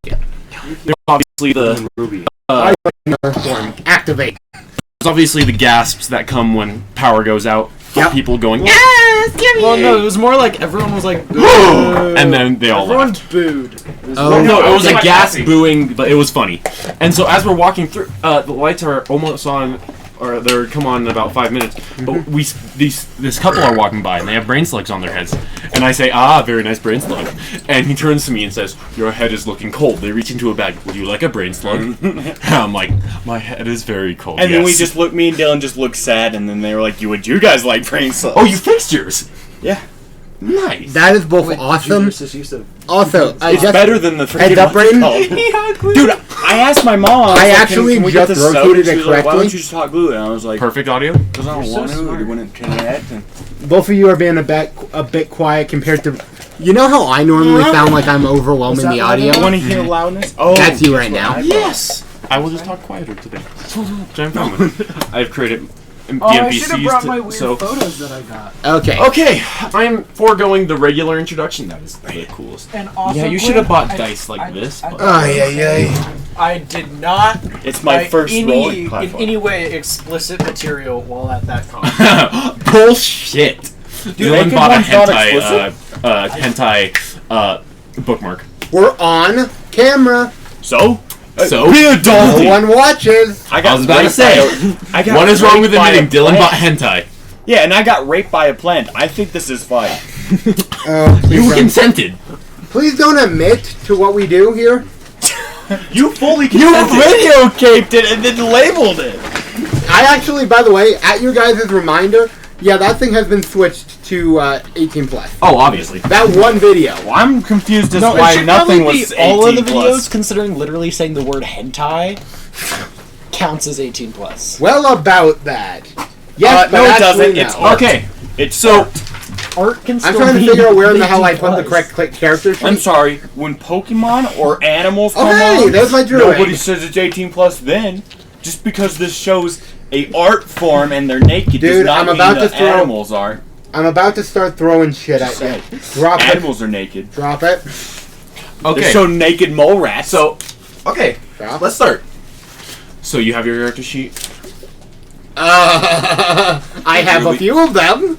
There's obviously the activate. There's obviously the gasps that come when power goes out. Yep. People going, Yes, give me. Well, no, it was more like everyone was like, and then they all everyone laughed. booed. Oh, No, it was a like gasp happy. booing, but it was funny. And so as we're walking through, the lights are almost on, or they're come on in about 5 minutes. But this couple are walking by and they have brain slugs on their heads. And I say, ah, very nice brain slug. And he turns to me and says, your head is looking cold. They reach into a bag. Would you like a brain slug? I'm like, my head is very cold. And then we yes." just looked. Me and Dylan just looked sad, and then they were like, "Would you guys like brain slugs?" Oh, you fixed yours. Yeah. Nice. That is both awesome. Also, It's just better than the freaking heads up, what's it Brayden. called? Dude, I asked my mom. I was I like, actually can we just get this rotated sewed? it She was like, why correctly. don't you just hot glue it? And I was like, Perfect audio. because I don't want to. You wouldn't connect. And both of you are being a bit quiet compared to. You know how I normally sound like I'm overwhelming the audio? I want to hear loudness. Oh, That's you right now. Yes. I will just talk quieter today. Which I'm fine with. I've created the I should have brought NPCs my to, weird so. photos that I got. Okay. Okay, I'm foregoing the regular introduction. That is the coolest. And also, Yeah, you should have bought dice like this. but- I did not. It's my first rolling in platform. any way explicit material while at that con. Bullshit. Dylan naked bought a one's not hentai bookmark. We're on camera. So So be No adulty. one watches. I got I was about to raped say, by a- I got what is wrong with raped by a admitting Dylan bought plant. hentai? Yeah, and I got raped by a plant. I think this is fine. You consented. Please don't admit to what we do here. You fully consented. You videotaped it and then labeled it. I actually, by the way, at your guys' reminder, yeah, that thing has been switched to 18 plus. Oh, obviously. That one video. Well, I'm confused as No, why it should nothing probably was be all of the 18 videos, plus. considering literally saying the word hentai counts as 18 plus. Well, about that. Yes, no, but it doesn't. actually It's no. art. Okay, It's so Art can I'm still trying to be figure out where in the hell I 18 put the plus. correct character sheet. I'm sorry. When Pokemon or animals come Okay, on, there's my drawing. nobody says it's 18 plus. Then, just because this shows a art form and they're naked, does Dude, not I'm mean about the to throw- animals are. I'm about to start throwing shit at you. Drop it. Animals are naked. Drop it. They okay, show naked mole rats. so okay, Drop. let's start. So you have your character sheet. I have a few of them.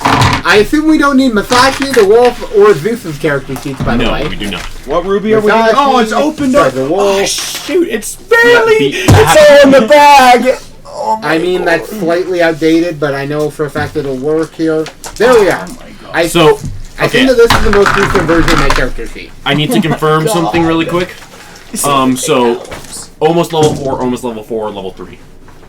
I assume we don't need Masashi, the wolf, or Zeus's character sheets, by the No, way. we do not. what Ruby are we Masashi, doing? Oh, it's opened up. the wolf. Oh shoot! It's barely. Yeah, It's all in the bag. I mean, that's slightly outdated, but I know for a fact it'll work here. There we are. Oh my god. I So I okay, think that this is the most recent version of my character sheet. I need to confirm something really quick. So almost level 4, almost level 4, level 3.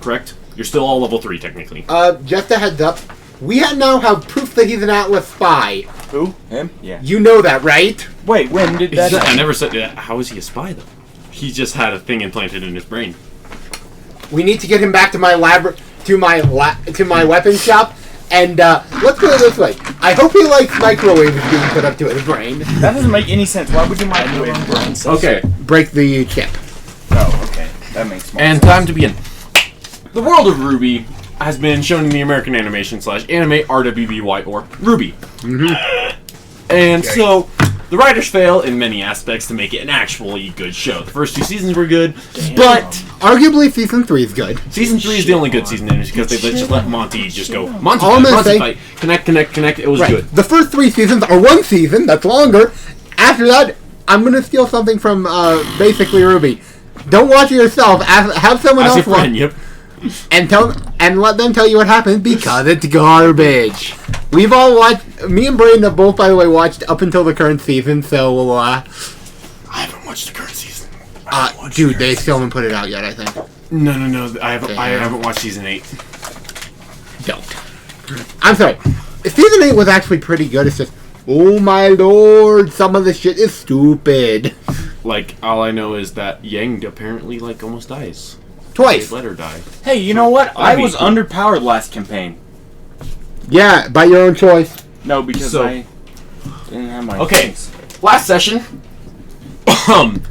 Correct? You're still all level 3 technically. Just a heads up. We now have proof that he's an Atlas spy. Who? Him? Yeah. You know that, right? Wait, when did that? I never said. How is he a spy though? he just had a thing implanted in his brain. We need to get him back to my to my weapons shop. And let's put it this way. I hope he likes microwaves being put up to his brain. That doesn't make any sense. Why would you microwave brains? Okay, Break the chip. Oh, okay. That makes more and sense. time to begin. The world of RWBY has been shown in the American animation / anime rwby or RWBY. And so, the writers fail in many aspects to make it an actually good show. The first 2 seasons were good, but Arguably, season 3 is good. season 3 is the only good season in it because they just let Monty just go. Monty All I'm fight, gonna Monty say- fight, connect. It was Right. good. The first 3 seasons are 1 season. That's longer. After that, I'm gonna steal something from basically Ruby. Don't watch it yourself. Have someone As else your friend, watch yep. and let them tell you what happened because it's garbage. We've all watched. Me and Brayden have both, by the way, watched up until the current season. So, I haven't watched the current season. dude, they still haven't put it out yet. I think. No. I Damn. haven't watched season 8. Don't. I'm sorry. Season 8 was actually pretty good. It's just, oh my lord, some of the shit is stupid. Like, all I know is that Yang apparently, like, almost dies. Twice. They let her die. Hey, you know what? I be was cool. underpowered last campaign. Yeah, by your own choice. No, because So- I didn't have my Okay. things. Last session, Can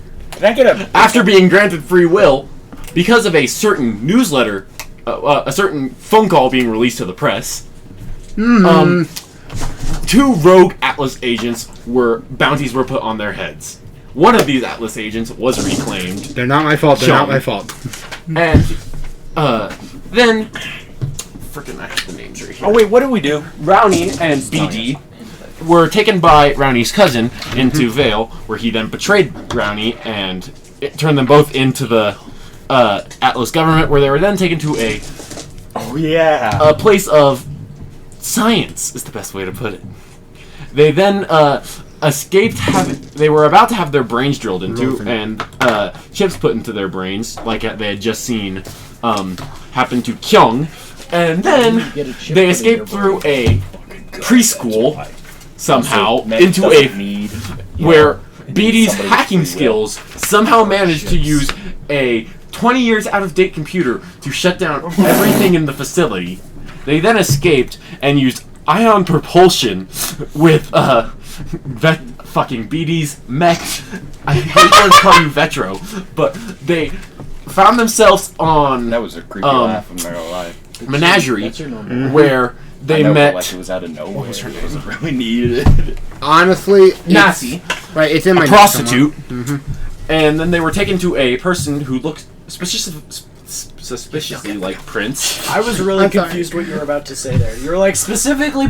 I get a... after being granted free will, because of a certain newsletter, a certain phone call being released to the press, 2 rogue Atlas agents bounties were put on their heads. One of these Atlas agents was reclaimed, They're not my fault. They're Sean. not my fault. and then freaking I have the names right here. Oh, wait, what did we do? Rowney and BD were taken by Rowney's cousin into Vale, where he then betrayed Rowney and it turned them both into the Atlas government, where they were then taken to Oh, yeah. a place of science, is the best way to put it. They then escaped they were about to have their brains drilled into and chips put into their brains, like they had just seen happen to Kyung, and then Get a chip they put in escaped your through brain. a preschool somehow Med into doesn't a need, where it needs BD's somebody with hacking free will. skills somehow managed to use a 20 years out of date computer to shut down everything in the facility. They then escaped and used ion propulsion with fucking BD's mech. I hate to call you Vetro, but they found themselves on That was a creepy laugh, I'm not gonna lie. Menagerie, That's your normal. where they I know, met but, like, it was out of nowhere. was her It name? wasn't really needed. Honestly, it's- Nazi, Right, it's in my a notes prostitute, and then they were taken to a person who looked suspiciously like Prince. I was really I'm sorry. confused what you were about to say there. You were like specifically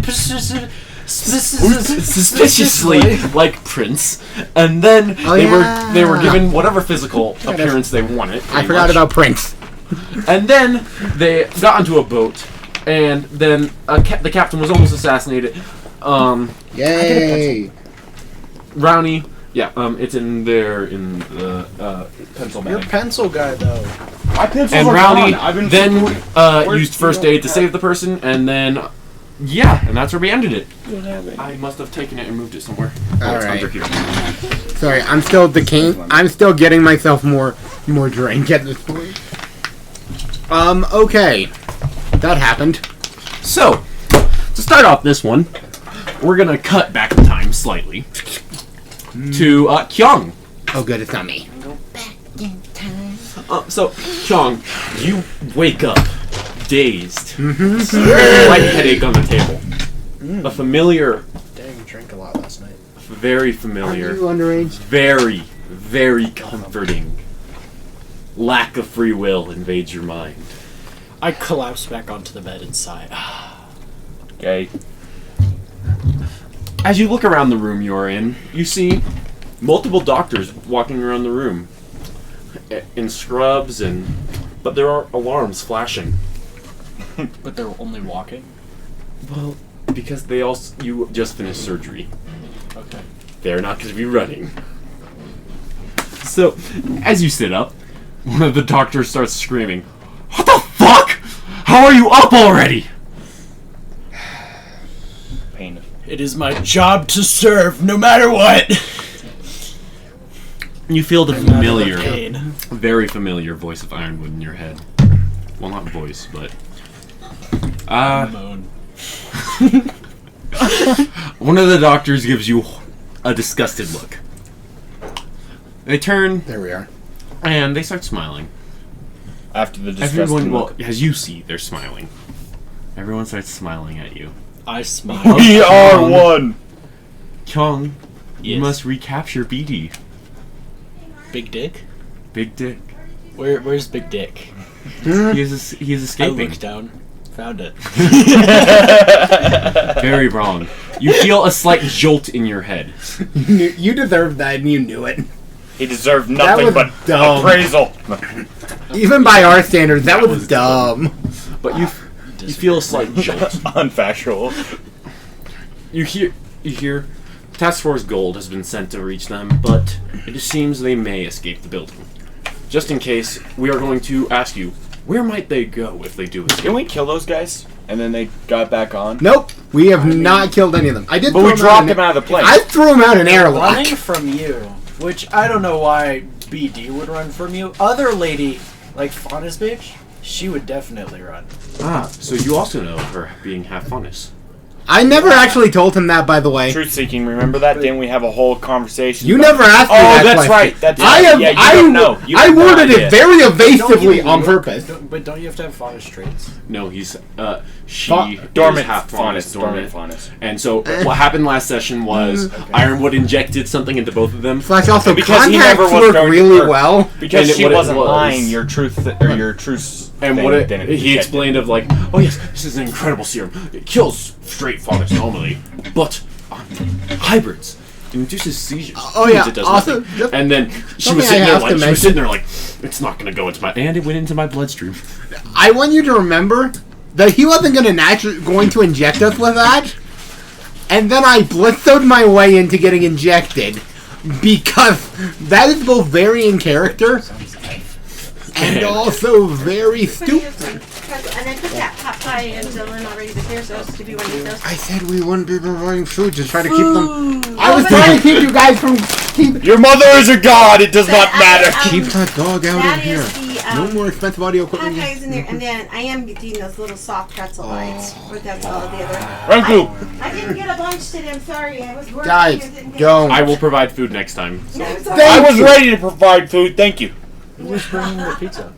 Suspiciously like Prince, and then Oh, they were yeah. given whatever physical appearance they wanted. I pretty forgot much. about Prince. And then they got onto a boat, and then the captain was almost assassinated. Yay! Rowney, yeah, it's in there in the pencil Your bag. pencil guy though. My pencils And are gone. Rowney then Where's used first the- aid to save the person, and then and that's where we ended it. I must have taken it and moved it somewhere. Oh, it's Alright. under here. Sorry, I'm still decaying. I'm still getting myself more drink at this point. Okay, that happened. So, to start off this one, we're gonna cut back in time slightly to Kyung. Oh, good, it's not me. So, Kyung, you wake up dazed, light headache on the table. A familiar, Dang, you drank a lot last night. very Are familiar, you underage? very, very comforting lack of free will invades your mind. I collapsed back onto the bed and sighed. Okay. As you look around the room you're in, you see multiple doctors walking around the room in scrubs, but there are alarms flashing. But they're only walking. Well, because you just finished surgery. Okay. They're not going to be running. So, as you sit up, one of the doctors starts screaming, "What the fuck? How are you up already?" Pain. It is my job to serve, no matter what. You feel the familiar, Pain. very familiar voice of Ironwood in your head. Well, not voice, but Moan. one of the doctors gives you a disgusted look. They turn There we are. and they start smiling. After the disgusting Everyone, well, look. as you see, they're smiling. Everyone starts smiling at you. I smile. We are one! Kyung, you Yes. must recapture BD. Big Dick? Big Dick. Where's Big Dick? He is I escaping. looked down. Found it. Very wrong. You feel a slight jolt in your head. You deserved that, and you knew it. He deserved nothing was but dumb. appraisal. Even by our standards, that was dumb. But you feel a slight jolt. Unfactual. You hear Task Force Gold has been sent to reach them, but it seems they may escape the building. Just in case, we are going to ask you, where might they go if they do escape? Didn't we kill those guys? And then they got back on? Nope, we have not killed any of them. I did, But throw we dropped them them out of the plane. I threw them out an airlock. Running from you, which I don't know why BD would run from you. Other lady, like Faunus bitch, she would definitely run. Ah, so you also know of her being half honest. I never actually told him that, by the way. Truth seeking, remember that? Didn't we have a whole conversation? You about never asked me Oh, that that's question. right. That's I right. have. Yeah, you I don't know. You I have no worded idea. it very Don't evasively you- on purpose. But don't you have to have Faunus traits? No, he's she Dormant is half honest, Dormant faunus. And so what happened last session was Ironwood injected something into both of them. Slash also Because he contacts never was work going to really work. well. Because And she what it wasn't was- lying, your truth or your truth. And thing what didn't he get explained of like, oh yes, this is an incredible serum. It kills straight fathers normally, but on hybrids it induces seizures. Oh, yeah, It does also, nothing. just- And then she something was I sitting there have like to she was sitting there like, it's not gonna go into my, and it went into my bloodstream. I want you to remember that he wasn't going to inject us with that, and then I blitzoed my way into getting injected because that is both very in character and also very stupid. And I put that pot pie and Dylan already was here, so I was to be one of those. I said we wouldn't be providing food to try to keep them. I was trying to keep you guys from keep Your mother is a god. It does not matter. keep that dog out That of here. is the No more expensive audio pot equipment. pies in there, and then I am eating those little soft pretzel bites. But that's all the other. Thank you. I didn't get a bunch today. I'm sorry. I was working. Guys, and didn't get don't. I will provide food next time. I'm sorry. Thank I was you. ready to provide food. Thank you. Who's bringing the pizza?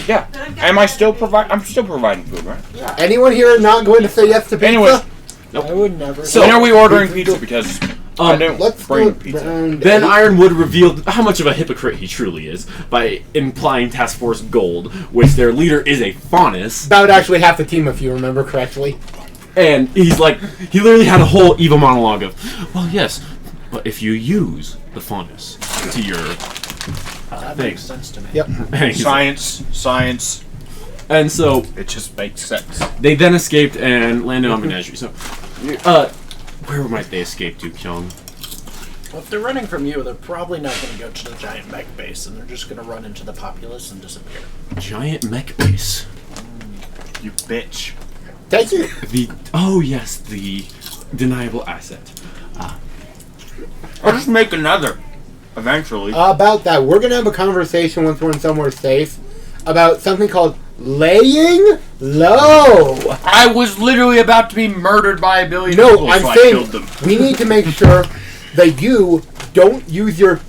Yeah. Am I still provide? I'm still providing food, right? Anyone here not going to say yes to pizza? Anyways. I would never. So- When are we ordering pizza? Because I didn't Let's bring go pizza. round Then eight. Ironwood revealed how much of a hypocrite he truly is by implying Task Force Gold, which their leader is a faunus, About actually half the team, if you remember correctly. and he's like, he literally had a whole evil monologue of, well, yes, but if you use the faunus to your that thing. makes sense to me. Yep. And he's like- Science. and so It just makes sense. they then escaped and landed on Menagerie. So, where might they escape to, Kyung? Well, if they're running from you, they're probably not going to go to the giant mech base, and they're just going to run into the populace and disappear. Giant mech base. You bitch. Thank you. Oh yes, the deniable asset. I'll just make another. Eventually. About that, we're gonna have a conversation once we're in somewhere safe about something called laying low. I was literally about to be murdered by a billion people, No, I'm so I saying killed them. we need to make sure that you don't use your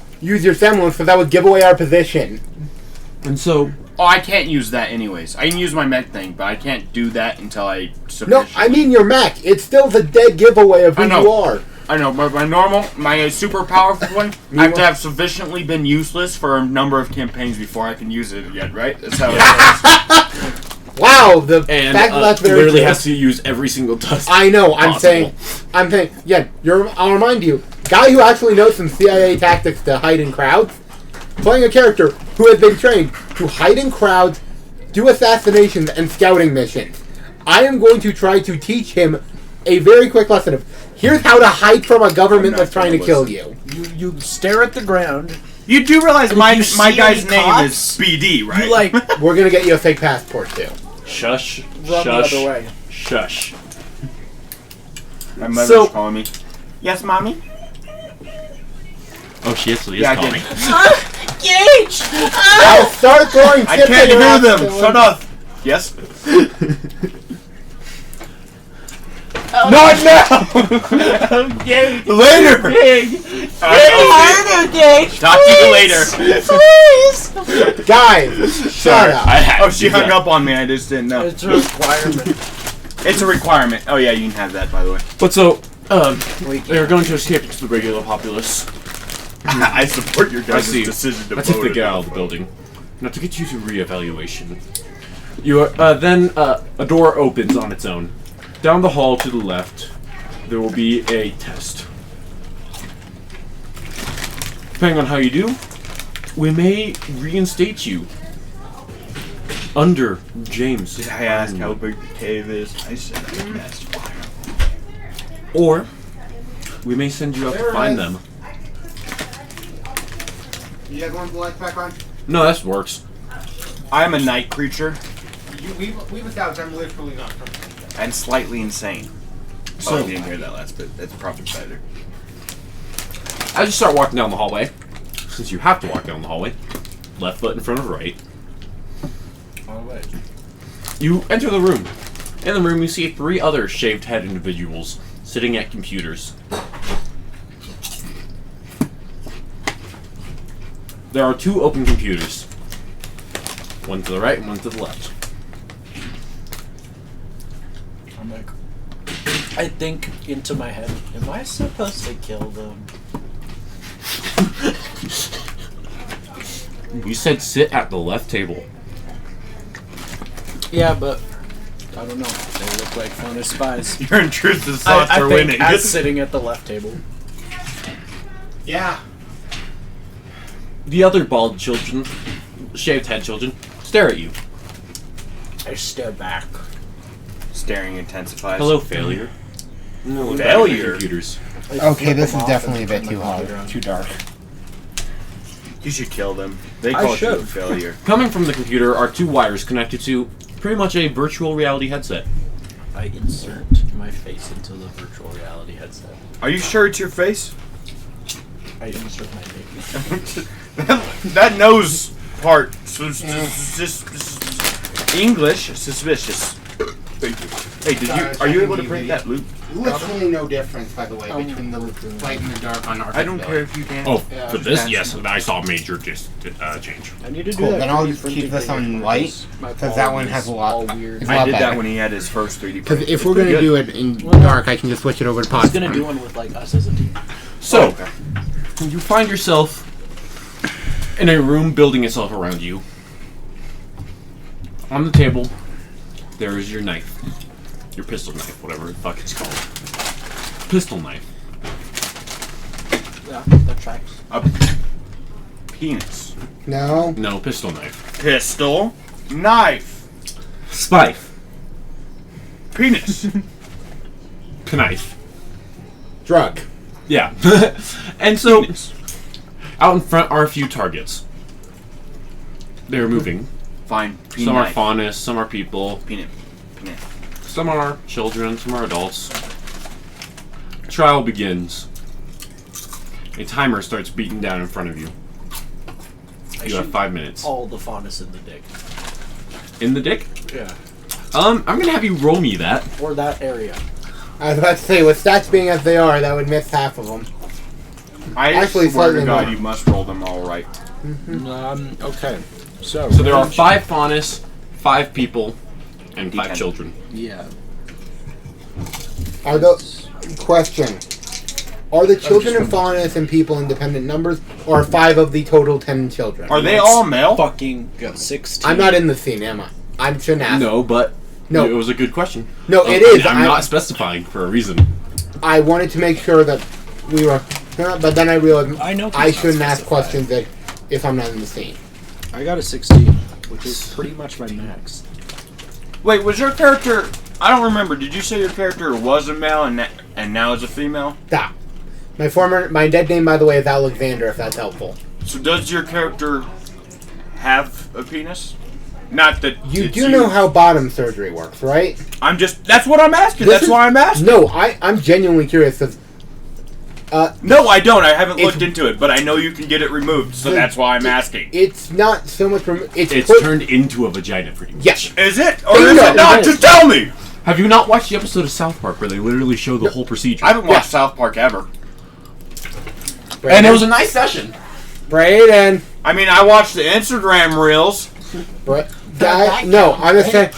semblance, because that would give away our position. And so, Oh, I can't use that anyways. I can use my mech thing, but I can't do that until I No, sufficiently... I mean your mech. It's still the dead giveaway of who I know. you are. I know, but my super powerful one, I have to have sufficiently been useless for a number of campaigns before I can use it again, right? That's how it works. Wow, the and fact that that's very literally true. has to use every single dust. I know. I'm possible. saying. Yeah. I'll remind you, guy who actually knows some CIA tactics to hide in crowds, playing a character who has been trained to hide in crowds, do assassinations and scouting missions. I am going to try to teach him a very quick lesson of here's how to hide from a government I'm not that's trying to gonna kill you. You stare at the ground. You do realize And my if you my see guy's any name cops, is BD, right? You like run We're gonna get you a fake passport too. Shush. the Shush. other way. Shush. My mother's So- calling me. Yes, mommy? Oh, she actually is Yeah, I calling. Gage! I'll start throwing I chips can't at your hear ass, them. Dylan. Shut up. Yes. Not now! Gage! Later. Gage! Talk to you later. Please! Guys, shut up. I had Oh, to she do hung that. up on me. I just didn't know. It's a requirement. It's a requirement. Oh yeah, you can have that, by the way. But so, Wait, they're going to escape to the regular populace. I support your guys' see. decision to That's if vote they it get out of the building. Now, to get you to reevaluation, you are, then a door opens on its own. Down the hall to the left, there will be a test. Depending on how you do, we may reinstate you under James. Did I ask how big the cave is? I said that's fire. Or we may send you out There to it find is. them. You guys want the lights back on? No, that works. I'm a night creature We've established I'm literally not from. and slightly insane. So- Oh, you didn't hear that last bit. That's proper cider. As you start walking down the hallway, since you have to walk down the hallway, left foot in front of right, you enter the room. In the room, you see 3 other shaved head individuals sitting at computers. There are 2 open computers. One to the right and one to the left. I'm like, I think into my head, am I supposed to kill them? You said sit at the left table. Yeah, but I don't know. They look like fun as spies. Your intrusive thoughts I are think winning. as sitting at the left table. Yeah. The other bald children, shaved head children, stare at you. I stare back. Staring intensifies. Hello, failure. No, Failure? computers. I Okay, flip this them is off definitely a and bit turn too my hot, computer on. too dark. You should kill them. They I call you a should. failure. Coming from the computer are 2 wires connected to pretty much a virtual reality headset. I insert my face into the virtual reality headset. Are you sure it's your face? I insert my baby. That nose part. English suspicious. Hey, did you? Are you able to print that loop? Literally no difference, by the way, between the light and the dark on our. I don't care if you can. Oh, Yeah. for this, yes, I saw a major change. I need to do Cool, that. then for I'll the just keep printing this thing on because light, my 'cause that palm one is has a lot- all weird. it's I lot did that better. when he had his first 3D Because print. if we're gonna Good. do it in dark, I can just switch it over to I was pause. gonna do one with like us as a team. So, Oh, okay. you find yourself in a room building itself around you. On the table, there is your knife. Your pistol knife, whatever the fuck it's called. Pistol knife. Yeah, that tracks. A penis. No. No, pistol knife. Pistol. Knife. Spife. Penis. Knife. Drug. Yeah. And so, Penis. out in front are a few targets. They're moving. Fine. Penis. Some are faunus, some are people, Penis. Penis. some are children, some are adults. Trial begins. A timer starts beating down in front of you. I You have shoot 5 minutes. all the faunus in the dick. In the dick? Yeah. I'm gonna have you roll me that. Or that area. I was about to say, with stats being as they are, that would miss half of them. I Actually, swear to slightly God, more. you must roll them all right. Okay. So So there are 5 faunus, 5 people, and 5 D10. children. Yeah. Are the question? Are the children and faunus and people independent numbers, or are 5 of the total 10 children? Are they all male? Fucking go 16. I'm not in the scene, am I? I shouldn't ask. No, but No. it was a good question. No, it is. I'm not specifying for a reason. I wanted to make sure that we were, but then I realized I know. I shouldn't ask questions that if I'm not in the scene. I got a 16, which is pretty much my max. Wait, was your character? I don't remember. Did you say your character was a male and now is a female? Stop. My dead name, by the way, is Alexander. If that's helpful. So does your character have a penis? Not that You it's do know how bottom surgery works, right? I'm just. That's what I'm asking. This That's is- why I'm asking. No, I'm genuinely curious because No, I don't. I haven't looked into it, but I know you can get it removed, so that's why I'm asking. It's not so much. It's turned into a vagina, pretty much. Yes. Is it? Or is it not? Just tell me! Have you not watched the episode of South Park where they literally show the whole procedure? I haven't watched South Park ever. And it was a nice session. Brayden. I mean, I watched the Instagram reels. No, I'm just saying.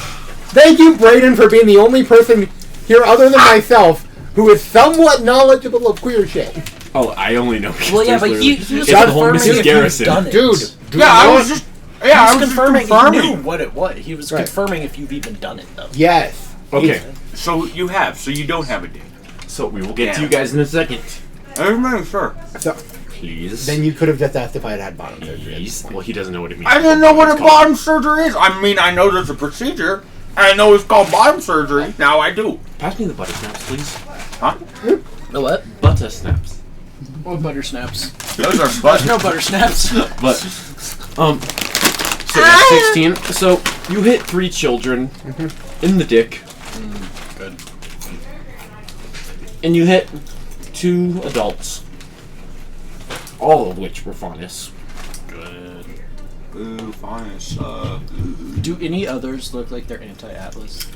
Thank you, Brayden, for being the only person here other than myself who is somewhat knowledgeable of queer shit. Oh, I only know because Well, yeah, there's but he literally- was it's the whole confirming Mrs. if you've Garrison. done it. Dude. Yeah, I was just... Yeah, I He was was confirming. just He knew confirming. what it was. He was Right. confirming if you've even done it, though. Yes. Okay, So you have. So you don't have a dick. so we will get to Yeah. you guys in a second. I remember, sure. So Please. then you could have just asked if I had had bottom surgery. Please. Well, he doesn't know what it means. I didn't know what a It's called. bottom surgery is. I mean, I know there's a procedure. I know it's called bottom surgery. Now I do. Pass me the butter snaps, please. Huh? The what? Butter snaps. What butter snaps? Those are butt. No butter snaps. But, so that's 16. So you hit 3 children in the dick, Good. and you hit 2 adults, all of which were Faunus. Good. Ooh, fine. Do any others look like they're anti-Atlas?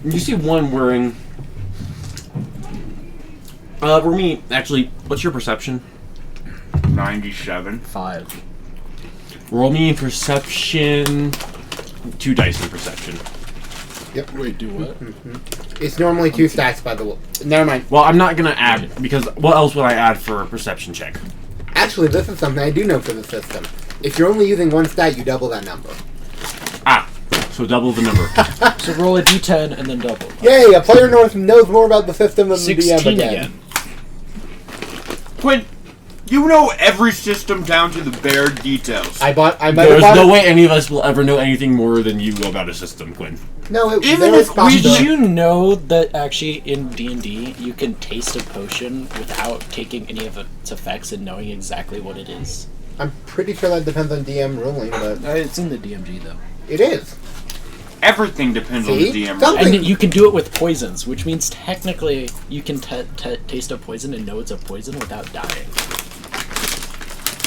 You see one wearing. Remy, actually, what's your perception? 97. 5. Roll me in perception. 2 dice in perception. Wait, do what? It's normally 2 stacks, by the way. Never mind. Well, I'm not gonna add because what else would I add for a perception check? Actually, this is something I do know for the system. If you're only using 1 stat, you double that number. So double the number. So roll a d10 and then double. Yay! A player knows more about the system than the 16 DM again. Quinn, you know every system down to the bare details. I might have There's bought no way any of us will ever know anything more than you about a system, Quinn. No, Even there is if we possible. Did you know that actually in D&D you can taste a potion without taking any of its effects and knowing exactly what it is? I'm pretty sure that depends on DM ruling, but It's in the DMG though. it is. Everything depends on See? the DM. Something- And you can do it with poisons, which means technically you can taste a poison and know it's a poison without dying.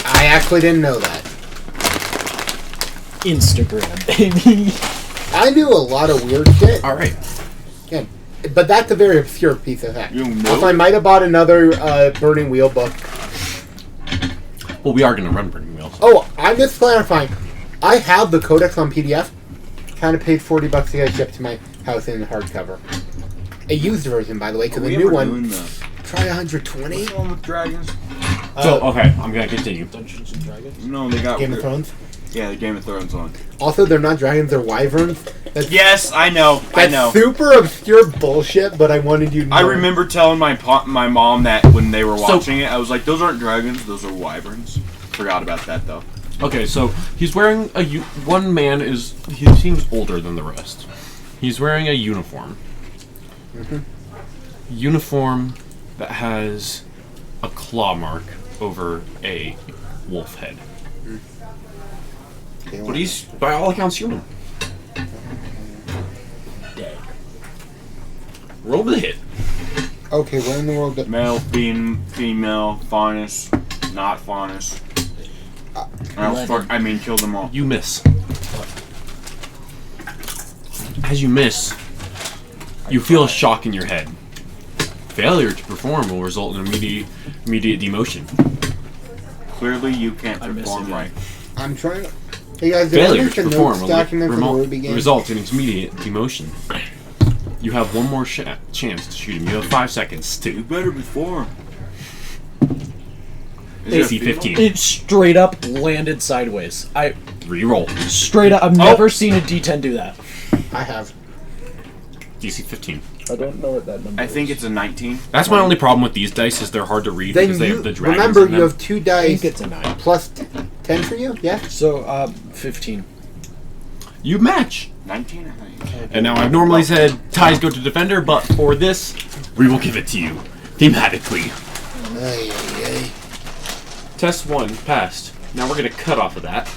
I actually didn't know that. Instagram, baby. I do a lot of weird shit. Alright. Yeah, but that's a very obscure piece of that. You know? Also, I might have bought another Burning Wheel book. Well, we are gonna run Burning Wheels. Oh, I'm just clarifying. I have the codex on PDF. Kind of paid $40 to get it shipped to my house in hardcover. A used version, by the way, because the new one. Try 120. What's wrong with dragons? So, okay, I'm gonna continue. Dungeons and Dragons. No, they got Game of Thrones. Yeah, the Game of Thrones one. Also, they're not dragons; they're wyverns. That's, Yes, I know. I that's know. super obscure bullshit. But I wanted you to know. I remember telling my mom that when they were watching it, I was like, "Those aren't dragons; those are wyverns." Forgot about that though. Okay, so he's wearing one man he seems older than the rest. He's wearing a uniform. Uniform that has a claw mark over a wolf head. But he's, by all accounts, human. Dead. Roll the hit. Okay, where in the world? Male, female, faunus, not faunus. I mean, kill them all. You miss. As you miss, you feel a shock in your head. Failure to perform will result in immediate demotion. Clearly, you can't I miss perform again. right. I'm trying. Hey guys, did I Failure mention to the perform notes document for the Ruby game? result in immediate demotion. You have one more chance to shoot him. You have 5 seconds You to better perform. AC 15. It straight up landed sideways. Re-roll. Straight up, I've never seen a D10 do that. I have. DC 15. I don't know what that number I think it's a 19. That's my only problem with these dice is they're hard to read Then because they you have the dragons remember in them. you have 2 I dice think it's a 9. plus 10 for you. Yeah. So, 15. You match. 19, I think. And now I've normally said ties go to defender, but for this, we will give it to you thematically. Ay, ay, ay. Test 1 passed. Now we're gonna cut off of that.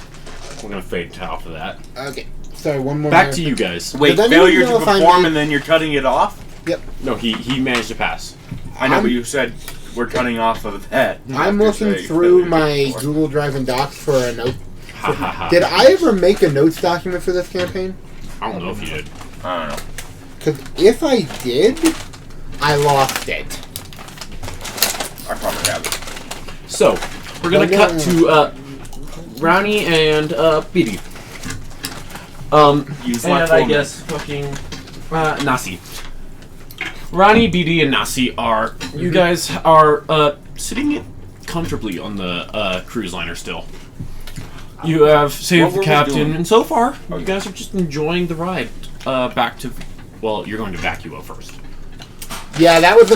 We're gonna fade off of that. Okay. Sorry, one more. Back to you guys. Wait, Does anyone failure know to if I perform made- and then you're cutting it off? No, he managed to pass. I know, I'm- but you said we're cutting off of that. I'm looking through my Google Drive and Docs for a note. Ha ha ha. Did I ever make a notes document for this campaign? I don't know if you did. I don't know. Because if I did, I lost it. I probably have it. So, we're gonna cut to Brownie and BD. Use And my I full guess fucking Nasi. Ronnie, BD, and Nasi are you guys are sitting comfortably on the cruise liner still. You have What saved were the we captain, doing? and so far you Okay. guys are just enjoying the ride back to. Well, you're going to Vacuo first. Yeah, that was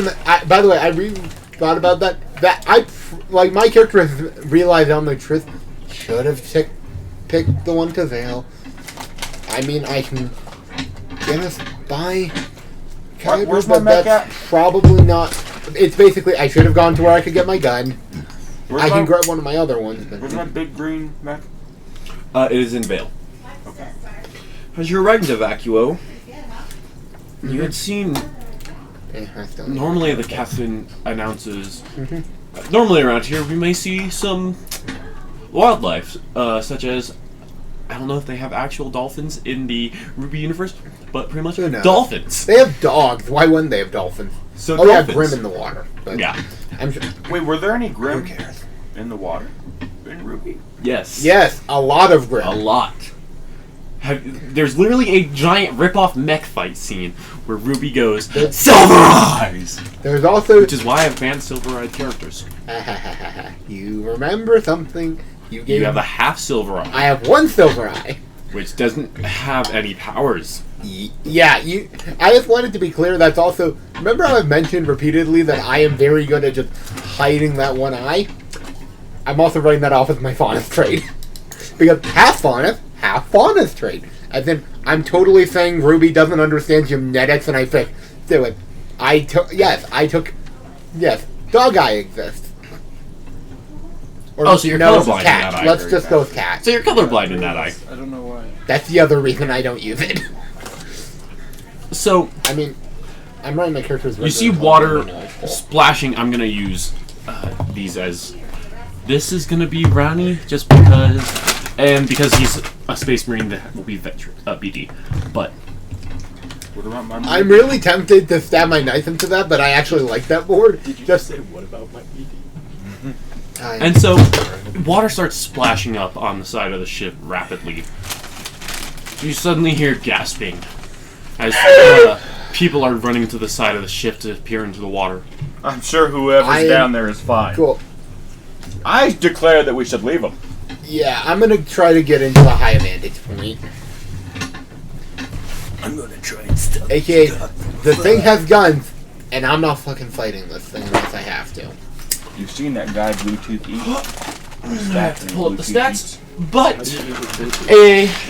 by the way, I really thought about that. Like, my character has realized on the truth. Should have picked the one to Vale. I mean, I can get us by Kyber, Where's my but mech that's at? probably not. It's basically, I should have gone to where I could get my gun. Where's I can my- grab one of my other ones. But Where's my big green mech? It is in Vale. Okay. As you're riding to Vacuo, you had seen. I still Normally, the captain announces. Normally, around here, we may see some wildlife, such as. I don't know if they have actual dolphins in the Ruby universe, but pretty much Who knows? dolphins. They have dogs. Why wouldn't they have dolphins? So Oh, yeah, dolphins. Grim in the water. But Yeah. I'm sure. Wait, were there any Grim Who cares? in the water? In Ruby? Yes. Yes, a lot of Grim. A lot. There's literally a giant rip-off mech fight scene where Ruby goes, Silver Eyes! There's also. Which is why I have banned Silver-Eyed characters. You remember something? You gave. You have a half Silver Eye, I have one silver eye. which doesn't have any powers. Yeah, you. I just wanted to be clear. That's also. Remember how I've mentioned repeatedly that I am very good at just hiding that one eye. I'm also writing that off as my Faunus trait because half Faunus trait. As in, I'm totally saying Ruby doesn't understand genetics, and I think, do it. I took. Yes, dog eye exists. Or, Oh, so you're no, colorblind in cat. that eye. Let's just go with cat. So you're colorblind in that eye. I don't know why. That's the other reason I don't use it. So, I mean, I'm writing my character's. you see water splashing. I'm gonna use these as. This is gonna be Ronnie, just because, and because he's a space marine that will be BD. But What about my I'm really tempted to stab my knife into that, but I actually like that board. Did you Just say what about my BD? and so water starts splashing up on the side of the ship rapidly. You suddenly hear gasping as people are running to the side of the ship to peer into the water. I'm sure whoever's down there is fine. cool. I declare that we should leave them. Yeah, I'm gonna try to get into a high vantage point. I'm gonna try and steal. AKA, the thing has guns, and I'm not fucking fighting this thing unless I have to. You've seen that guy Bluetooth eat? I have to pull up the Bluetooth stats, but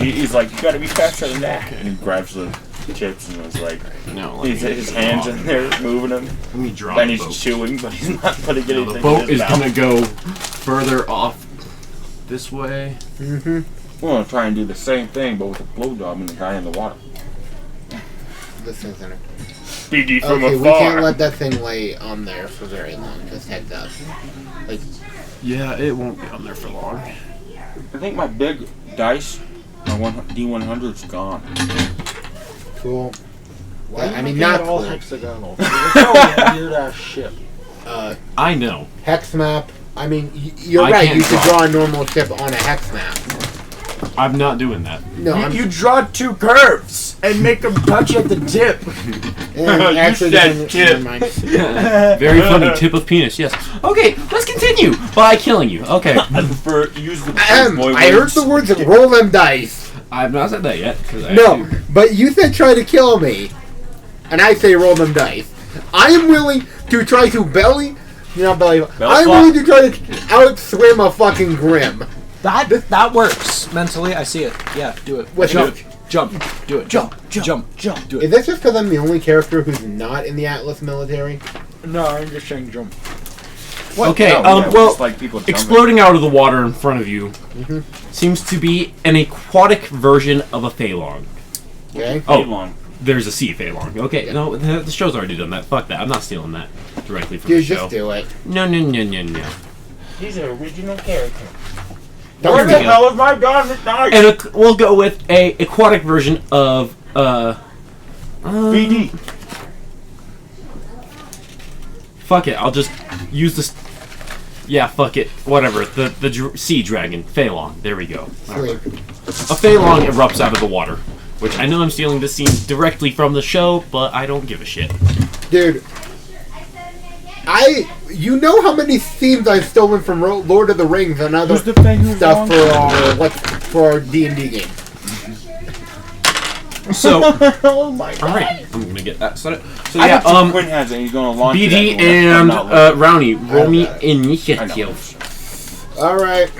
He's like, you gotta be faster than that. And he grabs the chips and was like, no, his hands in there moving them. Let me draw And the he's boat. chewing, but he's not putting anything The in boat his is mouth. gonna go further off this way. Mm-hmm. We're gonna try and do the same thing, but with a blowjob and the guy in the water. This thing's in it. BD from Okay, we afar. can't let that thing lay on there for very long. Just heads up. Like, Yeah, it won't be on there for long. I think my big dice, my D100's gone. cool. Why I mean, not all cool. hexagonal? Look how weird ass ship. I know. Hex map. I mean, you're I right. can't You should draw. draw a normal ship on a hex map. I'm not doing that. No, I'm You draw two curves and make them touch at the tip. You actually said tip. never mind. Very funny tip of penis. Yes. Okay, let's continue by killing you. Okay. I prefer use the boy I heard words. the words roll them dice. I've not said that yet. 'Cause I No, actually- but you said try to kill me, and I say roll them dice. I am willing to try to I'm flop. willing to try to outswim a fucking Grim. That works. Mentally, I see it. Yeah, do it. With Jump. it. Jump. Do it. Jump. Jump. Do Is it. that just because I'm the only character who's not in the Atlas military? No, I'm just saying jump. Okay, No, yeah, well, just like people jumping. exploding out of the water in front of you seems to be an aquatic version of a Phalong. Okay. Oh. Long. there's a sea Feilong. Okay, no, the show's already done that. Fuck that. I'm not stealing that directly from the Dude, show. just do it. No. He's an original character. Don't Where the forget- hell is my gun? And we'll go with a aquatic version of BD. Fuck it. I'll just use this. Yeah, fuck it. Whatever. The sea dragon Feilong. There we go. Sleep. A Feilong erupts out of the water, which I know I'm stealing this scene directly from the show, but I don't give a shit. Dude, you know how many themes I've stolen from Lord of the Rings and other Who's the thing who's stuff wrong? for our D&D game. So, Oh my god. alright, I'm gonna get that set up. So I yeah, got Quinn has it. He's gonna launch BD it. and Rowney, roll me I know. initiative. Alright,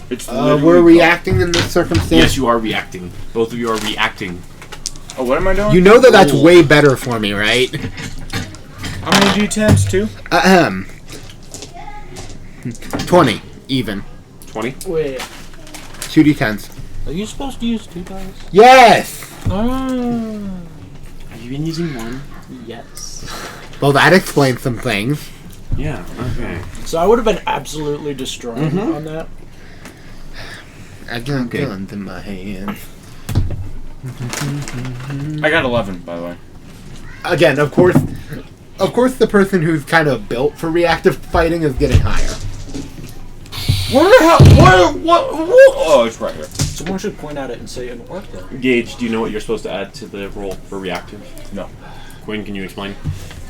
It's we're literally- reacting in this circumstance. Yes, you are reacting. Both of you are reacting. Oh, what am I doing? You know that's Ooh. way better for me, right? How many D10s? 2? 20, even. 20? Wait, 2 D10s. are you supposed to use 2 dice? Yes! Have you been using one? Yes. Well, that explains some things. Yeah, okay. So I would have been absolutely destroyed on that. I got Okay. guns in my hands. I got 11, by the way. Again, of course, the person who's kind of built for reactive fighting is getting higher. Where the hell? What? Oh, it's right here. Someone should point at it and say it worked though. Gage, do you know what you're supposed to add to the roll for reactive? No. Quinn, can you explain?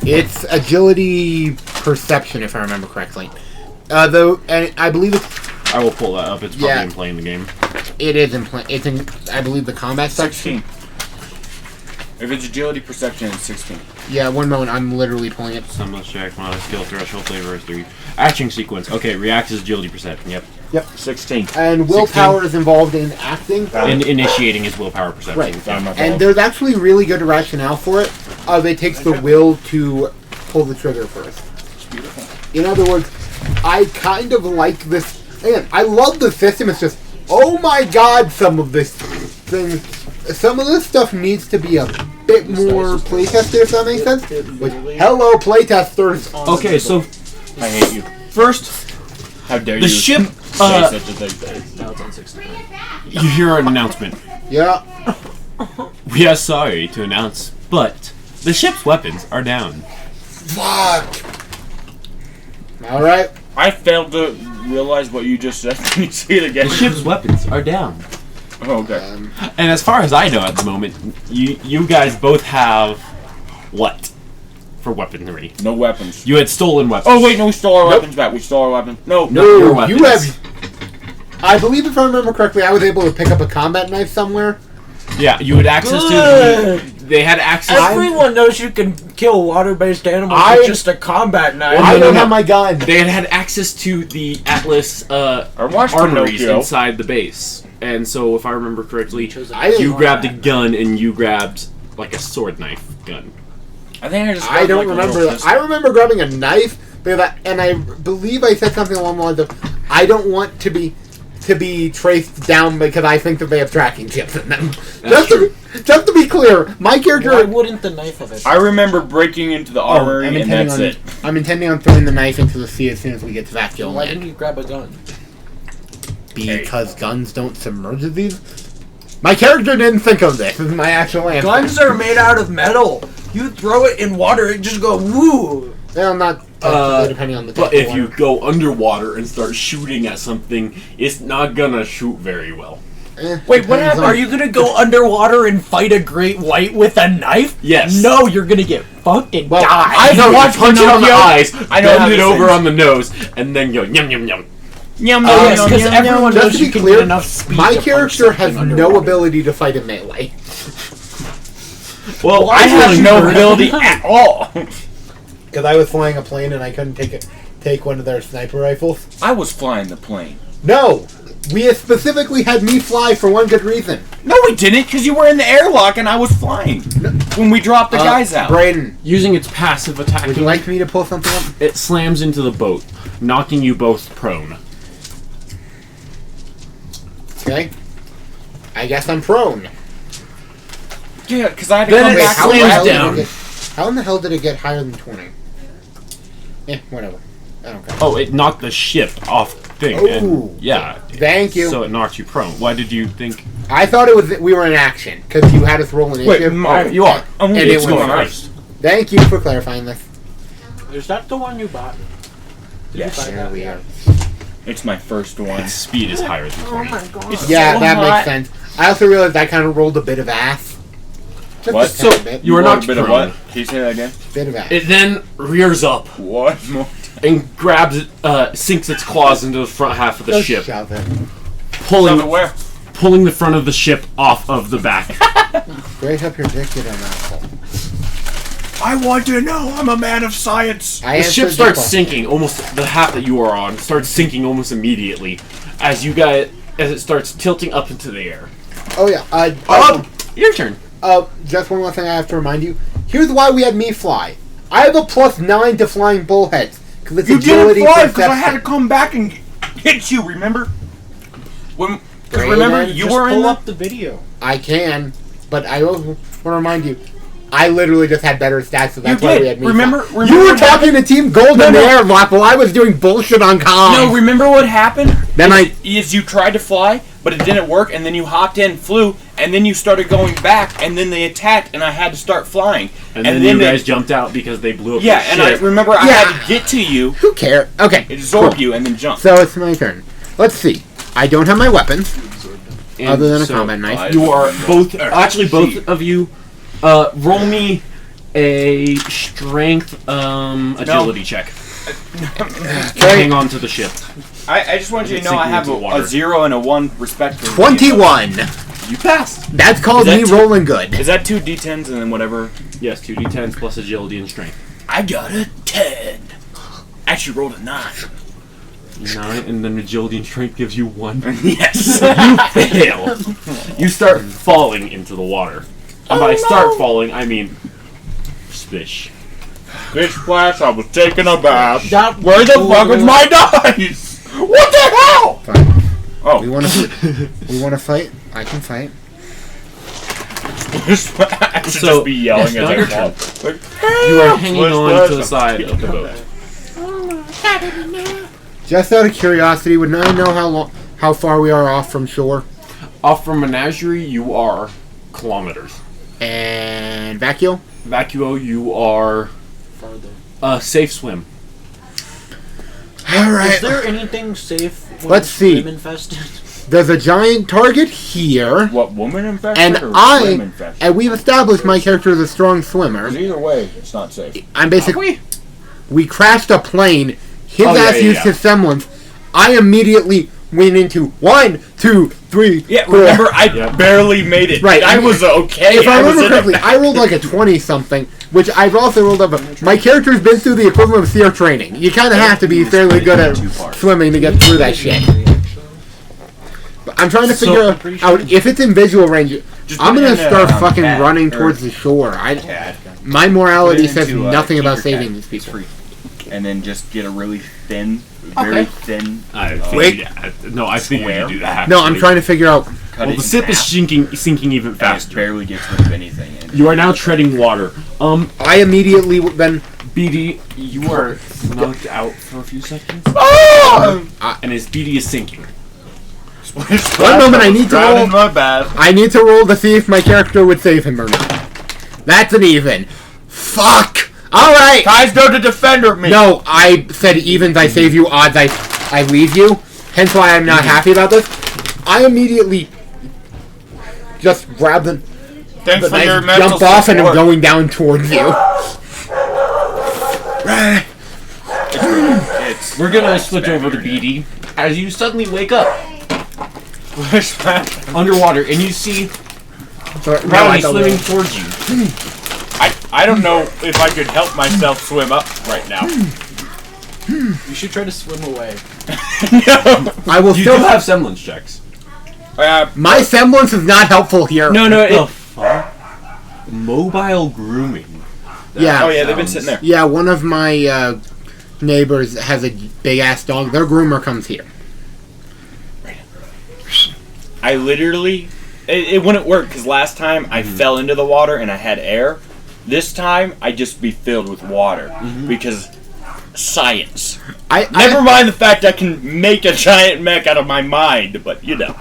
It's agility perception, if I remember correctly. Though, and I believe I will pull that up. It's probably Yeah. in playing the game. it is in. It's in. I believe the combat section. 16. If it's agility perception, it's 16. Yeah, one moment. I'm literally pulling it. Summon check, mod skill threshold flavor is 3. Action sequence. Okay, react is agility perception. Yep. 16. And willpower is involved in acting. And initiating is willpower perception. Right. Found my And there's actually really good rationale for it. It takes the will to pull the trigger first. In other words, I kind of like this. And I love the system. It's just, oh my god, some of this stuff needs to be a bit more playtested, if that makes sense. Which, hello, playtesters. Okay, so I hate you. first, How dare the you ship. say such a thing? Now it's on 69. You hear an announcement. Yeah. We are sorry to announce, but the ship's weapons are down. Fuck. Alright. I failed to realize what you just said. Can you say it again? The ship's weapons are down. Oh, okay. And as far as I know at the moment, you guys both have what for weaponry? No weapons. You had stolen weapons. Oh, wait, no, we stole our Nope. weapons back. We stole our weapons. No. No, your No, you weapons. have. I believe, if I remember correctly, I was able to pick up a combat knife somewhere. Yeah, you had access to. They had access. Everyone knows you can kill water-based animals I- with just a combat knife. I no, don't no. have my gun. They had access to the Atlas watched armories Pinocchio. inside the base, and so if I remember correctly, I didn't- you grabbed a gun and you grabbed like a sword knife gun. I think I just. I don't grabbed, like, a remember little that. pistol. I remember grabbing a knife, and I believe I said something along the lines of, "I don't want to be traced down because I think that they have tracking chips in them." Just to be clear, my character. Why wouldn't the knife of it? I remember breaking into the armory, and that's it. I'm intending on throwing the knife into the sea as soon as we get to Vacuum Why didn't Land. you grab a gun? Because guns don't submerge these. My character didn't think of this. This is my actual answer. Guns are made out of metal. You throw it in water, it just go woo. Well, not depending on the type But of if you water. go underwater and start shooting at something, it's not gonna shoot very well. Eh, Wait, what depends happened? on- Are you gonna go underwater and fight a great white with a knife? Yes. No, you're gonna get fucked and Well, die. I No, watched you punch it on the Pinocchio. eyes, I know how bend it this over ends. on the nose, and then go yum yum yum. Yum, Oh, yum, yes, yum, because yum, everyone yum. Just knows to you be can clear, get enough speed my to punch character has something no underwater. ability to fight in melee. Well, I have no ability at all. Because I was flying a plane and I couldn't take one of their sniper rifles. I was flying the plane. No! We specifically had me fly for one good reason. No, we didn't, because you were in the airlock and I was flying when we dropped the guys out. Brayden, Using its passive attack, would you like me to pull something up? it slams into the boat, knocking you both prone. Okay. I guess I'm prone. Yeah, because I had to Then come it back. how, in the slams hell did down. it get, how in the hell did it get higher than 20? Whatever. I don't care. Oh, it knocked the ship off thing. Ooh. And, yeah. Thank you. So it knocked you prone. Why did you think? I thought it was we were in action because you had us roll initiative. You are. I'm And gonna it get went going first. first. Thank you for clarifying this. Is that the one you bought? Did Yes. you buy There that? we are. It's my first one. Its speed is higher than 20. It's Yeah, so that hot. makes sense. I also realized I kind of rolled a bit of ass. Just What? a tiny So, bit. you were rolled knocked a bit of prone. what? Can you say that again? Bit of ass. It then rears up What more? and grabs it, sinks its claws into the front half of the Just ship, shove it. Where? pulling the front of the ship off of the back. Raise up your dick, you dumb asshole. I want to know. I'm a man of science. I The ship answered your starts question. sinking. Almost the half that you are on starts sinking almost immediately as it starts tilting up into the air. Oh yeah. Your turn. Just one last thing I have to remind you. Here's why we had me fly. I have a +9 to flying bullheads because it's You agility didn't fly because I had to perception. come back and hit you. Remember? Because Great, remember man. you Just were in pull the. up the video. I can, but I also want to remind you. I literally just had better stats, so that's You why did. we had me. Remember You were what talking to Team Gold No, in the no. airlock while I was doing bullshit on comms. No, remember what happened? Then I Is you tried to fly, but it didn't work, and then you hopped in, flew, and then you started going back, and then they attacked, and I had to start flying. And then you guys jumped out because they blew up Yeah, the and I ship. remember I Yeah. had to get to you, who cares? Okay, absorb cool. you, and then jump. So it's my turn. Let's see. I don't have my weapons And other than a so combat knife. You are both, actually both of you, roll me a strength agility check. Hang on to the ship. I just want you to know Sinking I have into the water. a 0 and a 1 respectively. 21. You passed. That's called Is that me two- rolling good. Is that 2 d10s and then whatever? Yes, 2d10s plus agility and strength. I got a 10. Actually rolled a 9. 9, and then agility and strength gives you 1. Yes. You fail. You start falling into the water. And by start falling, I mean splish. Fish splash, I was taking a bath. That- Where the fuck is my dice? What the hell? Fine. Oh. We want to. We want to fight. I can fight. I should So, just be yelling now as your I turn. fall. Like, You are hanging Splish, on splash, to the I'm side taking of the a boat. bath. Just out of curiosity, would I know how far we are off from shore? Off from Menagerie, you are kilometers. And vacuo? Vacuo, you are Farther. safe swim. All right. Is there anything safe when Let's it's see. worm infested? There's a giant target here, What, woman infested and or I swim infested? and we've established my character is a strong swimmer. Either way, it's not safe. I'm basically. We crashed a plane. His Oh, yeah, ass yeah, used yeah. his semblance. I immediately went into 1, 2, 3. Yeah, 4. remember, I Yeah. barely made it. Right, I was okay. If I was remember in correctly, it. I rolled like a 20-something, which I've also rolled up. My character's been through the equivalent of SEER training. You kind of have to be fairly good at swimming to get through that shit. But I'm trying to So- figure out if it's in visual range. Just I'm put it gonna in, start fucking CAD, running or towards the shore. CAD, My morality Put it says into, nothing about Tinkercad. saving these It's people. free. And then just get a really thin, very thin. I Wait. I think we Square? can do that. No, I'm actually. trying to figure out. Cut Well, it the in ship is half, sinking even and it faster. barely gets rid of anything. And You are now treading water. I immediately then. BD, you are knocked out for a few seconds, and his BD is sinking. One moment, I need to roll. in my bath. I need to roll to see if my character would save him or not. That's an even. Fuck! Alright! Guys, go to defender me. No, I said evens, I save you, odds, I leave you. Hence why I'm not happy about this. I immediately just grab the Thanks for your knife, mental jump off, and I'm support. going down towards you. It's We're gonna switch over to BD as you suddenly wake up underwater and you see So, Brownie swimming towards you. I don't know if I could help myself swim up right now. You should try to swim away. I will You still do have semblance checks. My semblance is not helpful here. No, The fuck? Mobile grooming. Yeah. Oh yeah, they've been sitting there. Yeah, one of my neighbors has a big ass dog. Their groomer comes here. I literally it wouldn't work because last time I fell into the water and I had air. This time I'd just be filled with water because science. Never mind the fact I can make a giant mech out of my mind, but you know.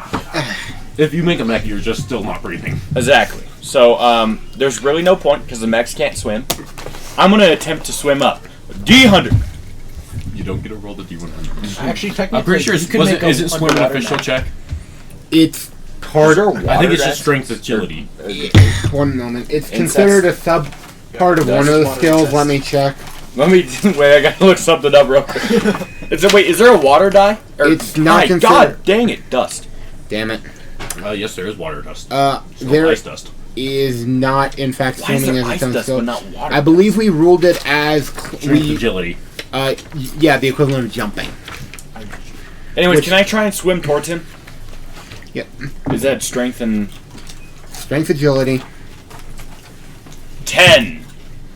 If you make a mech, you're just still not breathing. Exactly. So there's really no point because the mechs can't swim. I'm gonna attempt to swim up. D100. You don't get to roll the D100. Actually, technically, I'm pretty sure isn't swim an official check? It's part. I think it's just strength agility. One moment. It's considered a sub part of one of the skills. Let me check. Let me wait. I gotta look something up real quick. Is there a water dye? It's not considered. God dang it, dust. Damn it. Yes, there is water dust. There ice dust. is not, in fact, Why is swimming there as ice its own dust skill. but not water? I believe we ruled it as Strength agility. yeah, the equivalent of jumping. Anyways, can I try and swim towards him? Yep. Is that strength and Strength agility. 10?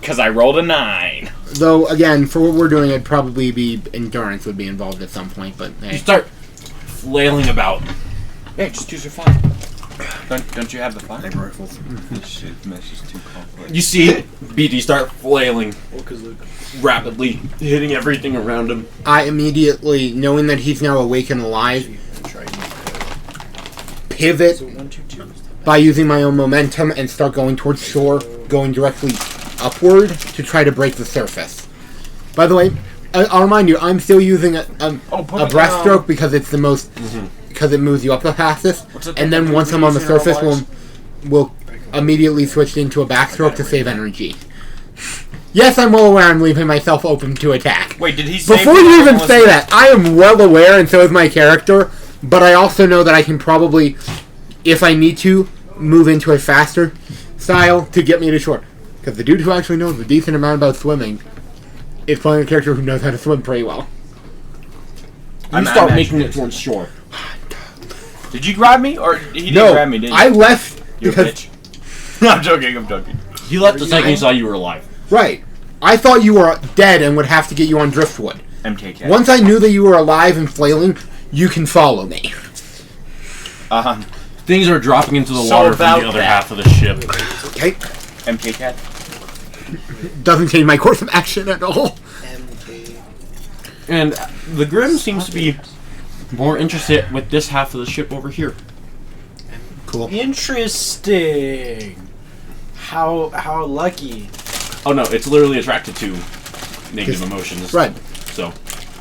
Because I rolled a 9. Though again, for what we're doing, it'd probably be endurance would be involved at some point. But You hey. start flailing about. Yeah, just use your fire. Don't you have the fire? Rifles. Shit, mesh is too complex. You see BD start flailing rapidly, hitting everything around him. I immediately, knowing that he's now awake and alive, pivot by using my own momentum and start going towards shore, going directly upward to try to break the surface. By the way, I'll remind you, I'm still using a breaststroke because it's the most, because it moves you up the fastest, and then once I'm on the surface, we'll immediately switch into a backstroke to save energy. Yes, I'm well aware I'm leaving myself open to attack. Wait, did he say... Before you even say that, I am well aware, and so is my character, but I also know that I can probably, if I need to, move into a faster style to get me to shore. Because the dude who actually knows a decent amount about swimming is playing a character who knows how to swim pretty well. You start making it towards shore. Did you grab me? Or he didn't grab me, did you? I left You a because... bitch. I'm joking. He left the second he saw you were alive. Right. I thought you were dead and would have to get you on driftwood. MKK. Once I knew that you were alive and flailing, you can follow me. Things are dropping into the So water from about the other that. half of the ship. Okay? MK Cat. Doesn't change my course of action at all. And the Grim seems to be more interested with this half of the ship over here. Cool. Interesting. How lucky. Oh no, it's literally attracted to negative emotions. Right. So.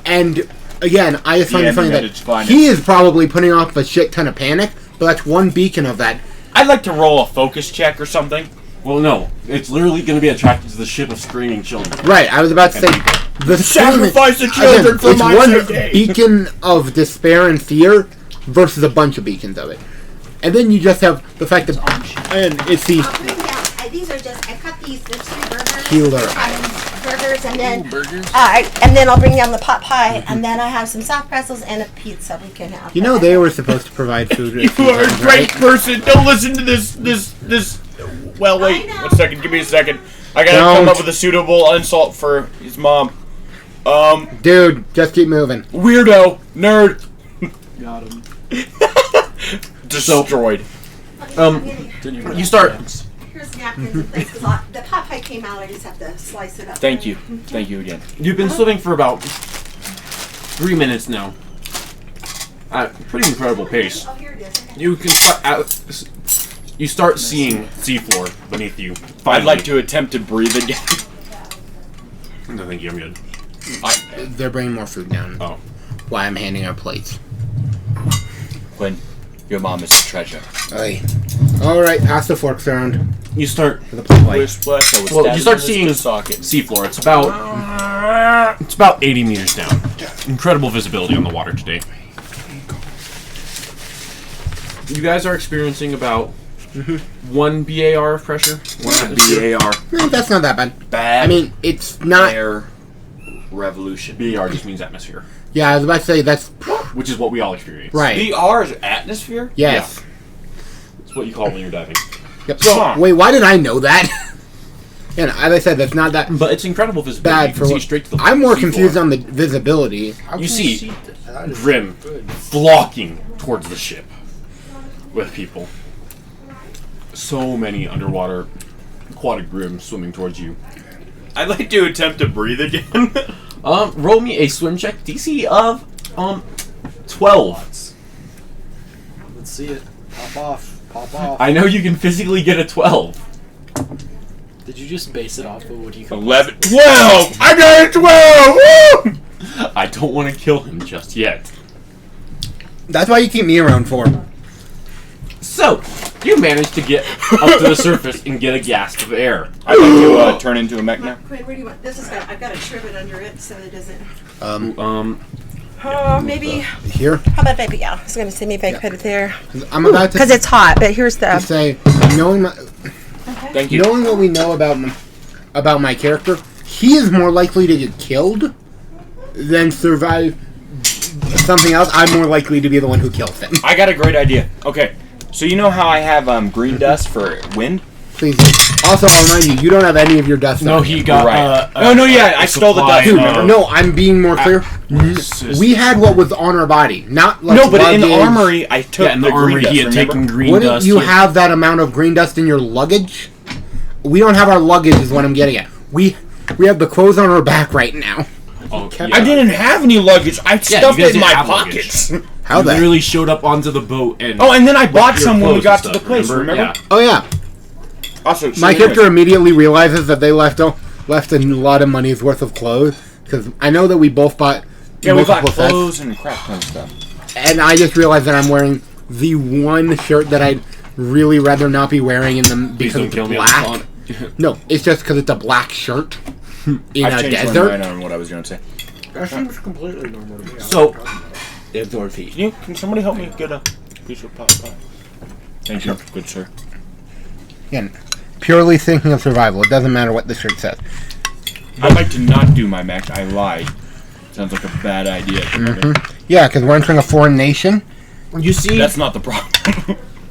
And again, I just find it funny that it's fine. he is probably putting off a shit ton of panic, but that's one beacon of that. I'd like to roll a focus check or something. Well, no. It's literally going to be attracted to the ship of screaming children. Right, I was about to say the Sacrifice the children for it's my one sake. beacon of despair and fear versus a bunch of beacons of it. And then you just have the fact that and it's the I'll bring down. These are just. I cut these. There's 3 burgers. healer. Burgers, and then I'll bring down the pot pie, and then I have some soft pretzels and a pizza we can have. You know they were supposed to provide food. You are a great person. Don't listen to this. Well, wait. I know. 1 second. Give me a second. I gotta Don't. come up with a suitable insult for his mom. Dude, just keep moving. Weirdo. Nerd. Got him. Destroyed. You start. Here's napkins and things. 'Cause the pot pie came out. I just have to slice it up. Thank you. Thank you again. You've been swimming for about 3 minutes now. At a pretty incredible pace. Oh, here it is. Okay. You can you start seeing seafloor beneath you. I'd Finally. like to attempt to breathe again. I think I'm good. They're bringing more food down. Oh. Why I'm handing out plates. When your mom is a treasure. Aye. Alright, pass the forks around. You start. For the plate. Well, you start seeing socket. seafloor. It's about 80 meters down. Incredible visibility on the water today. You guys are experiencing about 1 BAR of pressure. 1 atmosphere. BAR. No, that's not that bad. Bad. I mean, it's not. Air revolution. BAR just means atmosphere, Yeah, I was about to say that's which is what we all experience. right. BR is atmosphere? Yes. It's what you call when you're diving. Yep. Huh. Wait, why did I know that? And as I said, that's not that But it's incredible visibility. bad You for can see what. straight to the I'm more seafloor. confused on the visibility. You see Grim flocking towards the ship with people. so many underwater aquatic grims swimming towards you. I'd like to attempt to breathe again. Roll me a swim check, DC of 12. Let's see it. Pop off. Pop off. I know you can physically get a 12. Did you just base it off of what you could 11. 12! I got a 12! Woo! I don't want to kill him just yet. That's why you keep me around for. So, you managed to get up to the surface and get a gasp of air. I'd like to turn into a mech now. Quinn, where do you want? This has got. I've got a trivet under it, so it doesn't. Maybe. Here? How about maybe? Yeah, I was gonna say maybe I put it there I'm about to because it's hot. But here's the. say, knowing my, Thank you. knowing what we know about my character, he is more likely to get killed than survive something else. I'm more likely to be the one who kills him. I got a great idea. Okay, so you know how I have green dust for wind? Please. Also, I'll remind you, you don't have any of your dust. No, on he you. got. Right. I stole the dust. Dude, Remember? no, I'm being more clear. We had what was on our body, not like No, but in the luggage. armory, I took Yeah, in the green armory, dust, he had remember? taken green Wouldn't dust. you have that amount of green dust in your luggage? We don't have our luggage, is what I'm getting at. We have the clothes on our back right now. Oh, I didn't have any luggage. I stuffed you guys it in my didn't have pockets. How You that? literally showed up onto the boat and. Oh, and then I bought your some when we clothes got and to the stuff, place, remember? Yeah. Oh yeah. Also, My character immediately realizes that they left a lot of money's worth of clothes because I know that we both bought Yeah, we bought multiple sets, clothes and crap ton of stuff. and I just realized that I'm wearing the one shirt that I'd really rather not be wearing in them Please because don't it's kill me black. on the phone. No, it's just because it's a black shirt in I've a changed my desert. mind on what I was going to say. That seems completely normal to me. So, Can somebody help me get a piece of pot pie? Thank you, good sir. Again, purely thinking of survival. It doesn't matter what the shirt says. I'd like to not do my mech. I lied. Sounds like a bad idea. Yeah, because we're entering a foreign nation. you see, That's not the problem.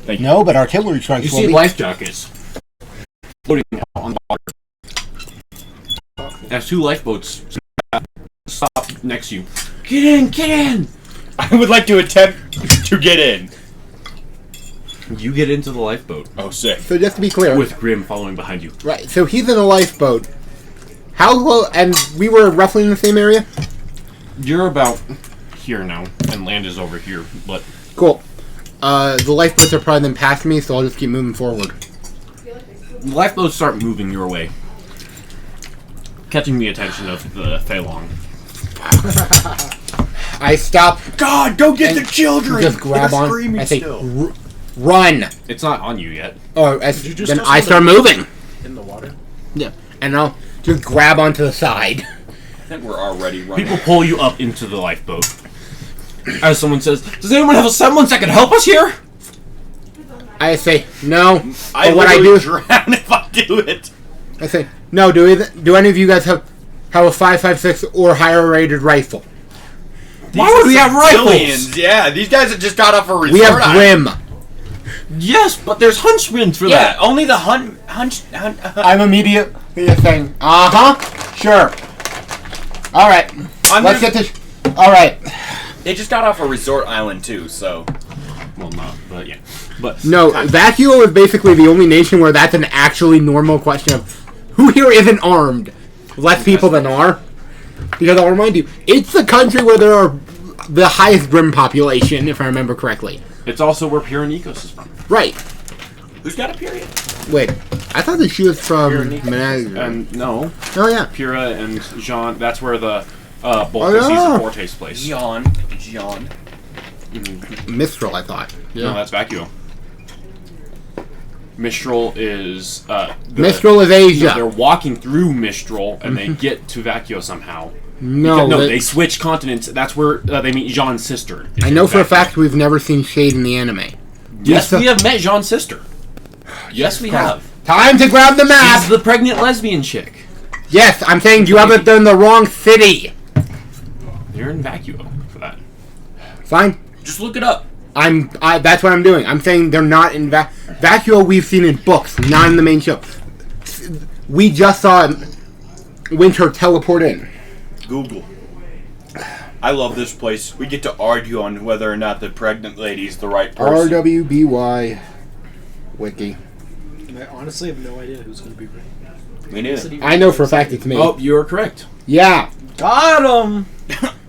Thank you. No, but artillery strikes you will see be. life jackets floating out on the water. There's 2 lifeboats stop next to you. Get in! Get in! I would like to attempt to get in. You get into the lifeboat Oh, sick. So just to be clear, with Grim following behind you. right? So he's in a lifeboat. How close? And we were roughly in the same area. You're about here now, and land is over here. But Cool. The lifeboats are probably then past me, so I'll just keep moving forward. the lifeboats start moving your way, catching the attention of the Thailong. I stop, God, go get the children! just grab They're on. screaming I say, still. run! It's not on you yet. Or you just then tell I start moving. In the water. Yeah, and I'll just grab onto the side. I think we're already running. People pull you up into the lifeboat. As someone says, "Does anyone have someone that can help us here?" I say no. I But what I do is drown if I do it. I say no. Do any of you guys have a 5.56 or higher rated rifle? Why would we have rifles? Civilians, yeah, these guys have just got off a resort. We have Grim. Yes, but there's hunchmen for Yeah, that. only the hunt. I'm immediately saying, sure. All right, let's get this. All right. They just got off a resort island too, so. Well, not, but yeah. But No, Vacuo is basically the only nation where that's an actually normal question of who here isn't armed. Less people than are. Because I'll remind you, it's the country where there are the highest Grim population, if I remember correctly. it's also where Pyrenicos is from. Right. Who's got a period? Wait, I thought that she was from Menagerie. And no, Oh yeah. Pura and Jean. That's where the both Oh, the yeah. season 4 takes place. John. John. Mistral, I thought. No, that's Vacuo. Mistral is Mistral is They're Asia. walking through Mistral and they get to Vacuo somehow. No, No, that- they switch continents. That's where they meet Jean's sister. is I know in for a Vacuo. fact we've never seen Shade in the anime. Yes, Lisa- we have met Jean's sister. Yes, we have. Time to grab the She's map! the pregnant lesbian chick. Yes, I'm saying you haven't done the wrong city. You're in Vacuo for that. Fine. Just look it up. That's what I'm doing. I'm saying they're not in Vacuo. We've seen in books, not in the main show. We just saw Winter teleport in. Google. I love this place. We get to argue on whether or not the pregnant lady's the right person. RWBY wiki. I honestly have no idea who's going to be ready. Me neither. I know for a fact it's me. Oh, you are correct. Yeah. Got him!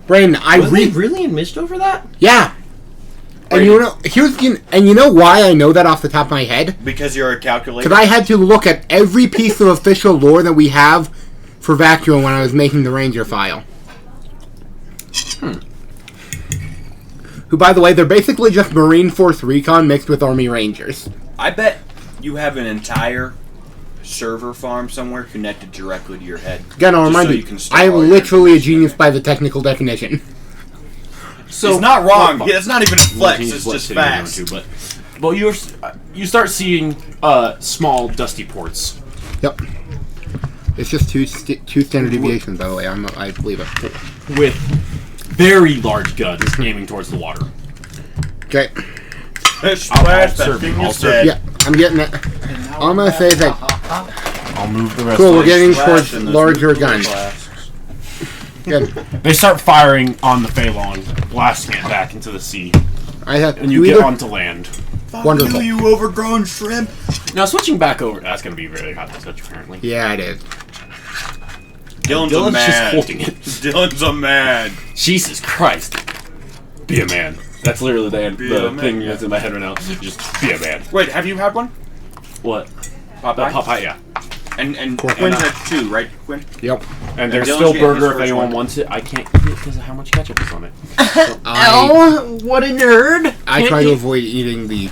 Brayden, really enmeshed over that? Yeah. And you know, and you know why I know that off the top of my head? Because you're a calculator. Because I had to look at every piece of official lore that we have for Vacuum when I was making the Ranger file. Who, by the way, they're basically just Marine Force Recon mixed with Army Rangers. I bet you have an entire server farm somewhere connected directly to your head. Again, I'll Just remind so you, you can store I am all your literally a information genius in by the technical definition. So it's not wrong. Yeah, it's not even a flex. It's just facts. Well, you start seeing small dusty ports. Yep. It's just two standard deviations, by the way. I believe it. With very large guns aiming towards the water. Okay. Splash, that serve thing you, I'll is serve dead. Yeah, I'm getting it. All I'm gonna say is that I'll move the rest cool. of We're getting Splash towards and those larger nuclear guns. blasts. Good. They start firing on the Phalon, blasting it back into the sea, I have. and you get onto land. Wonderful. You overgrown shrimp. Now switching back over, that's going to be really hot to touch apparently. Yeah, it is. Dylan's a Dylan's just man. holding it. Dylan's a man. Jesus Christ. Be a man. That's literally the a thing man. that's in my head right now. Just be a man. Wait, have you had one? What? Popeye? Popeye, yeah. And Cool. Quinn's had two, right, Quinn? Yep. And there's Dylan's still getting his burger if first anyone one. wants it. I can't eat it because of how much ketchup is on it. Oh, what a nerd! I try to avoid eating the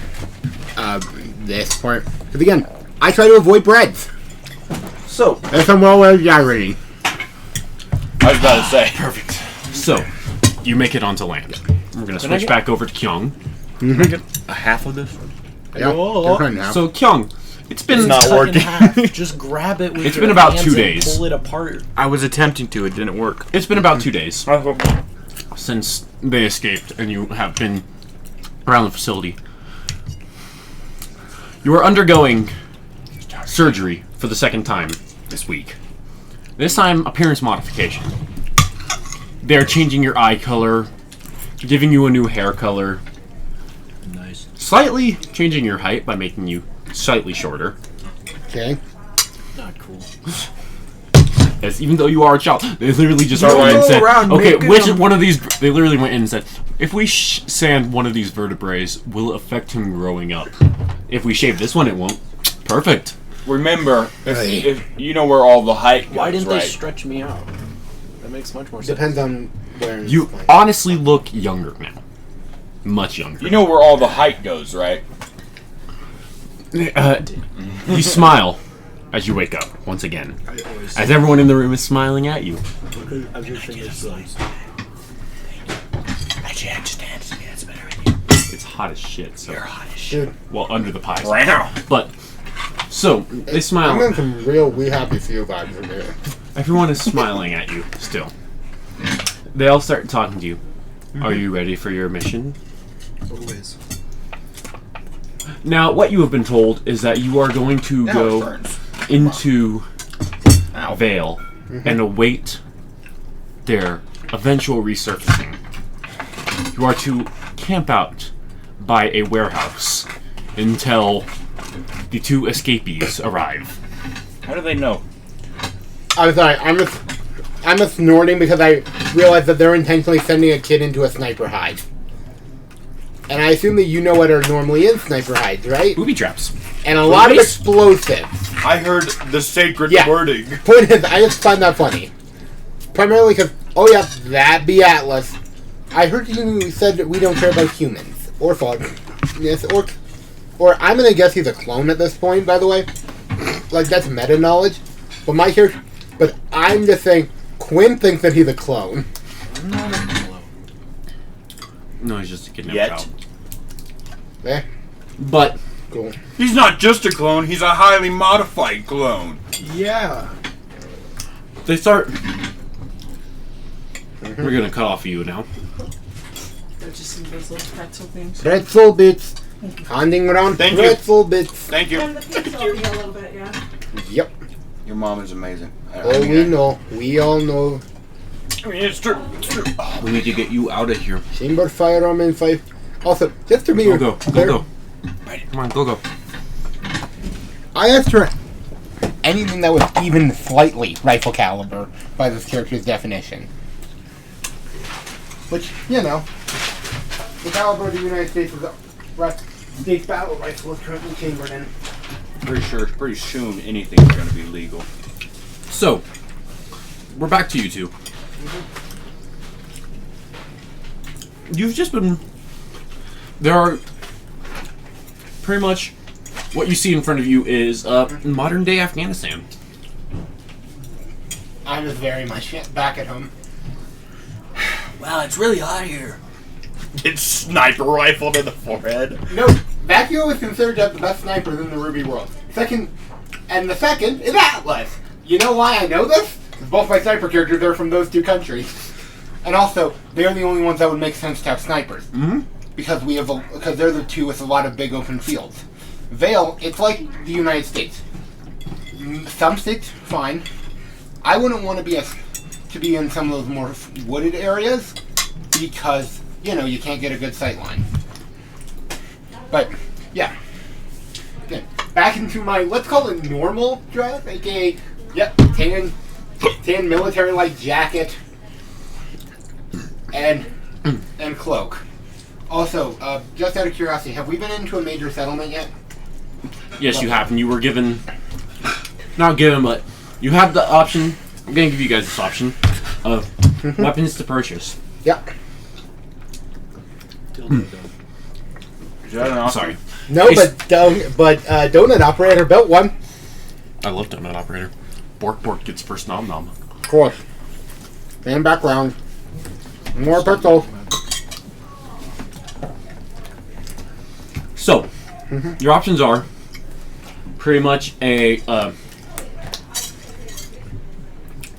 this part because again, I try to avoid breads. So, If I'm well exaggerating. I was about to say. perfect. So, you make it onto land. We're going to switch back over to Kyung. A half of this? Yeah. They're trying now. So, Kyung, it's been... It's not Cut in working. half. Just grab it with It's your been about hands 2 and days. pull it apart. I was attempting to. It didn't work. It's been about 2 days since they escaped and you have been around the facility. You are undergoing surgery for the second time this week. This time, appearance modification. They're changing your eye color, giving you a new hair color, Nice. slightly changing your height by making you slightly shorter. Okay. Not cool. As even though you are a child, they literally just Don't went in and go said, around "Okay, making which them- one of these?" They literally went in and said, "If we sand one of these vertebrae, will it affect him growing up? If we shave this one, it won't." Perfect. Remember, Right. if you know where all the height goes, Why didn't right? they stretch me out? That makes much more sense. Depends on where. You it's going. honestly look younger now, much younger. You know where all the height goes, right? You smile as you wake up once again, I always as everyone in the room is smiling at you. everything is good. Actually, I just had to. That's better. It's hot as shit. So hot as shit. Dude, well under the pies, Wow. but so they I'm smile. getting some real we happy feel vibes from here. Everyone is smiling at you still. They all start talking to you. Are you ready for your mission? Always. Now, what you have been told is that you are going to Now it go burns. into Ow. Vale and await their eventual resurfacing. You are to camp out by a warehouse until the two escapees arrive. How do they know? I'm sorry. I'm just snorting because I realized that they're intentionally sending a kid into a sniper hide. And I assume that you know what are normally in sniper hides, right? Booby traps. And a lot of Boobies? explosives. I heard the sacred Yeah. wording. Point is, I just find that funny. Primarily because, oh yeah, that be Atlas. I heard you said that we don't care about humans. Or fog. Yes, or I'm gonna guess he's a clone at this point, by the way. Like, that's meta knowledge. But I'm just saying, Quinn thinks that he's a clone. I'm not a clone. No, he's just a kidnapped Yet. child. Eh, But cool. He's not just a clone, he's a highly modified clone. Yeah. they start. We're gonna cut off you now. Don't you see those little pretzel things? Pretzel bits. Handing around Thank you. pretzel bits. Thank you. And the pizza will be a little bit, yeah. Yep. Your mom is amazing. Oh, we know. We all know. I mean, it's true. It's true. We need to get you out of here. Chamber firearm and five. Also, just to be Go, go, clear, go, go. Come on, go, go. I asked her anything that was even slightly rifle caliber by this character's definition. Which, you know, the caliber of the United States States battle rifle is currently chambered in. Pretty soon anything's gonna be legal. So, we're back to you two. You've just been... There are... Pretty much... What you see in front of you is modern-day Afghanistan. I was very much back at home. Wow, it's really hot here. It's sniper rifle to the forehead. No, Vacchio is considered to have the best snipers in the Ruby world. The second is Atlas. You know why I know this? Because both my sniper characters are from those two countries. And also, they're the only ones that would make sense to have snipers. Mm-hmm. Because they're the two with a lot of big open fields. Vale, it's like the United States. Some states, fine. I wouldn't want to be in some of those more wooded areas because, you know, you can't get a good sight line. But, yeah. Okay. Back into my, let's call it normal dress, aka, yep, tan military-like jacket and cloak. Also, just out of curiosity, have we been into a major settlement yet? Yes, you have, and you were given... Not given, but you have the option... I'm going to give you guys this option of weapons to purchase. Yep. Is that an option? Sorry. No, but Donut Operator built one. I love Donut Operator. Bork gets first nom nom. Of course. Same background. More pixels. So, your options are pretty much a...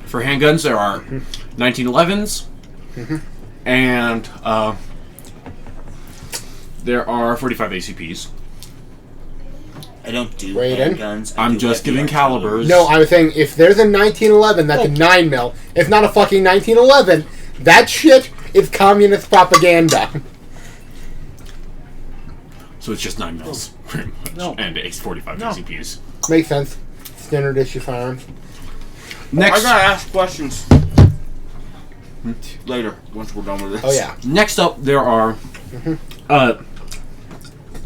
for handguns, there are 1911s, and there are 45 ACPs. I don't do Wait, guns. I'm just giving calibers. No, I was saying if there's a 1911 that's a 9mm, it's not a fucking 1911. That shit is communist propaganda. So it's just 9 mils, pretty much, No. and 45 No. ACPs. Makes sense. Standard issue firearms. Next, I gotta ask questions later once we're done with this. Oh yeah. next up, there are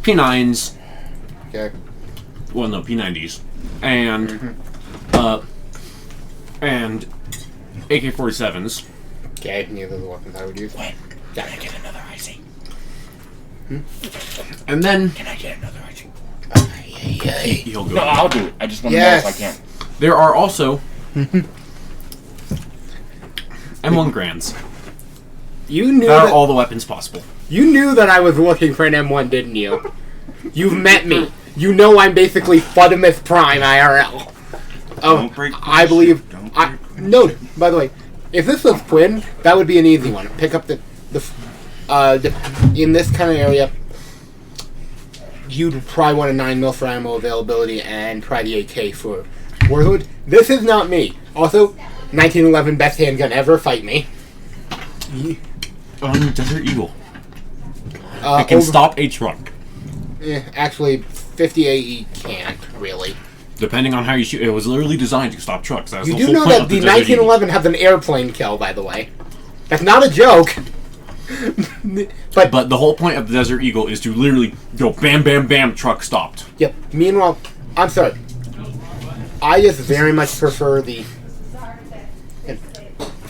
P9s. Okay. Well, no, P90s, and AK-47s. Okay, neither of the weapons I would use. Wait, can I get another icy? And then Can I get another icy? he'll go. No, I'll do it. I just want to Yes. know if I can. There are also M1 Grands. You knew That are that, all the weapons possible. you knew that I was looking for an M1, didn't you? You've met me. You know I'm basically Fudimus Prime IRL. Don't break my I believe. shit. Don't I, no, by the way, if this was Quinn, that would be an easy one. Pick up the in this kind of area, you'd probably want a 9mm for ammo availability and try the AK for Warhood. This is not me. Also, 1911 best handgun ever. Fight me. Desert Eagle. It can stop a truck. Actually, 50 AE can't really. Depending on how you shoot, it was literally designed to stop trucks. That's You the do whole know point that of the Desert Eagle. 1911 has an airplane kill, by the way. That's not a joke. But the whole point of the Desert Eagle is to literally go bam, bam, bam, truck stopped. Yep. Meanwhile, I'm sorry. I just very much prefer the.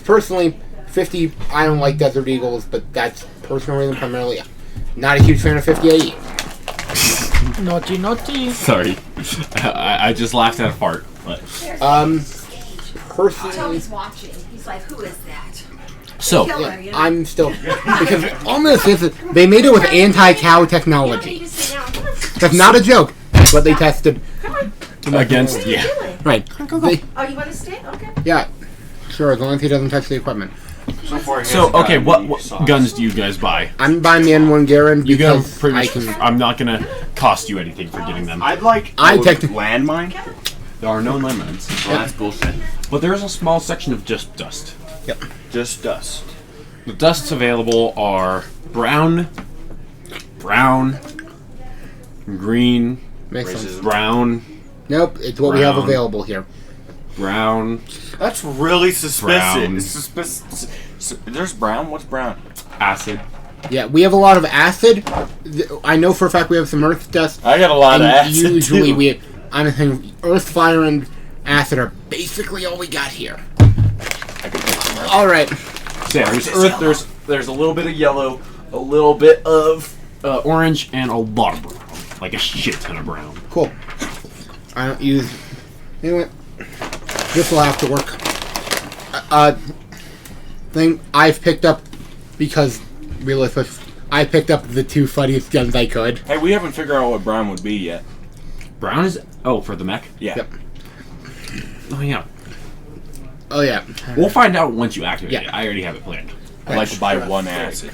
Personally, 50. I don't like Desert Eagles, but that's personal reason primarily. Not a huge fan of 50 AE. Naughty, naughty. Sorry, I just laughed at a fart. But Personally, Toby's watching. He's like, who is that? so Kill yeah, her, you know? I'm still because on this is they made it with anti-cow You don't need technology. to sit down. Come on. That's not a joke. What they tested. against What are you yeah. doing? Right. They, Oh, you want to stay? Okay. yeah. Sure, as long as he doesn't touch the equipment. So far, he So hasn't okay, gotten what any sauce. guns do you guys buy? I'm buying the N1 Garand You go because pretty I much. can. I'm not gonna cost you anything for getting them. I'd like I a techni- landmine. There are no lemons, Well, that's bullshit. but there is a small section of just dust. Just dust. The dusts available are brown, green, Makes sense. Racism. brown, Nope, it's what we have Brown. available here. Brown. That's really Brown. suspicious. There's brown. What's brown? Acid. Yeah, we have a lot of acid. I know for a fact we have some earth dust. I got a lot of And acid usually too. I'm thinking earth, fire, and acid are basically all we got here. All right. So yeah, there's earth. There's a little bit of yellow, a little bit of orange, and a lot of brown. Like a shit ton of brown. Cool. I don't use... Anyway, this will have to work. Thing I've picked up, because realistically, I picked up the 2 funniest guns I could. Hey, we haven't figured out what brown would be yet. Brown is for the mech. Yeah. Yep. Oh yeah. Oh yeah. We'll find out once you activate Yeah. it. I already have it planned. I'd like to buy 1 acid.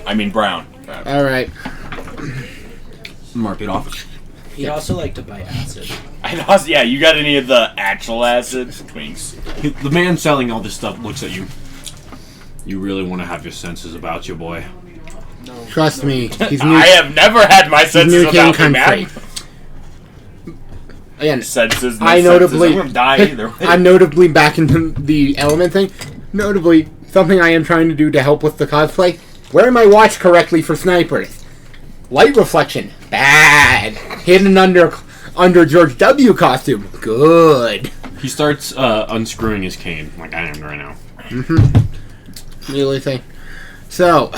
I mean brown. All right. Mark it off. He'd also like to buy acid. Yeah, you got any of the actual acids? Twinks. The man selling all this stuff looks at you. You really want to have your senses about you, boy. Trust me. He's new. I have never had my senses new king about me, man. country. Again, Senses, no I notably, senses. I'm gonna die either way. I'm notably back into the element thing. Notably, something I am trying to do to help with the cosplay. Wear my watch correctly for snipers. Light reflection, bad. Hidden under George W. costume, good. He starts unscrewing his cane, like I am right now. Really thing. So,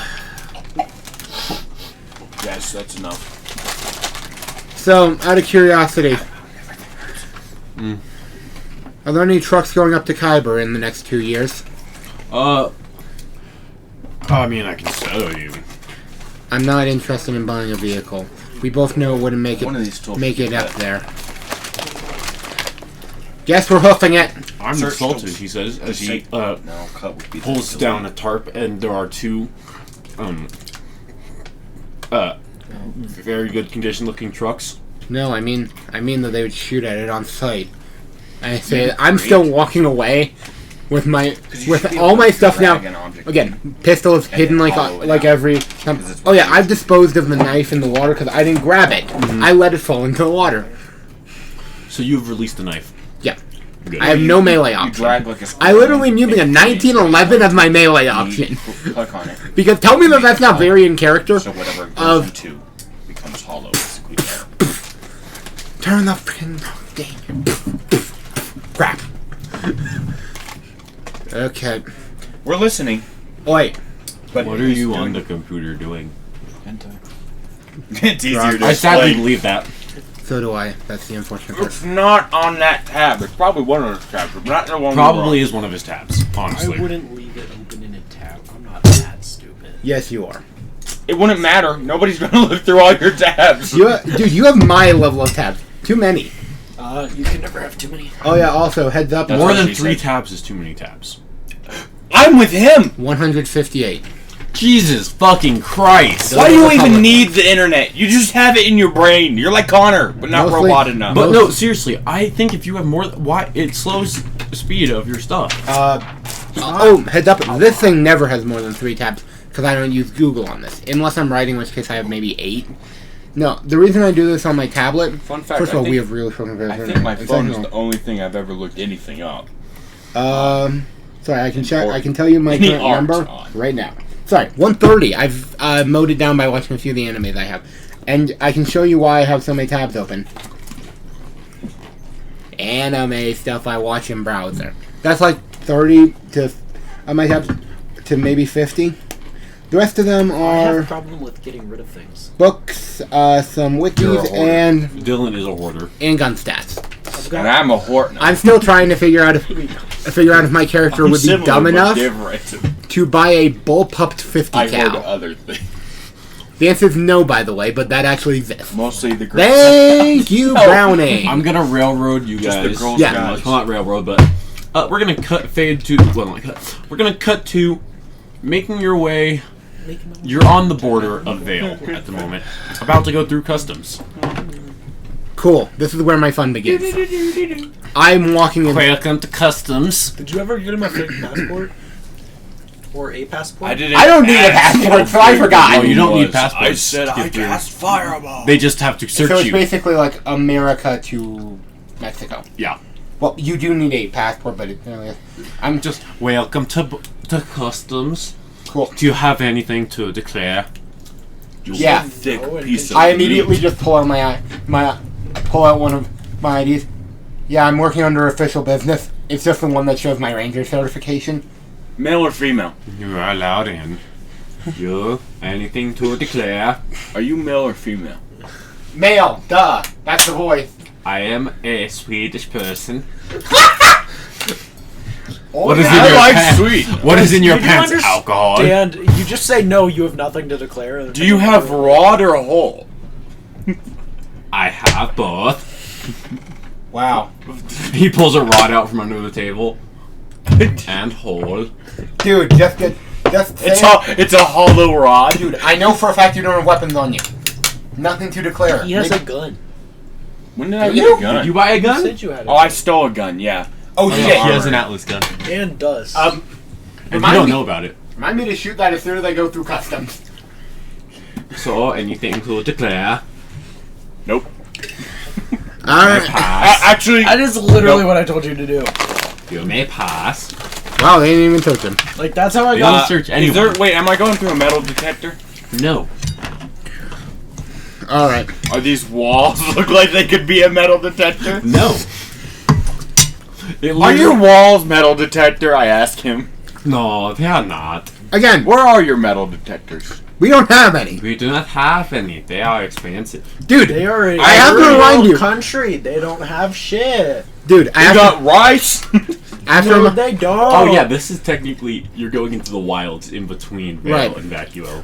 Yes, that's enough. out of curiosity, are there any trucks going up to Khyber in the next 2 years? I mean, I can sell you. I'm not interested in buying a vehicle. We both know it wouldn't make One of these tools it is up bad. there. Guess we're hoofing it. I'm Search insulted, tools. he says, as he Shake- No, cut would be pulls the down a tarp, and there are 2, very good condition looking trucks. No, I mean that they would shoot at it on sight. I say I'm still walking away with all my stuff now. Again, pistol is hidden like every time. Oh yeah, I've disposed of the knife in the water because I didn't grab it. I let it fall into the water. So you've released the knife. Yeah, Good. I have no melee You option. drag like a I literally am using a 1911 as my melee option. Click on it. Because tell me that that's not very in character. So whatever it Of- goes into becomes hollow, basically. Turn the freaking thing. Crap. Okay. We're listening. Wait. But What are you on the computer doing? It's easier to I sadly explain. believe that. So do I. That's the unfortunate part. It's not on that tab. It's probably one of those tabs, but not the one. Probably is one of his tabs, I honestly. wouldn't leave it open in a tab. I'm not that stupid. Yes, you are. It wouldn't matter. Nobody's gonna look through all your tabs. Dude, you have my level of tabs. Too many. You can never have too many. Oh yeah, also, heads up, That's More what than she 3 said. tabs is too many tabs. I'm with him. 158. Jesus fucking Christ! Why do you Republic. even need the internet? You just have it in your brain. You're like Connor, but not Mostly- robot enough. But no, seriously, I think if you have more, why it slows the speed of your stuff. Heads up, this thing never has more than 3 tabs, because I don't use Google on this. Unless I'm writing, in which case I have maybe 8. No, the reason I do this on my tablet, Fun fact, first of I all, think- we have really strong I think my phone is the only thing I've ever looked anything up. Sorry, I can check. I can tell you my Any current art number on. right now. Sorry, 130. I've mowed it down by watching a few of the animes I have, and I can show you why I have so many tabs open. Anime stuff I watch in browser. That's like 30 to I might have to maybe 50. The rest of them I have a are problem with getting rid of things. books, some You're a wikis, hoarder. and Dylan is a hoarder. gun stats. I've And got I'm a hort now. I'm still trying to figure out if my character would be similar, dumb but enough different. to buy a bullpupped 50 I hoard cal. other things. The answer is no, by the way, but that actually exists. Mostly the girls. Thank you, Brownie. I'm gonna railroad you Just the guys. girls' Yeah. guys. Well, not railroad, but we're gonna fade to. Well, not cut. We're gonna cut to making your way. You're on the border of Vale at the moment, about to go through customs. Cool. This is where my fun begins. I'm walking in. Welcome to customs. Did you ever get him a fake passport? Or a passport? I didn't. I don't need a passport, so I forgot. Oh, you don't need I passports. said to I get through. cast fireball. They just have to search So it's you. basically like America to Mexico. Yeah. Well, you do need a passport, but I'm just Welcome to customs. cool. Do you have anything to declare? Yeah. Thick No, piece of I immediately meat. just pull out pull out one of my IDs. Yeah, I'm working under official business. It's just the one that shows my ranger certification. Male or female? You are allowed in. You anything to declare? Are you male or female? Male, duh. That's the voice. I am a Swedish person. Oh, What is yeah. in I your like pants? sweet. What is in your You do pants? Alcohol. And you just say no, you have nothing to declare. Do you have rod or whole? I have both. Wow. He pulls a rod out from under the table. And hole. Dude, just say It's a hollow rod. Dude, I know for a fact you don't have weapons on you. Nothing to declare. He has a Maybe- gun. When did I Do get you? a gun? Did you buy a You gun? said you had a Oh, I stole a gun. Yeah. Oh, He shit. has an Atlas gun. and does. And you Remind don't me- know about it. Remind me to shoot that as soon as I go through customs. So, anything to declare? Nope. Alright. Pass. Actually, That is literally Nope. what I told you to do. You may pass. Wow, they didn't even touch him. Like that's how I You got. don't search is anyone. there? Wait, am I going through a metal detector? No. Alright. Are these walls look like they could be a metal detector? No. It Are your literally- walls metal detector? I asked him. No, they are not. Again, Where are your metal detectors? we don't have any. We do not have any. They are expensive. Dude, They are a I have to third remind world you. country. They don't have shit. dude, You got rice? after No, my- they don't. Oh yeah, this is technically you're going into the wilds in between Vale Right. and Vacuo.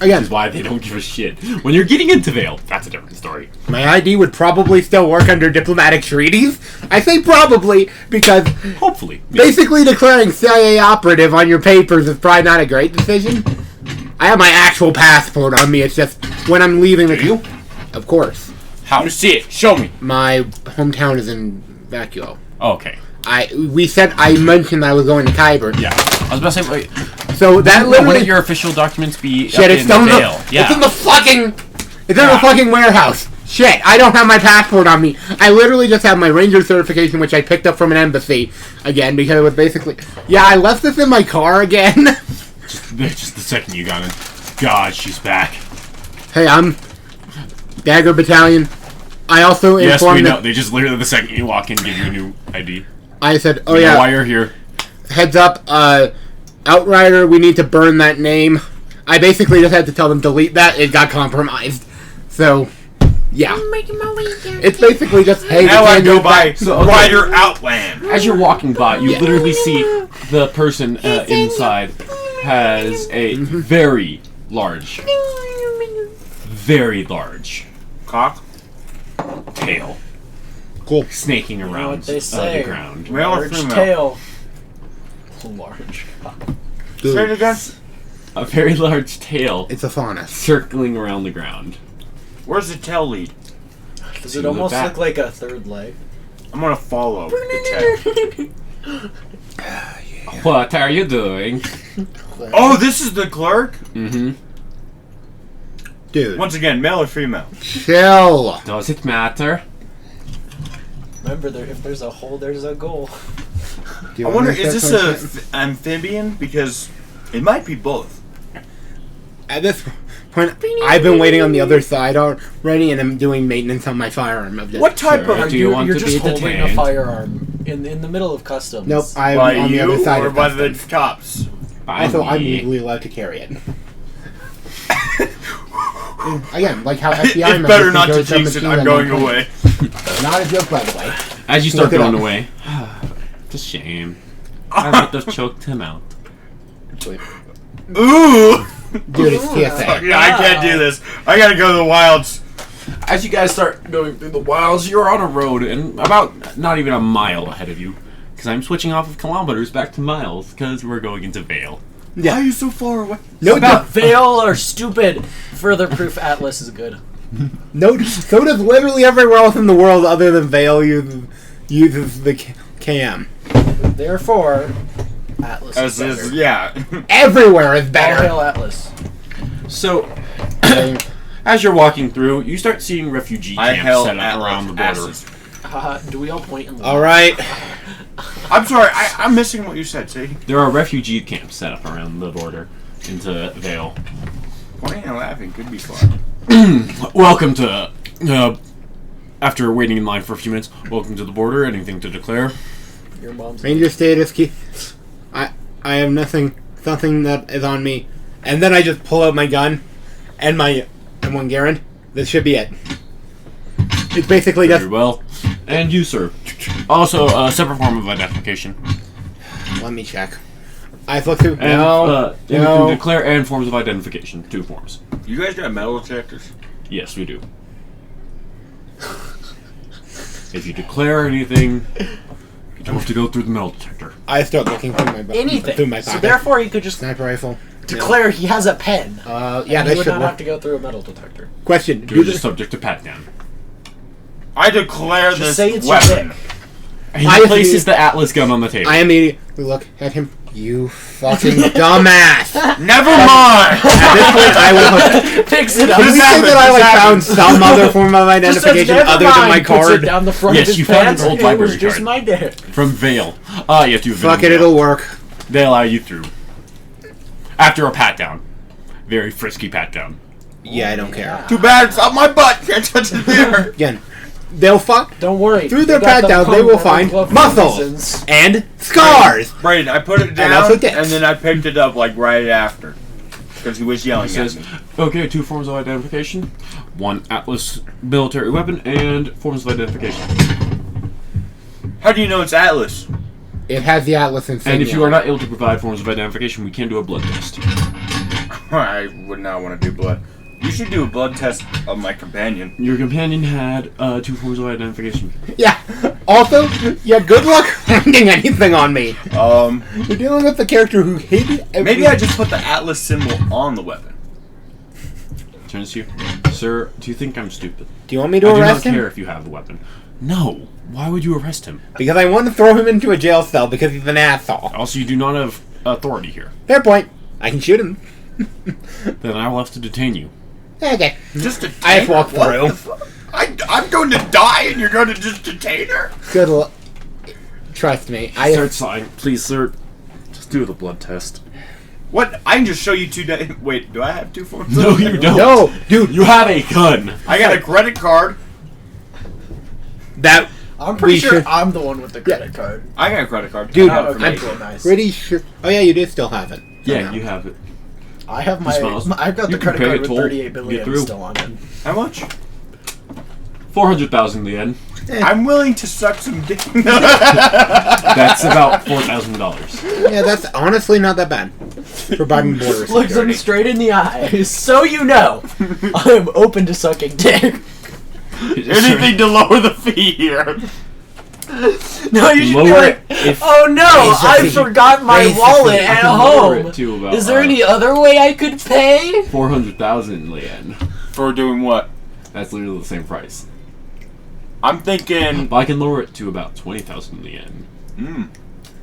again, That's why they don't give a shit. When you're getting into Vale, that's a different story. my ID would probably still work under diplomatic treaties. I say probably because Hopefully. basically declaring CIA operative on your papers is probably not a great decision. I have my actual passport on me. It's just when I'm leaving the. Do you? Of course. Let me see it. Show me. My hometown is in Vacuo. Okay. I mentioned I was going to Kyber. Yeah. I was about to say, wait, So that literally wouldn't your official documents be shit. up It's in still in the, Vale? Yeah. It's in the fucking. It's in the fucking warehouse. Shit, I don't have my passport on me. I literally just have my ranger certification, which I picked up from an embassy again because it was basically. Yeah, I left this in my car again. Just the second you got it. God, she's back. Hey, I'm Dagger Battalion. I also Yes, we informed know. them. They just literally the second you walk in give you a new ID. I said, "Oh We know why yeah, you're here. heads up, Outrider. We need to burn that name." I basically just had to tell them delete that. It got compromised. So, yeah, it's basically just hey. Now we I can't go use by that. So, okay. Rider Outland. As you're walking by, you Yeah. literally see the person inside has a very large Cock. tail Cool. snaking know around what they say. the ground. Male or Large female? tail. Large. Say it again. A very large tail It's a fauna. circling around the ground. Where's the tail lead? Does See it the almost back. look like a third leg? I'm gonna follow the tail. What are you doing? Oh, this is the clerk. Mm-hmm. Dude, Once again, male or female? chill. Does it matter? Remember, if there's a hole, there's a goal. Do you I wonder, wanna is start this some shit? amphibian? Because it might be both. At this point, I've been waiting on the other side already, and I'm doing maintenance on my firearm. Of What type Sure. of? Do you want you're to just be holding detained? a firearm in the middle of customs. Nope, I'm By on the other you side or of by the customs. cops? By Also, I'm me. legally allowed to carry it. Again, like how FBI It's members better can not carry to jinx it. submachine I'm gun going on away. plane. Not a joke, by the way. As you start Look it going up. away, it's a shame. I might have choked him out. Ooh! Dude, it's TSA. Yeah, I can't do this. I gotta go to the wilds. As you guys start going through the wilds, you're on a road, and about not even a mile ahead of you, because I'm switching off of kilometers back to miles, because we're going into Vale. Yeah. Why are you so far away? No, About Vale or stupid. Further proof Atlas is good. no, so does literally everywhere else in the world other than Vale uses the KM. Therefore, Atlas As is is, better. yeah. Everywhere is All better. hail Atlas. So, as you're walking through, you start seeing refugee I camps held set up Atlas around the border. asses. Do we all point in the All right. I'm sorry, I'm missing what you said, see? There are refugee camps set up around the border into Vale. Pointing and laughing could be fun. Welcome to, after waiting in line for a few minutes, welcome to the border. Anything to declare? Your mom's Ranger status key. I have nothing that is on me. And then I just pull out my gun and my M1 Garand. This should be it. It's basically Very just... well. And you, sir. Also, a separate form of identification. Let me check. I've looked through... And, anything to declare and forms of identification. 2 forms. You guys got metal detectors? Yes, we do. If you declare anything, you don't have to go through the metal detector. I start looking through my anything. Through my So pocket. therefore, he could just Sniper rifle. declare he has a pen. Yeah, and that he would should not work. have to go through a metal detector. Question. You're just subject to pat down. I declare Just this say it's weapon. your He I- places the Atlas gun on the table. I immediately look at him. You fucking dumbass. Never mind! At this point, I will look. Picks it up. Can we say that I like found some other form of Just says, identification "Never other than my mind," puts it card? down the front Yes, of his you found an pants. old It library was just card. my dad. From Vale. Yes, you've been Fuck in it, Vale. it'll work. They allow you through. After a pat down. Very frisky pat down. Yeah, I don't care. Too bad it's up my butt. Can't touch it there. Again, they'll fuck Don't worry. through their They got pat the down. They will pump find glove for muscles reasons. and scars. Brayden, I put it And also down, dicks. and then I picked it up like right after. Because he was yelling It at says, me. okay, 2 forms of identification, 1 Atlas military weapon, and forms of identification. How do you know it's Atlas? It has the Atlas insignia. And if you are not able to provide forms of identification, we can do a blood test. I would not want to do blood. You should do a blood test of my companion. Your companion had 2 forms of identification. Yeah. Also, yeah. Good luck finding anything on me. Maybe You're dealing with the character who hated. I just put the Atlas symbol on the weapon. Turns to you. Sir, do you think I'm stupid? Do you want me to I do not arrest him? care if you have the weapon. No. Why would you arrest him? Because I want to throw him into a jail cell because he's an asshole. Also, you do not have authority here. Fair point. I can shoot him. Then I will have to detain you. Okay. Just a I have walked through. I'm going to die and you're going to just detain her? Good luck. Trust me. Start sighing. Please, sir. Just do the blood test. What? I can just show you 2 days. Wait, do I have 2 forms? No, you don't. No, dude. You have a gun. I got a credit card. That I'm pretty We sure should- I'm the one with the credit card. I got a credit card. Dude, Not Okay, for me. cool, nice. pretty sure. Oh yeah, you do still have it. Yeah, you have it. I have my. smiles. I've got You the can credit pay card a with toll, 38 get billion through. still on it. How much? 400,000 in the end. I'm willing to suck some dick. That's about $4,000. Yeah, that's honestly not that bad for Biden border Looks him security. straight in the eyes, so you know I am open to sucking dick. Anything to lower the fee here. No, you should be Lower like, it if- oh no, I Basically- forgot my basically, wallet I at can lower home. it to about, Is there any other way I could pay? 400,000 yen? For doing what? That's literally the same price. I'm thinking. But I can lower it to about 20,000 yen.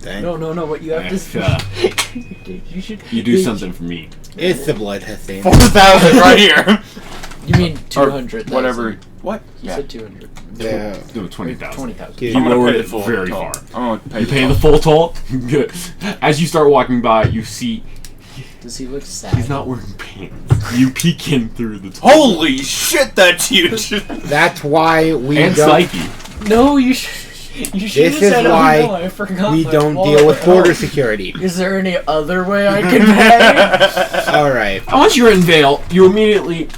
Dang. No, what you have If, to you should. you do something for me. It's the blood testing. 4,000 right here. You mean Or 200? whatever. What? You said 200. Yeah. No, 20,000. 20,000. Dude, I'm You gonna lowered pay it the full very toll. far. I'm gonna pay You the pay toll. the full toll? Good. As you start walking by, you see Does he look sad? he's not wearing pants. You peek in through the toll. Holy shit, that's huge. That's why we And don't. Psyche. No, you should. You should This have is said, why oh, no, I forgot We my don't wallet deal with at border home. security. Is there any other way I can pay? All right, Once you're in Vale, you immediately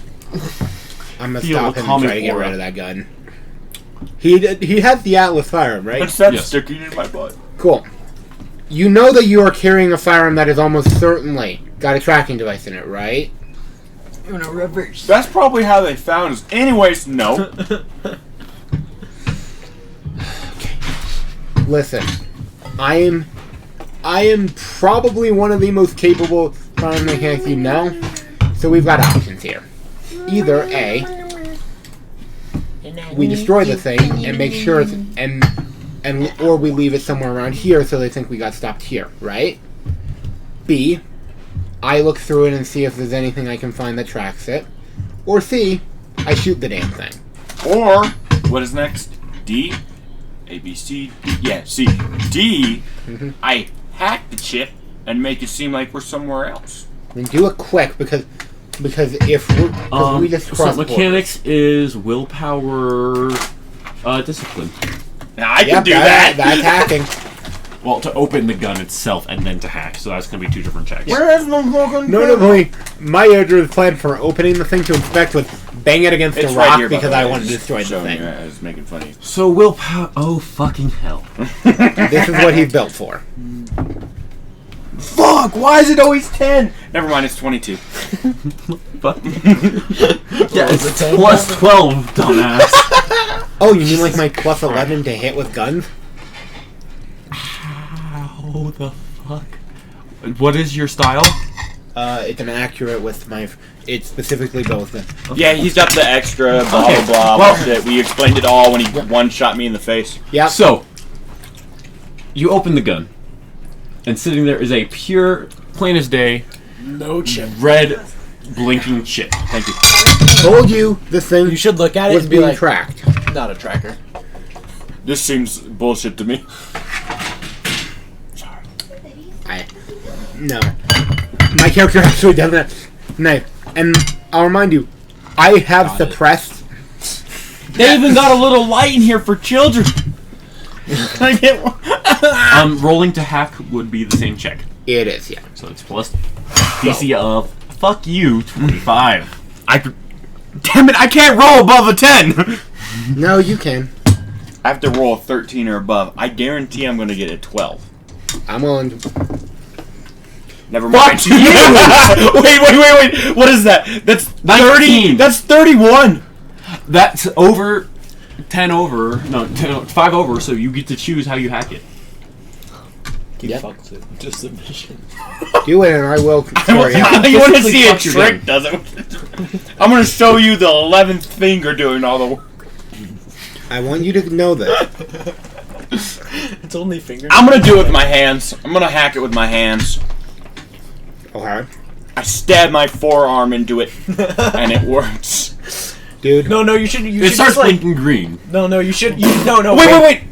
I'm gonna Feel stop the him and try comic to get aura. rid of that gun. He has the Atlas firearm, right? What's that Yes. sticking in my butt? Cool. You know that you are carrying a firearm that is almost certainly got a tracking device in it, right? You know, reverse. That's probably how they found us. Anyways, no. Listen, I am probably one of the most capable firearm mechanics you know. So we've got options here. Either A, we destroy the thing and make sure it's and or we leave it somewhere around here so they think we got stopped here, right? B, I look through it and see if there's anything I can find that tracks it. Or C, I shoot the damn thing. Or, what is next? D? A, B, C, D. Yeah, C. D, I hack the chip and make it seem like we're somewhere else. And do it quick because if we just cross so mechanics is willpower, discipline. Now, I can do that. That's hacking. Well, to open the gun itself and then to hack, so that's going to be 2 different checks. Where is no fucking No, my original plan for opening the thing to inspect was bang it against It's a right rock here, by because the I way. wanted to Just destroy the showing thing. you, I was making fun of you. So willpower. Oh fucking hell! This is what he's built for. Fuck! Why is it always 10? Never mind, it's 22. Yeah, it's plus 12, dumbass. Oh, you mean like my plus 11 to hit with guns? How the fuck? What is your style? It's an accurate with my. It's specifically both. Yeah, he's got the extra blah Okay, blah blah well- shit. We explained it all when he one-shot me in the face. Yeah. So, you open the gun, and sitting there is a pure, plain as day, No chip. red, blinking chip. Thank you. Told you this thing You should look at it was and be being like, tracked. not a tracker. This seems bullshit to me. No. My character actually does that. No. And I'll remind you, I have suppressed. They even got a little light in here for children. Can I get one? Rolling to hack would be the same check. It is, yeah. So it's plus DC of, fuck you, 25. Damn it! I can't roll above a 10. No, you can. I have to roll a 13 or above. I guarantee I'm gonna get a 12. I'm willing to. Never mind. Fuck you! Wait! What is that? That's 30. 19. That's 31. That's over 10 over. No, 5 over, so you get to choose how you hack it. He Yep. fucked it to submission. Do it and I will carry out. You want to Basically see a fuck your trick, doesn't it? I'm gonna show you the 11th finger doing all the work. I want you to know that. It's only finger. I'm gonna do it with my hands. I'm gonna hack it with my hands. Okay. I stab my forearm into it, and it works. Dude. No, you should. You It should starts just like. blinking green. No, you should. No. Wait.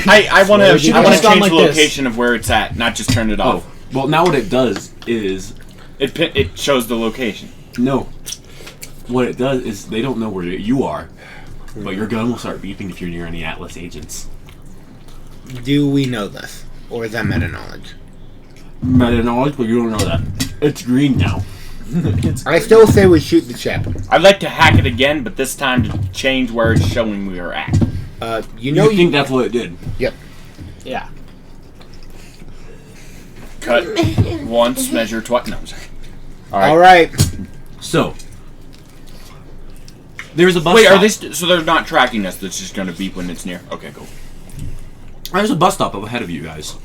I want to should've change just gone like the this. location of where it's at, not just turn it off. Oh, well, now what it does is. It shows the location. No. What it does is they don't know where you are, but your gun will start beeping if you're near any Atlas agents. Do we know this? Or is that meta knowledge? Meta knowledge, but you don't know that. It's green now. I still say we shoot the chip. I'd like to hack it again, but this time to change where it's showing we are at. You know You think that's what it did? Yep. Yeah. Cut once, measure twice. No, I'm sorry. Alright. So. There's a bus Wait, stop. are they? So they're not tracking us. That's just gonna beep when it's near. Okay, cool. There's a bus stop up ahead of you guys.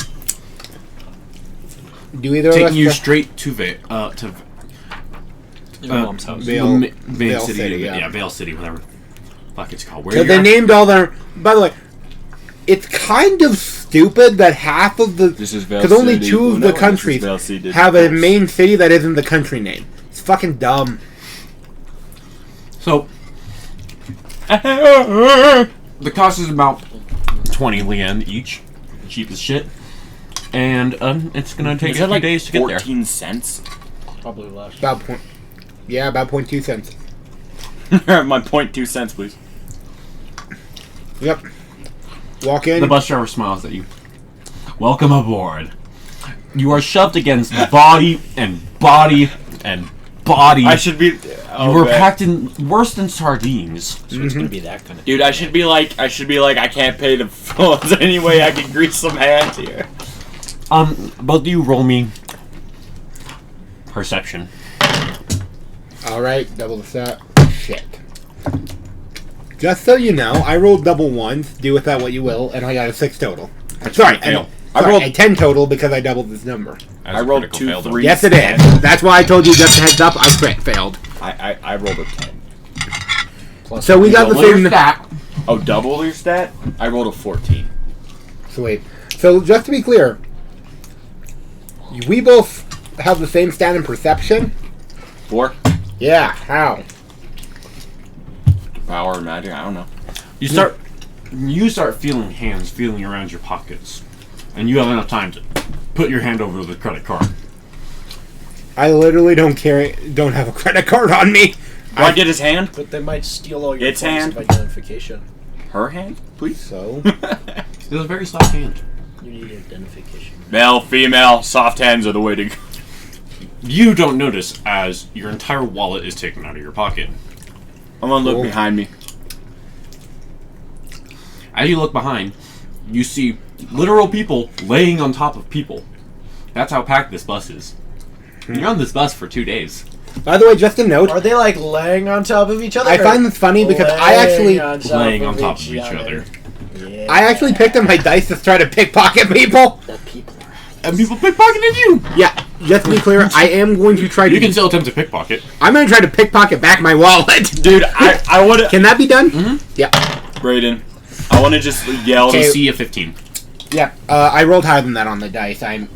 Do either of Taking us you straight to Your mom's house. Vale- Vale Vale City. City, yeah. Yeah, Vale City, whatever. Fuck, it's called. Where Because you they at? named all their. By the way, it's kind of stupid that half of the. This is Vale Because only City. two of Uno, the and this is countries Vale City. have a main city that isn't the country name. It's fucking dumb. So. The cost is about 20 Lien each. Cheap as shit. And it's gonna take Is a that few like days to get there. 14 cents? Probably less. About point. Yeah, about 0.2 cents. My 0.2 cents, please. Yep. Walk in. The bus driver smiles at you. Welcome aboard. You are shoved against body and body and body. I should be. You Oh, were man. packed in worse than sardines. So it's gonna be that kind of. Dude, I should be like, I can't pay the phones anyway. I can grease some hands here. Both of you roll me perception. Alright, double the stat. Shit. Just so you know, I rolled double ones. Do with that what you will, and I got a 6 total. Sorry, fail. I rolled- a 10 total because I doubled this number. I rolled 2 3s. Yes, it is. That's why I told you just a heads up. I failed. I rolled a 10. Plus So we got the same. Oh, double your stat? I rolled a 14. Sweet. So just to be clear, we both have the same stat in perception. 4? Yeah. How? Power of magic? I don't know. You start you start feeling hands feeling around your pockets, and you have enough time to put your hand over the credit card. I literally don't have a credit card on me. Do I get his hand? But they might steal all your Its forms hand. of identification. Her hand, please. So, It was a very soft hand. You need identification. Male, female, soft hands are the way to go. You don't notice as your entire wallet is taken out of your pocket. I'm gonna look Cool. behind me. As you look behind, you see literal people laying on top of people. That's how packed this bus is. You're on this bus for 2 days. by the way, just a note. Are they like laying on top of each other? I or find this funny because I actually, Laying on top of each other. Yeah. I actually picked up my dice to try to pickpocket people. The people. And people pickpocketed you! Yeah, just to be clear, I am going to try to. You can still attempt to pickpocket. I'm going to try to pickpocket back my wallet. Dude, I would. Can that be done? Mm-hmm. Yeah. Brayden, I want to just yell. Okay. DC a 15. Yeah. I rolled higher than that on the dice. I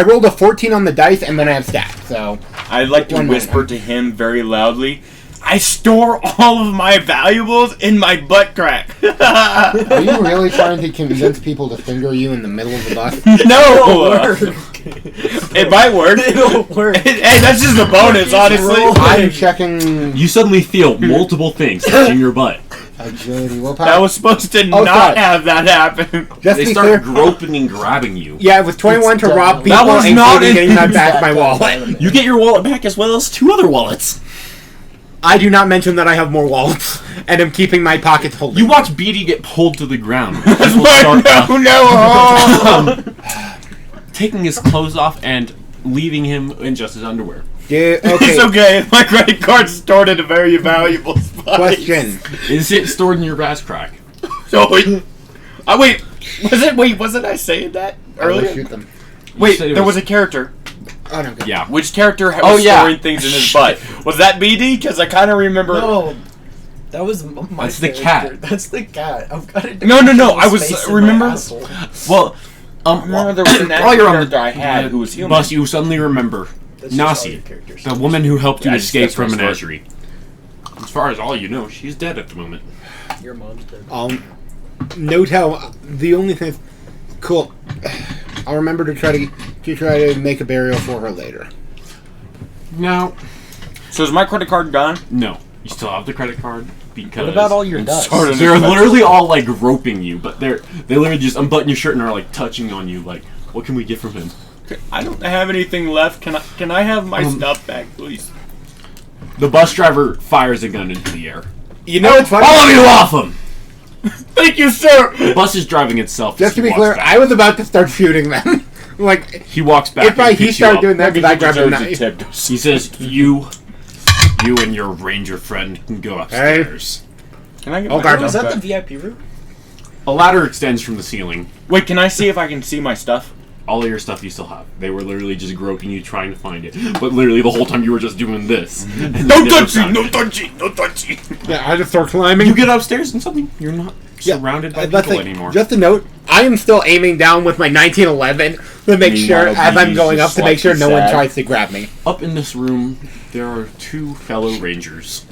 rolled a 14 on the dice, and then I have stats. So. I'd like to One whisper moment. to him very loudly. I store all of my valuables in my butt crack. Are you really trying to convince people to finger you in the middle of the bus? No, it might work. It'll work. Hey, that's just a bonus, honestly. I'm checking You suddenly feel multiple things touching your butt. agility, willpower. That was supposed to Oh, not sorry. have that happen. Just to They be start clear. groping and grabbing you. Yeah, it was 21 to It's rob done. people, That was including not getting in- back my wallet. You get your wallet back as well as 2 other wallets. I do not mention that I have more wallets, and am keeping my pockets full. You watch Beatty get pulled to the ground. This will start taking his clothes off and leaving him in just his underwear. Yeah, It's okay. okay. My credit card's stored in a very valuable spot. Question. Is it stored in your ass crack? So, wait, wasn't I saying that I will earlier? shoot them. Wait, said it there was- was a character. Oh, no, good. Yeah. Which character was Oh, yeah. storing things in his butt? Was that BD? Because I kind of remember. No, that was my That's the character. cat. That's the cat. I've got it. No, I was- remember- Well, Remember there was an while you're on character I had who was human. bus, you suddenly remember That's just all Nasi, your characters. the woman who helped you Yeah, I just- escape that's my from an story. menagerie. As far as all you know, she's dead at the moment. Your mom's dead. Note how the only thing. Cool. I'll remember to try to make a burial for her later. Now, So is my credit card gone? no, you still have the credit card because What about all your dust? sort of- they're literally all like groping you, but they literally just unbutton your shirt and are like touching on you. Like, what can we get from him? I don't have anything left. Can I have my stuff back, please? The bus driver fires a gun into the air. You know what's funny? All of you off him! Thank you, sir. The bus is driving itself. Just to He be walks clear, back. I was about to start shooting them. Like, He walks back. if and he picks you started up. doing that, because I grabbed a knife. He says, "You and your ranger friend can go upstairs." Can I get Oh, my God, stuff Was that back? the VIP route? A ladder extends from the ceiling. Wait, can I see if I can see my stuff? All of your stuff you still have. They were literally just groping you, trying to find it. But literally the whole time you were just doing this. And No you never touchy! found No it. touchy! No touchy! Yeah, I just start climbing. You get upstairs and something. You're not surrounded by That's people like- anymore. Just a note, I am still aiming down with my 1911 to make sure, Meanwhile, as I'm he's going up, just to make sure no slightly one sad. tries to grab me. Up in this room, there are 2 fellow rangers.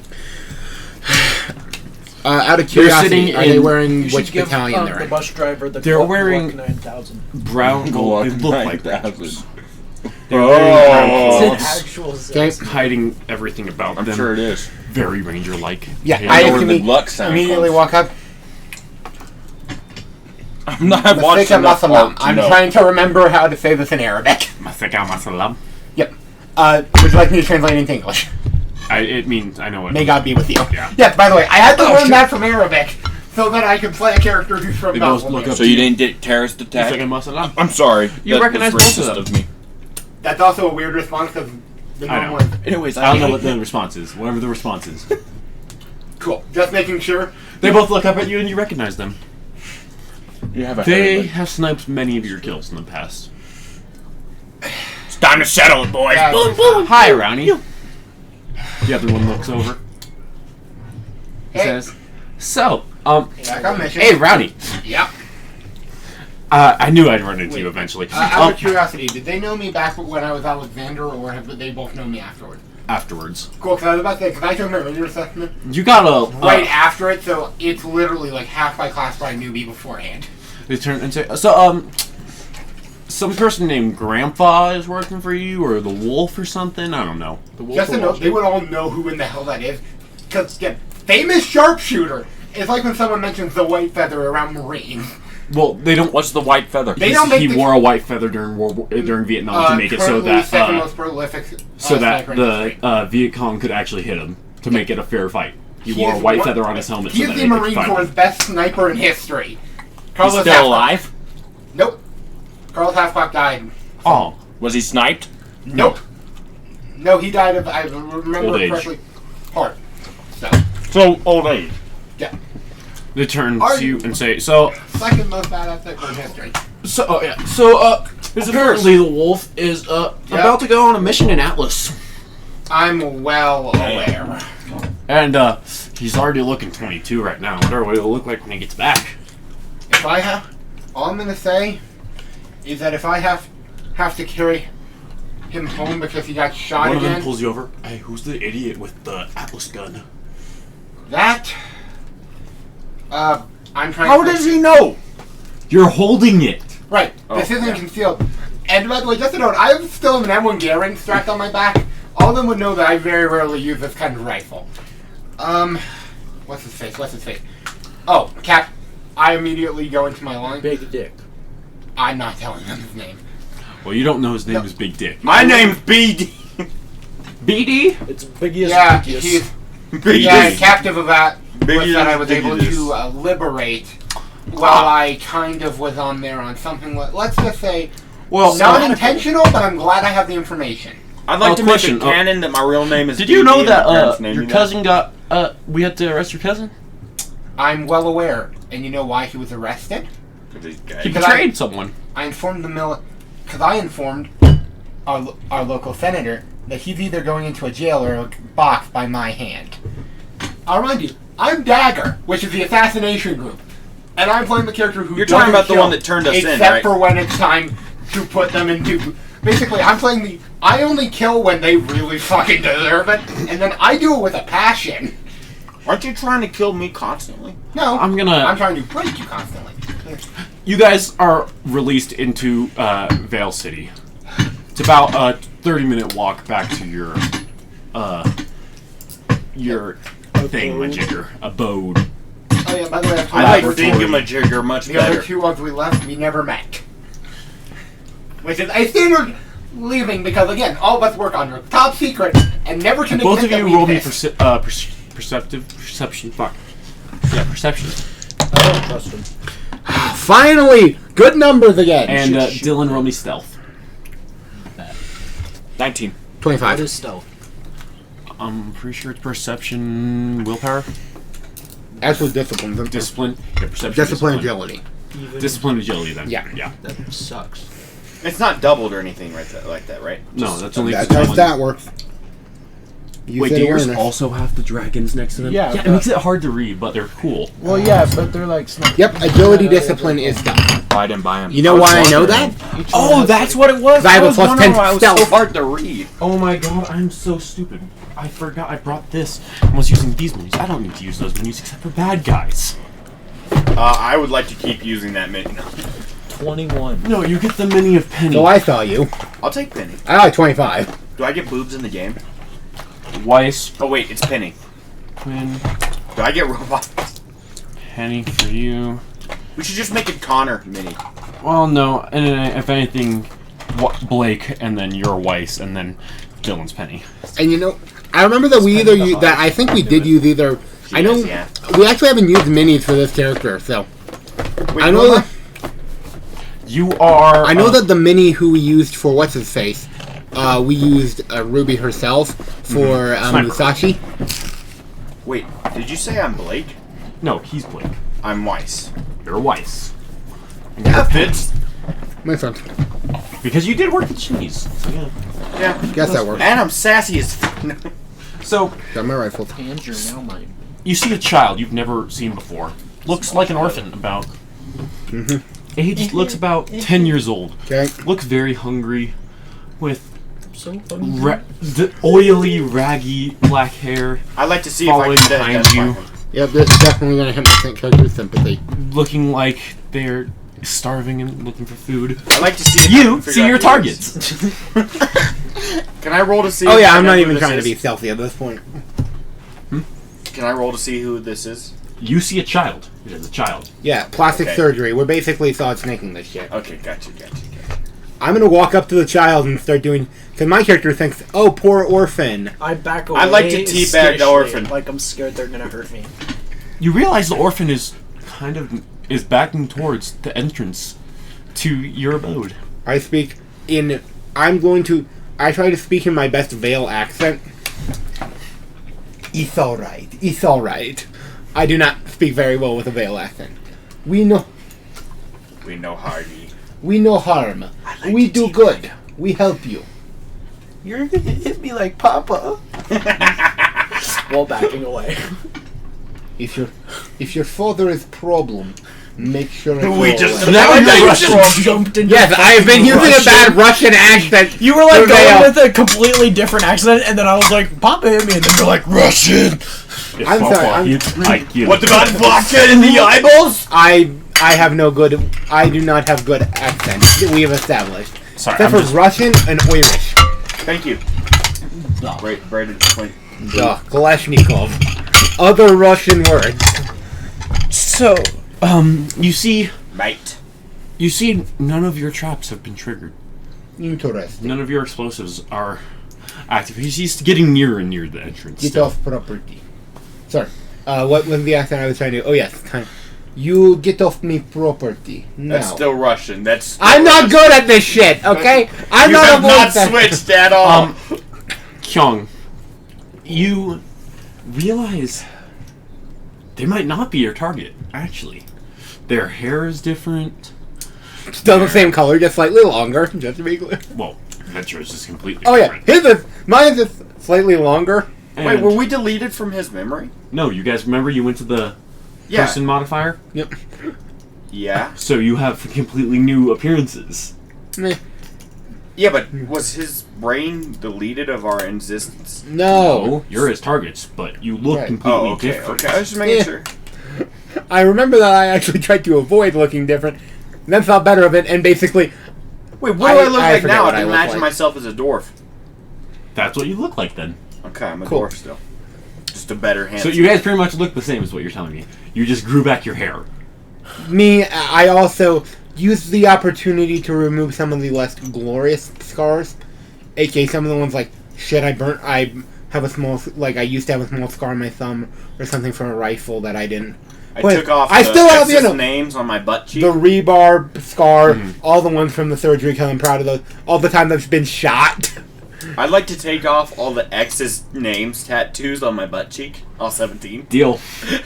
Out of They're curiosity, sitting are they in- wearing You should which give battalion they're the in? bus driver the They're Glock wearing- 9000. Brown gold. They look like rangers. They're Oh. wearing brown It's an clothes, actual Okay. sense. hiding everything about I'm them. sure it is. Very ranger-like. Yeah, They I know know where the immediately- luck sound immediately comes. walk up. I'm not. I've watched Masika enough Masalam. art to I'm know. trying to remember how to say this in Arabic. Masaka masalam. Yep. Would you like me to translate into English? It means I know it. May God be with you. Yeah. Yes, by the way, I had to Oh, learn shit. that from Arabic so that I could play a character who's from They both Bethlehem. look up So you didn't get terrorist attack? Masaka masalam. I'm sorry. You That recognize was both of racist them. of me. That's also a weird response because the I normal know. one. Anyways, I don't know what the response is. Whatever the response is. Cool. Just making sure. They both look up at you and you recognize them. You have a They head. have sniped many of your kills in the past. It's time to settle it, boys. Yeah. Boom, boom. Hi, Rowney. The other one looks over. He Hey. says, "So, Back on mission. hey, Rowney. Yep. I knew I'd run into you eventually. Out of curiosity, did they know me back when I was Alexander, or have they both known me afterward? afterwards. Cool, because I was about to say, because I took my ranger assessment You got a right after it, so it's literally like half my class by newbie beforehand. They turn and say, so some person named Grandpa is working for you, or the Wolf or something. I don't know. The Wolf. Just to know, they would all know who in the hell that is. Because, again, famous sharpshooter. It's like when someone mentions the white feather around Marines. Well, they don't. What's the white feather? They don't make He the- wore a white feather during Vietnam to make it so currently that second most prolific, sniper in history. Viet Cong could actually hit him to make it a fair fight. He He wore a is white one- feather on his helmet. He so is that the they could Marine fight Corps' him. best sniper in history. He's Carlos still Halfcock- alive? Nope. Carlos Halfcock died. Oh, Was he sniped? Nope. No, he died of, I remember Old age. correctly, heart. So, So, old age. yeah. they turn Are to you you- and say, so Second most badass sniper in history. apparently the Wolf is about to go on a mission in Atlas, I'm well aware. and he's already looking 22 right now. I wonder what he'll look like when he gets back. If I have, all I'm gonna say is that if I have to carry him home because he got shot One of them again, pulls you over. Hey, who's the idiot with the Atlas gun? that, I'm trying How to... does he know? You're holding it. Right, this Oh, isn't yeah. concealed. And by the way, just a note, I still have an M1 Garand strapped on my back. All of them would know that I very rarely use this kind of rifle. What's his face? Oh, Cap, I immediately go into my line. Big dick. I'm not telling them his name. Well, you don't know his name No. is Big Dick. My name's BD. BD? It's Biggie Yeah, Biggie. he's... BD. Yeah, captive of that was Biggie that I is was able Biggie to liberate while I kind of was on there on something, let's just say, Well, not intentional, but I'm glad I have the information. I'd like to question, make a canon that my real name is did you BD know and my parents that named your me cousin got we had to arrest your cousin? I'm well aware, and you know why he was arrested? that? He Because betrayed someone. I informed because I informed our local senator that he's either going into a jail or a box by my hand. I'll remind you, I'm Dagger, which is the assassination group, and I'm playing the character who You're talking doesn't about the kill, one that turned us in, except right? for when it's time to put them into. Basically, I'm playing I only kill when they really fucking deserve it, and then I do it with a passion. Aren't you trying to kill me constantly? No, I'm trying to break you constantly. You guys are released into Vale City. It's about a 30-minute walk back to your thingamajigger, abode. Oh yeah, by the way, I like Laboratory. thingamajigger much the other better. two ones we left, we never met. Which is a standard leaving because, again, all of us work under top secret and never can Both of admit you that we roll me exist. perception. Fuck. Yeah, perception. I don't trust him. Finally! Good numbers again! And Dylan, roll me stealth. 19. What 25. is stealth? I'm pretty sure it's perception, willpower, Actually, discipline. discipline. Yeah, perception. Discipline, agility. Even Discipline, agility. Then. Yeah. Yeah. that sucks. It's not doubled or anything like that, right? No, that's only. That's how stat works. You Wait, said do yours awareness. also have the dragons next to them? Yeah, it but- makes it hard to read, but they're cool. Well, yeah, but they're like snakes. Yep, agility, discipline is stuff. I didn't buy him. You know why I know that? Oh, that's what it was. I have a was plus wondering 10 why it was stealth. so hard to read. Oh my god, I'm so stupid. I forgot I brought this and was using these menus. I don't need to use those menus except for bad guys. I would like to keep using that menu. 21. No, you get the mini of Penny. So I saw you. I'll take Penny. I like 25. Do I get boobs in the game? Weiss, Oh wait, it's Penny. Quinn, Do I get robots? Penny for you. We should just make a Connor mini. Well, no, and then if anything, Blake, and then your Weiss, and then Dylan's Penny. And you know, I remember that we either used, that I think we did use either. I know Yeah. we actually haven't used minis for this character, so Wait, I know who am that You are. I know that the mini who we used for what's his face, we used Ruby herself for Sniper. Musashi. Wait, did you say I'm Blake? No, he's Blake. I'm Weiss. You're Weiss. Yeah, Fits. makes sense. Because you did work at Cheese. So yeah. Yeah. Guess that works. And I'm sassy as So, Got my rifle. And you're now mine. you see a child you've never seen before. Looks like an orphan, about. Age looks about 10 years old. Okay. Looks very hungry, with so hungry. The oily, raggy black hair I'd like to see if I following can behind identify you, him. Yep, this is definitely going to hit my character sympathy. looking like they're starving and looking for food. I'd like to see if I You can figure see out your who it is. targets. Can I roll to see? Oh if yeah, I I'm know not who even this trying to is? be stealthy at this point. Can I roll to see who this is? You see a child. It is a child. Yeah, plastic Okay. surgery. We're basically solid snaking this shit. Okay, gotcha. I'm gonna walk up to the child and start doing. Because my character thinks, oh, poor orphan. I back away. I'd like to teabag the skitishly, orphan. Like I'm scared they're gonna hurt me. You realize the orphan is backing towards the entrance to your abode. I speak in. I try to speak in my best Vale accent. It's alright. It's alright. I do not speak very well with a Vale accent. We know Hardy. we know harm. We do good. We help you. You're gonna hit me like Papa. While backing away. If your father is problem, make sure it We go just- away. Now you you're just Russian. jumped into Yes, I have been using a bad Russian accent. You were like for Vale. going with a completely different accent, and then I was like, Papa hit me, and then you're like, Russian! I'm sorry, What about vodka in the eyeballs? I have no good. I do not have good accent. We have established. Sorry, Except for Russian and Irish. Thank you. Braided. Kalashnikov. Other Russian words. So, you see Mate. none of your traps have been triggered. Interesting. None of your explosives are active. He's getting nearer and near the entrance. Get still. off property. Sorry. What was the accent I was trying to do? Oh, yes. You get off me property. Now. That's still Russian. That's. I'm not good at this shit, okay? I'm You not have a not voice actor. switched at all. Kyung, you realize they might not be your target, actually. Their hair is different. Still the same color, just slightly longer, just to be clear. Well, Vetro's is completely Oh, yeah. different. Mine is slightly longer. And Wait, were we deleted from his memory? No, you guys remember you went to the Yeah. person modifier? Yep. Yeah. So you have completely new appearances. Meh. Yeah, but was his brain deleted of our existence? No. No, you're his targets, but you look Right. completely Oh, okay. different. Okay, I was just making Yeah. sure. I remember that I actually tried to avoid looking different. And then thought better of it, and basically, Wait, what do I look I like forget now? what I I can look imagine like. myself as a dwarf. That's what you look like then. Okay, I'm a Cool. dwarf still. Just a better hand. So you guys pretty much look the same, is what you're telling me. You just grew back your hair. I also used the opportunity to remove some of the less glorious scars. aka some of the ones like, shit, I have a small, like, I used to have a small scar on my thumb or something from a rifle that I didn't. I But took off I the still have, you X's know, names on my butt cheek. the rebar scar, all the ones from the surgery, because I'm proud of those. All the time I've been shot. I'd like to take off all the X's names tattoos on my butt cheek. All 17. Deal.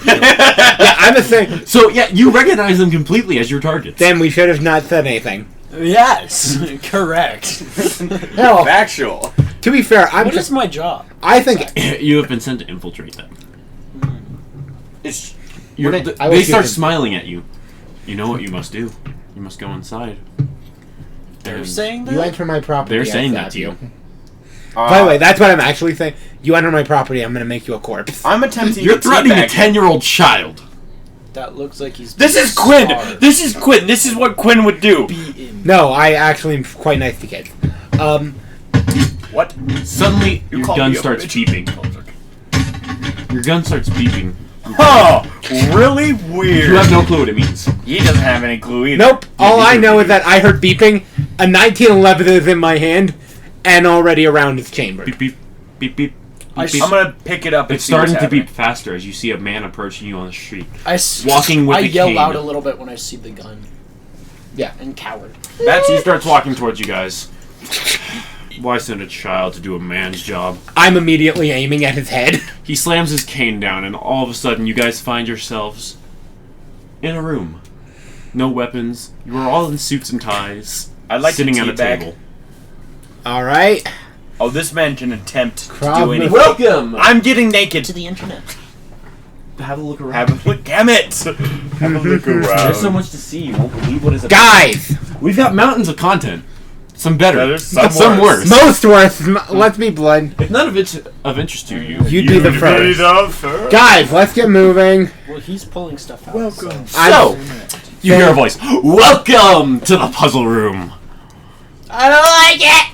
Yeah, I'm the same. So, yeah, you recognize them completely as your targets. Then we should have not said anything. Yes, correct. Hell, Factual. to be fair, What is my job? I think You have been sent to infiltrate them. It's You're, I will they shoot start him. smiling at you. You know what you must do. You must go inside. They're And saying that? you enter my property. They're I saying stab that to you. By the way, that's what I'm actually saying. You enter my property, I'm gonna make you a corpse. I'm attempting You're to threatening a teabag. 10-year-old child. That looks like he's This is starved. Quinn. This is Quinn. This is what Quinn would do. Beaten. No, I actually am quite nice to kids. What? Suddenly, your called gun me a starts bitch. beeping. Your gun starts beeping. Oh, really You weird. have no clue what it means. He doesn't have any clue either. Nope. All I neither know do is that I heard beeping. A 1911 is in my hand, and already around its chamber. Beep, beep, beep, beep. I beep. I'm gonna pick it up. And It's see what's starting to happening. beep faster as you see a man approaching you on the street. I Walking with a yell cane. out a little bit when I see the gun. Yeah. And coward. He starts walking towards you guys. Why send a child to do a man's job? I'm immediately aiming at his head. He slams his cane down, and all of a sudden, you guys find yourselves in a room. No weapons. You are all in suits and ties, I'd like sitting to at a teabag. table. All right. Oh, this man can attempt to Crowd do anything. Welcome. I'm getting naked. To the internet. Have a look around. Have a look. Damn it. Have a look around. There's so much to see. You won't believe what is about. Guys, We've got mountains of content. Some better. Some Some worse. Most worse. Let's be blunt. If none of it's of interest to you, You'd be the first. Guys, let's get moving. Well, he's pulling stuff out. Welcome. So, you hear a voice. Welcome to the puzzle room. I don't like it.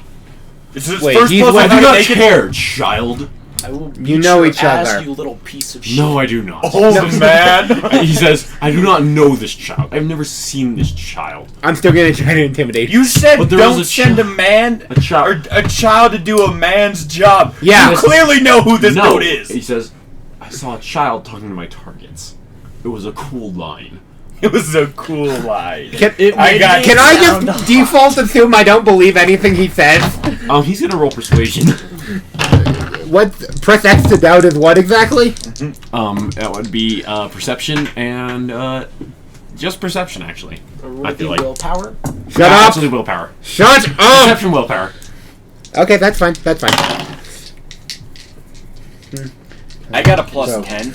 This is Wait, first he's puzzle I do how to not make it- care, child. I will You beat know your each ass, other. you little piece of shit. No, I do not. Old man. He says, I do not know this child. I've never seen this child. I'm still gonna try to intimidate. You said But there don't was a send a man A child. or a child to do a man's job. Yeah. You clearly know who this No. dude is. He says, I saw a child talking to my targets. It was a cool line. It was a cool line. Can I got. can I Sound just off. default assume I don't believe anything he says? He's gonna roll persuasion. What? Press X to doubt is what exactly? That would be perception and just perception, actually. Or I would it be feel like- willpower? Shut up! Actually, willpower. Shut up! Perception, willpower. Okay, that's fine. That's fine. I got a plus So- 10,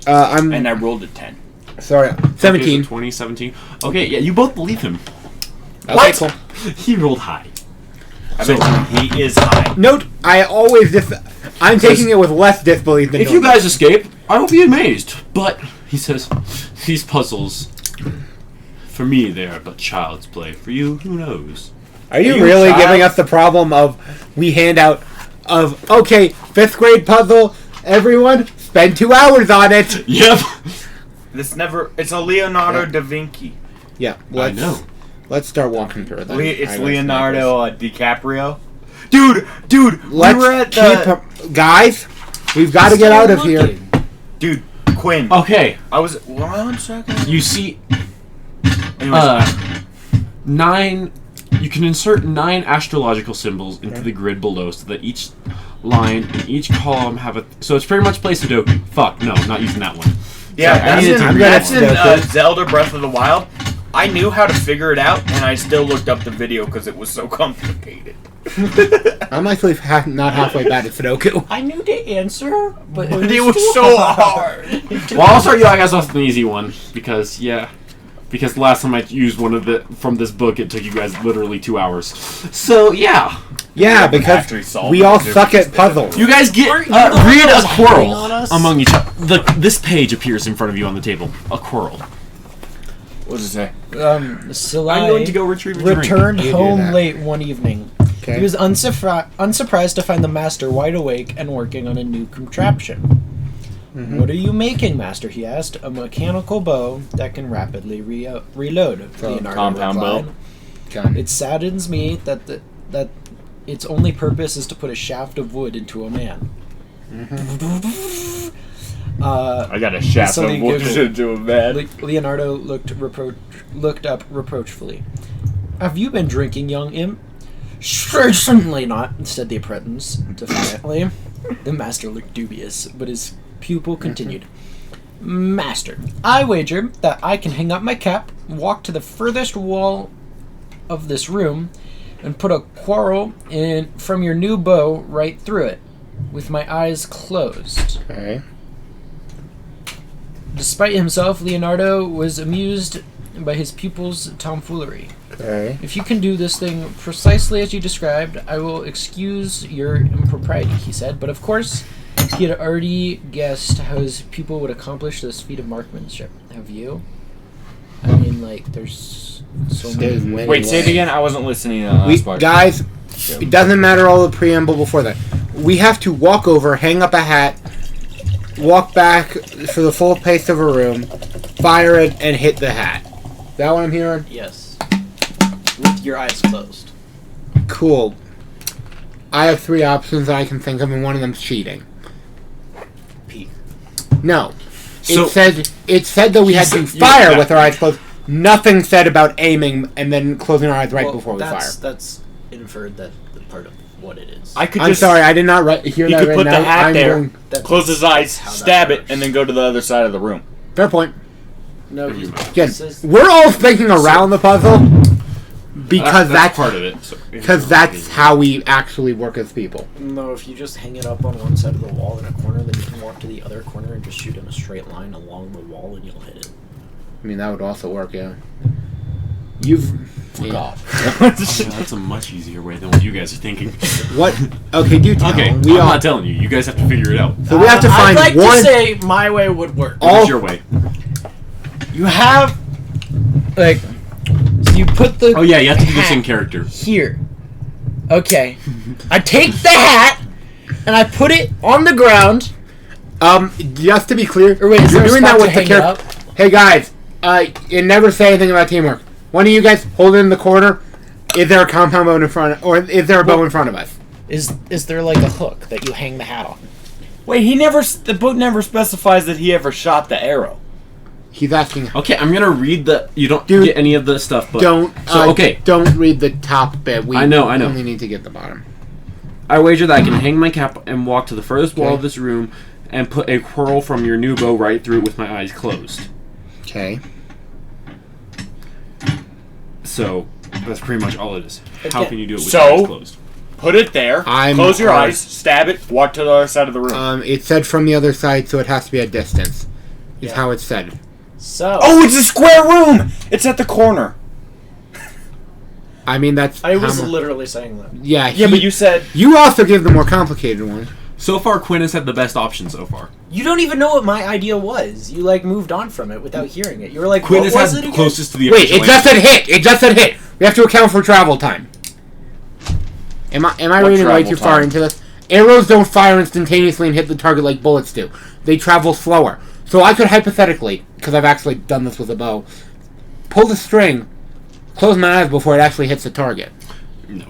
I'm and I rolled a 10. sorry. 17. 20, 17. Okay, yeah, you both believe him. Okay, cool. He rolled high. I So- mean, he is high. Note, I always I'm taking it with less disbelief than If you normal. guys escape, I will be amazed. But, he says, these puzzles, for me, they are but child's play. For you, who knows? Are you Are you really a child? giving us the problem of we hand out of okay, 5th grade puzzle, everyone spend 2 hours on it. Yep. It's a Leonardo da Vinci. Yeah, I know. Let's start walking through it. Then. It's I Leonardo DiCaprio. Dude, Let's we were at the... guys. We've got to get out of here. Dude, Quinn. Okay, I was... 1 second. you see Anyways, 9... You can insert 9 astrological symbols into the grid below so that each line and each column have a... So it's pretty much play Sudoku. Fuck, no, not using that one. yeah, Sorry, I that's needed in, to I'm that's gonna- in Zelda Breath of the Wild. I knew how to figure it out, and I still looked up the video because it was so complicated. I'm actually not halfway bad at Sudoku. I knew the answer, but But it was so hard. Well, I'll start you, I guess, off with an easy one. Because, yeah. Because the last time I used one of the from this book, it took you guys literally 2 hours. So, yeah. Yeah, Actually because solved we it, all dude. suck at puzzles. You guys get Aren't you the one read that a was hating on quarrel us? among each other. This page appears in front of you on the table. A quarrel. What does it say? Salai I'm going to go retrieve a drink. returned You do home that. late one evening. Okay. He was unsurprised to find the master wide awake and working on a new contraption. What are you making, master? He asked. A mechanical bow that can rapidly reload. Leonardo compound bow? replied. Gun. It saddens me that its only purpose is to put a shaft of wood into a man. I got a shaft Something of wood giggled. to a man. Leonardo looked up reproachfully. Have you been drinking, young imp? Certainly not, said the apprentice defiantly. The master looked dubious, but his pupil continued. Master, I wager that I can hang up my cap, walk to the furthest wall of this room, and put a quarrel in from your new bow right through it, with my eyes closed. Okay. Despite himself, Leonardo was amused by his pupil's tomfoolery. Okay. If you can do this thing precisely as you described, I will excuse your impropriety, he said. But of course, he had already guessed how his pupil would accomplish this feat of marksmanship. Have you? I mean, like, there's so There's many... many Wait, say it ways. again. I wasn't listening to the We, last part. guys, it doesn't matter all the preamble before that. We have to walk over, hang up a hat, walk back for the full pace of a room, fire it, and hit the hat. Is that what I'm hearing? Yes. With your eyes closed. Cool. I have 3 options that I can think of, and one of them's cheating. Pete. No. So- it said that we had to fire with our eyes closed. Nothing said about aiming and then closing our eyes right before we fire. That's inferred that the part of what it is. I could I'm just. sorry, I did not hear You that could right put now. the hat I'm there, going- close his eyes, how that stab it, works. and then go to the other side of the room. Fair point. No, Again, says- we're all thinking around the puzzle because that's part of it. because that's how we actually work as people. No, if you just hang it up on one side of the wall in a corner, then you can walk to the other corner and just shoot in a straight line along the wall and you'll hit it. I mean, that would also work, yeah. You've God. That's a much easier way than what you guys are thinking. What? Okay, do tell. Okay, I'm not telling you. You guys have to figure it out. So we have to find I'd like one. to say my way would work. What's your way? You have, like, so you put the. Oh yeah, you have to do this hat in character. Here. Okay. I take the hat and I put it on the ground. Just to be clear, Or wait, is you're there a doing spot that to with the hang it character. up? Hey guys, you never say anything about teamwork. One of you guys hold it in the corner. Is there a compound bow in front, or is there a bow in front of us? Is there like a hook that you hang the hat on? Wait, the book never specifies that he ever shot the arrow. He's asking. Okay, I'm gonna read the. You don't Dude, get any of the stuff, but Don't. So okay, Don't read the top bit. We I know. only need to get the bottom. I wager that I can hang my cap and walk to the furthest wall Okay. of this room and put a quarrel from your new bow right through it with my eyes closed. Okay. So that's pretty much all it is. How Okay. can you do it with So- your eyes closed? Put it there. I'm close your hard. eyes. Stab it. Walk to the other side of the room. It said from the other side, so it has to be at distance. Is how it said. So. Oh, it's a square room. It's at the corner. I mean, that's. I was how mu- literally saying that. Yeah. Yeah, but you said You also give the more complicated one. So far, Quinn has had the best option so far. You don't even know what my idea was. You like moved on from it without hearing it. You were like, Quinn what has was it had again? closest to the Wait, official it just answer. said hit. It just said hit. We have to account for travel time. Am I What reading way travel too far time? into this? Arrows don't fire instantaneously and hit the target like bullets do. They travel slower. So I could hypothetically, because I've actually done this with a bow, pull the string, close my eyes before it actually hits the target. No,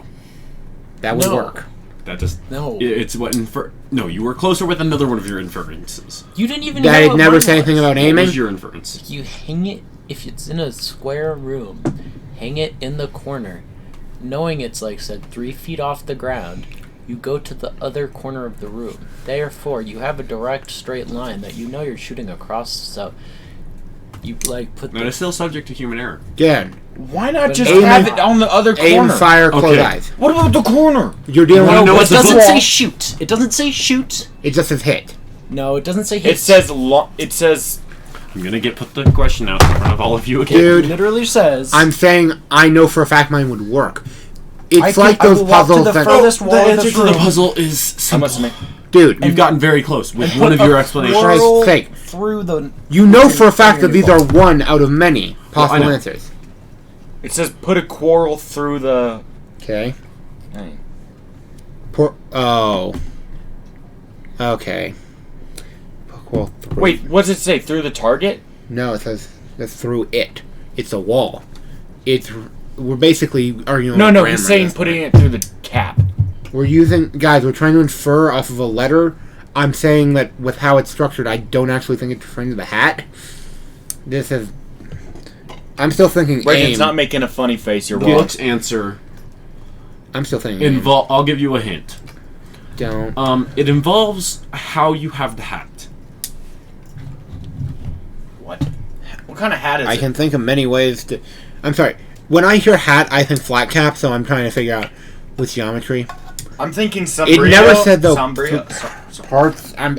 That would No. work. that just No. It's what No, you were closer with another one of your inferences. You didn't even Did know I what never mine say anything was. about What aiming? was your inference? You hang it, if it's in a square room, hang it in the corner. Knowing it's, like said, 3 feet off the ground, you go to the other corner of the room. Therefore, you have a direct straight line that you know you're shooting across, so you, like, put That the... is still subject to human error. Again, why not just aim- have it on the other aim, corner? fire, close Okay. eyes. What about the corner? You're dealing wanna with know But what it the doesn't book- say shoot. It doesn't say shoot. It just says hit. No, it doesn't say hit. It says It says. I'm gonna put the question out in front of all of you again. Dude, It literally says... I'm saying I know for a fact mine would work. It's like I those will walk to puzzles the that... furthest wall The of answer this to the room. puzzle is I simple. must admit. Dude, You've gotten very close with And one put of your a explanations. whirl Sake. through the... you know for a fact that Finger these are one out of many possible know. answers. It says put a quarrel through the. Okay. Thing. Oh. Okay. Well, Wait, what does it say? Through the target? no, it says that's through it. It's a wall. We're basically arguing. No, over no, grammar he's saying this putting time. it through the cap. We're trying to infer off of a letter. I'm saying that with how it's structured, I don't actually think it's referring to the hat. This is. I'm still thinking Wait, aim. it's not making a funny face. You're The wrong. book's answer I'm still thinking aim. I'll give you a hint. Don't. It involves how you have the hat. What? What kind of hat is I it? can think of many ways to. I'm sorry. When I hear hat, I think flat cap, so I'm trying to figure out with geometry. I'm thinking Sombrio. It never said though. Sombrio. Parts. I'm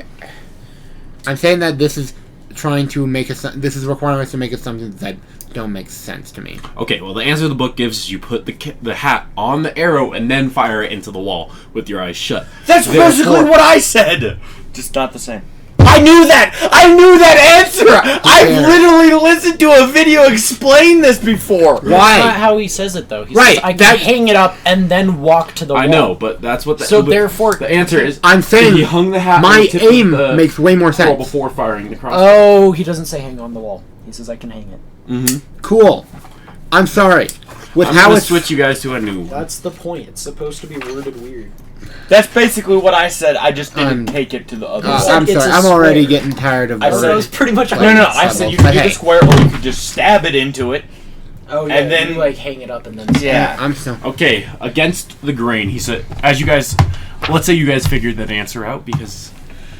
saying that this is trying to make this is requiring us to make assumptions that don't make sense to me. Okay, well, the answer the book gives is you put the hat on the arrow and then fire it into the wall with your eyes shut. That's Therefore- basically what I said. Just not the same. I knew that. I knew that answer. I've literally listened to a video explain this before. That's not Why? how he says it, though. He Right, says, I can that- hang it up and then walk to the wall. I know, but that's what the So but therefore- the answer is. I'm saying he hung the hat. my on the tip of aim the makes way more quarrel sense. before firing the crossbow. Oh, he doesn't say hang on the wall. He says I can hang it. Mm-hmm. Cool. I'm sorry. With I'm how gonna it's switch you guys to a new one. That's the point. It's supposed to be worded weird. That's basically what I said. I just didn't I'm- take it to the other said side. I'm it's sorry. a I'm already square. getting tired of. I So said- that was pretty much No, no, I subtle, said you but could do hey. the square or you could just stab it into it. Oh, yeah. And then- you, like, hang it up and then... Yeah. I'm still. Okay, against the grain, he said. As you guys, let's say you guys figured that answer out because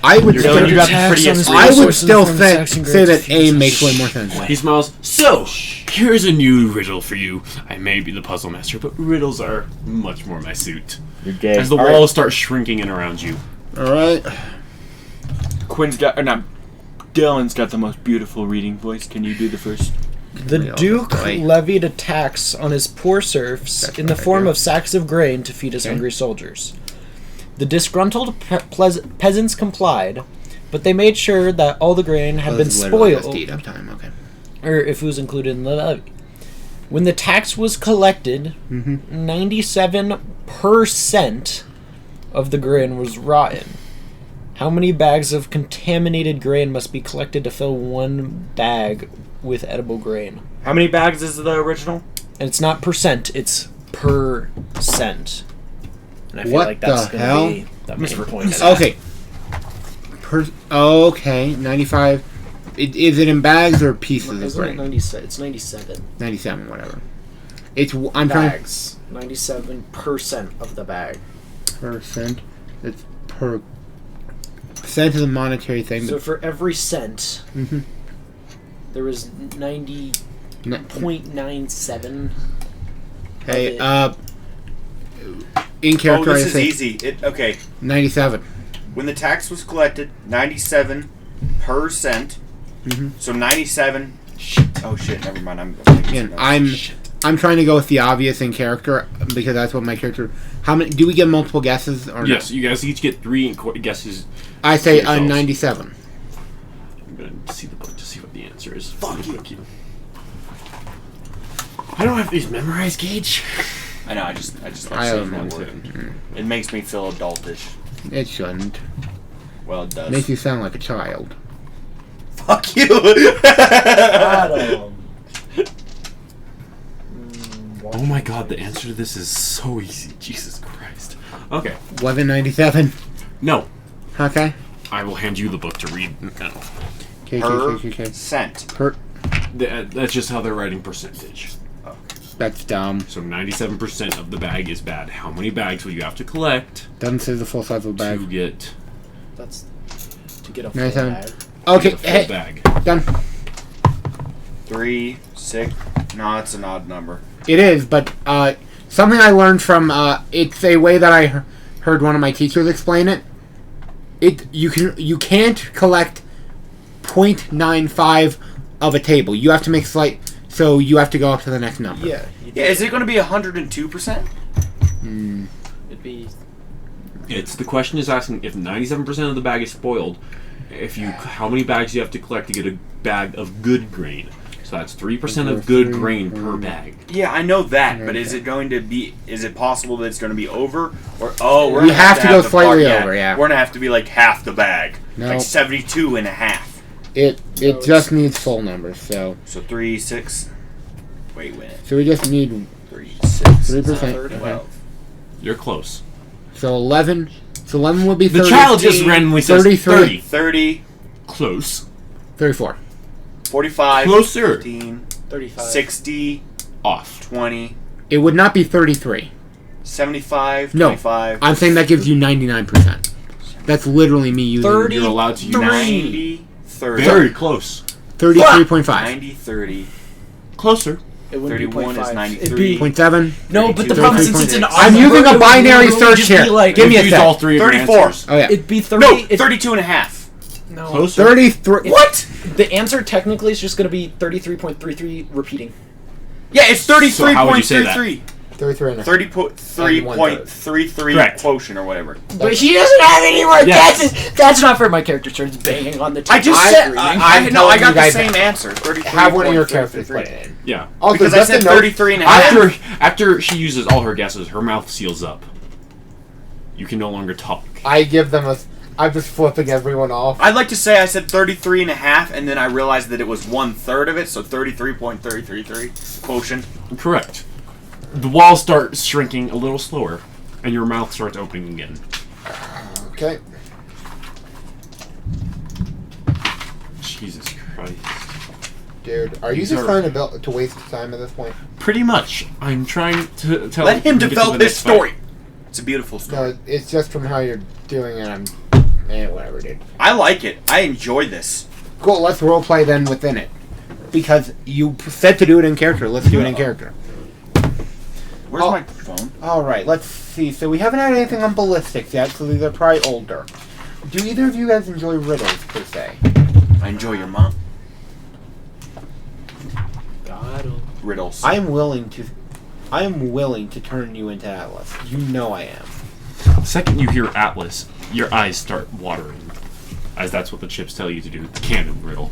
I would You're still. going to got the prettiest I would resources still from say, Saxon say Great that aim makes way more sense. he smiles. So, here's a new riddle for you. I may be the puzzle master, but riddles are much more my suit. You're gay. As the walls start shrinking in around you. All right. Quinn's got, or not, Dylan's got the most beautiful reading voice. Can you do the first? The Duke levied a tax on his poor serfs in the form of sacks of grain to feed his hungry soldiers. The disgruntled peasants complied, but they made sure that all the grain had been spoiled, or if it was included in the levy. When the tax was collected, 97% of the grain was rotten. How many bags of contaminated grain must be collected to fill one bag with edible grain? How many bags is the original? And it's not percent, it's percent. And I feel like that's going to be the main point. Okay. Okay, 95. Is it in bags or pieces of grain? It's 97. 97, whatever. I'm bags. 97% of the bag. Percent. It's per. Cent is a monetary thing. So for every cent, there was 90.97. Hey, in character, this is easy. Okay. 97. When the tax was collected, 97%. So 97. Oh shit! Never mind. I'm trying to go with the obvious in character because that's what my character. How many? Do we get multiple guesses or yes? No? You guys each get 3 guesses. I say 97. I'm gonna see the book to see what the answer is. Fuck you. I don't have these memorized, Gage. I know. I just like saying that word. It makes me feel adultish. It shouldn't. Well, it does. Makes you sound like a child. Fuck you. Oh my god, the answer to this is so easy. Jesus Christ. Okay. Was it 97? No. Okay. I will hand you the book to read now. Cent. That's just how they're writing percentage. That's dumb. So 97% of the bag is bad. How many bags will you have to collect? Doesn't say the full size of the bag. To get... That's... To get a full bag. Okay, hey. Bag. Done. 3, 6... No, it's an odd number. It is, but something I learned from it's a way that I heard one of my teachers explain it. You can't collect 0.95 of a table. You have to make so you have to go up to the next number. Yeah. Is it going to be 102%? It'd be. The question is asking if 97% of the bag is spoiled. How many bags do you have to collect to get a bag of good grain? So that's 3% of good grain per bag. Yeah, I know that, but is it going to be? Is it possible that it's going to be over? Or we have to go slightly over. Yeah, we're gonna have to be like half the bag, no. like 72 and a half. It just needs full numbers. So 3, 6. Wait. So we just need 3, 6. 3%. 12. You're close. So 11. So 11 would be 30. The child just randomly says 33. 30. Close. 34. 45. Closer. 15. 35. 60. Off. 20. It would not be 33. 75. No. 25. I'm saying that gives you 99%. That's literally me using. 30. You're allowed to use 90. 30. Very close. 33.5. 90. 30. Closer. It wouldn't 31 be 0.5. is 93. It'd be 0.7. no, but the problem is since it's an odd I'm using number, a binary it would search just here. be like, Give me a use sec. all 3 of your 34. answers. Oh yeah. It'd be 30. No, 32 and a half. No. Closer. 33. What? The answer technically is just going to be 33.33 repeating. Yeah, it's 33.33. So how would you say that? 33 and a half. 30.33 quotient or whatever. But he doesn't have any more Yes. guesses. That's not fair. My character starts banging on the table. I just said I'm no. I got the telling you same guys answer. 33. Have one of your characters put it in. Yeah. Also, Because I just said a note, 33 and a half. After she uses all her guesses, her mouth seals up. You can no longer talk. I give them I'm just flipping everyone off. I'd like to say I said 33 and a half, and then I realized that it was 1/3 of it, so 33.333 quotient. Correct. The walls start shrinking a little slower, and your mouth starts opening again. Okay. Jesus Christ. Dude, are you just trying to waste time at this point? Pretty much. I'm trying to tell... Let him get to develop the his next story. fight. It's a beautiful story. No, it's just from how you're doing it. Whatever, dude. I like it. I enjoy this. Cool, let's roleplay then within it. Because you said to do it in character. Let's do it in character. Where's my phone? Alright, let's see. So we haven't had anything on ballistics yet, so these are probably older. Do either of you guys enjoy riddles, per se? I enjoy your mom. riddles. I am willing to turn you into Atlas. You know I am. The second you hear Atlas, your eyes start watering, as that's what the chips tell you to do. The cannon riddle.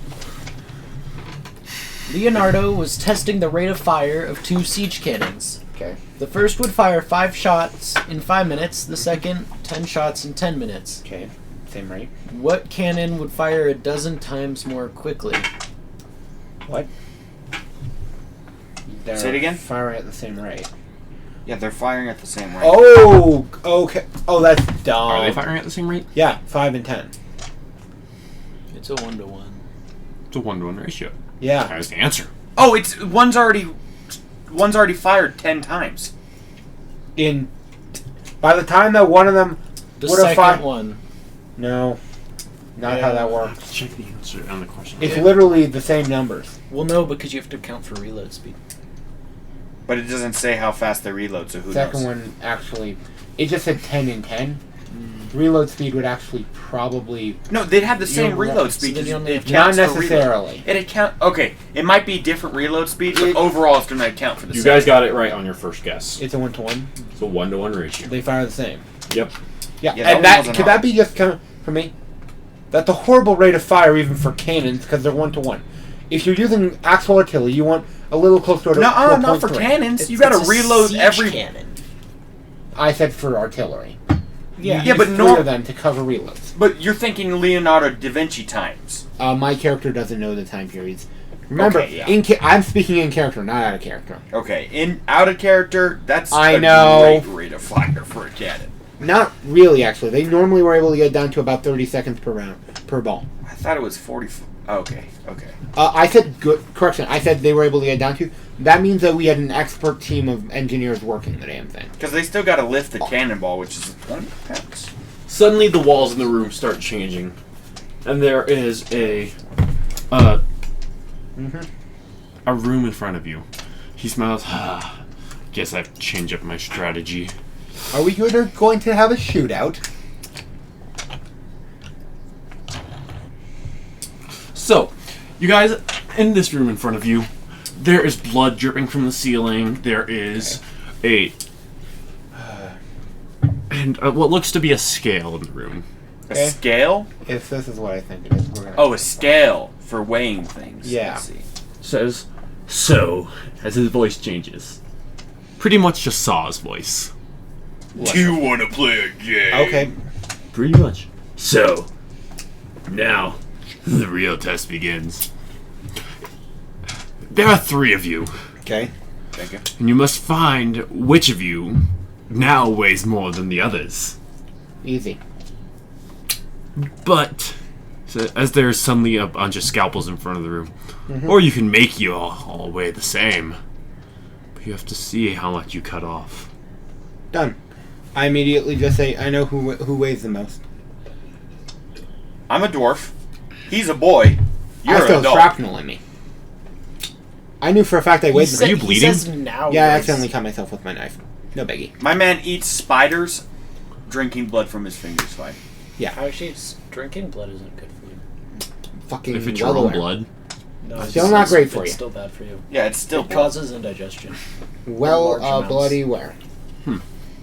Leonardo was testing the rate of fire of 2 siege cannons. Okay. The first would fire 5 shots in 5 minutes, the second 10 shots in 10 minutes. Okay. Same rate. What cannon would fire a dozen times more quickly? What? They're Say it again? Firing at the same rate. Yeah, they're firing at the same rate. Oh, okay. Oh, that's dumb. Are they firing at the same rate? Yeah, 5 and 10. It's a 1-to-1. It's a 1-to-1 ratio. Yeah. That was the answer. Oh, it's one's already fired 10 times. By the time that one of them The would have second fired. one. No, not how that works. Check the answer on the question. It's literally the same numbers. Well, no, because you have to count for reload speed. But it doesn't say how fast they reload, so who Second knows? one actually, it just said 10 and 10. Reload speed would actually probably No, they'd have the same You're reload right. speed. So then you just- only it have to- not counts for reload. necessarily. Okay, it might be different reload speed, but overall it's going to account for the You same. guys got it right on your first guess. It's a 1-to-1. It's a 1-to-1 ratio. They fire the same. Yep. Yeah, Yeah, that one and that wasn't could hard. that be just coming from me? That's a horrible rate of fire even for cannons because they're 1-to-1. If you're using actual artillery, you want a little closer to No, to a not for 0.3. cannons. You got to It's a reload siege every. cannon. I said for artillery. Yeah. You but use nor- 3 of them to cover reloads. But you're thinking Leonardo da Vinci times. My character doesn't know the time periods. Remember, Okay, yeah. I'm speaking in character, not out of character. Okay, out of character, that's I a know. great rate of fire for a cannon. Not really, actually. They normally were able to get down to about 30 seconds per round, per ball. I thought it was 40. Okay. I said good. Correction. I said they were able to get down to. That means that we had an expert team of engineers working the damn thing. Because they still got to lift the cannonball, which is 20 pounds. Suddenly, the walls in the room start changing, and there is a room in front of you. He smiles. Guess I've changed up my strategy. Are we going to have a shootout? So, you guys, in this room in front of you, there is blood dripping from the ceiling. There is and what looks to be a scale in the room. Okay. A scale? If this is what I think it is, we're gonna. Oh, a scale for weighing things. Yeah. I see. Says, so, as his voice changes. Pretty much just Saw's voice. Do you want to play a game? Okay. Pretty much. So, now, the real test begins. There are 3 of you, Okay. Thank you. and you must find which of you now weighs more than the others. Easy. But, so, as there's suddenly a bunch of scalpels in front of the room, or you can make you all weigh the same. But you have to see how much you cut off. Done. I immediately just say, I know who weighs the most. I'm a dwarf. He's a boy. You're I an still adult. shrapnel in me. I knew for a fact I weighed the Are you bleeding? He says now. Yeah, I accidentally cut myself with my knife. No biggie. My man eats spiders, drinking blood from his fingers. Fine. Actually, drinking blood isn't good for you. Fucking If it's well your own aware. blood. No, Still not great for it's you. still bad for you. Yeah, it's still It blood. causes indigestion. Well, Large amounts. bloody where.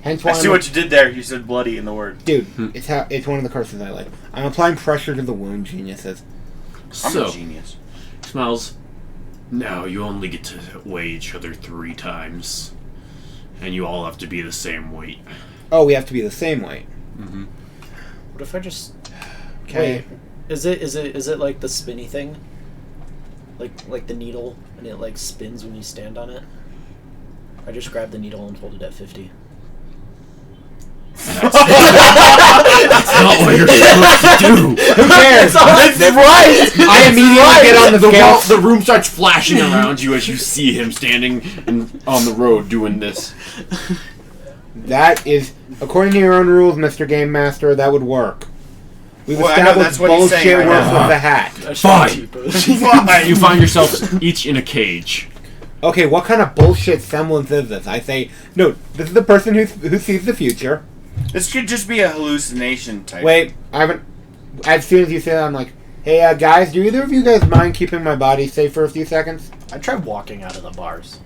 Hence why I see what you did there. You said bloody in the word. Dude, it's one of the curses I like. I'm applying pressure to the wound, geniuses. I'm So, a genius. smells. Now you only get to weigh each other 3 times. And you all have to be the same weight. Oh, we have to be the same weight. What if I just Okay. wait? Is it like the spinny thing? Like the needle, and it like spins when you stand on it? I just grab the needle and hold it at 50. That's not what you're supposed to do! Who cares? That's right. I immediately get on the scale. The room starts flashing around you as you see him standing on the road doing this. That is, according to your own rules, Mr. Game Master, that would work. We've Well, I know established that's what he's saying bullshit right works now. with the hat. Fine! You find yourselves each in a cage. Okay, what kind of bullshit semblance is this? I say, no, this is the person who sees the future. This could just be a hallucination type. Wait, I haven't. As soon as you say that, I'm like, hey, guys, do either of you guys mind keeping my body safe for a few seconds? I tried walking out of the bars.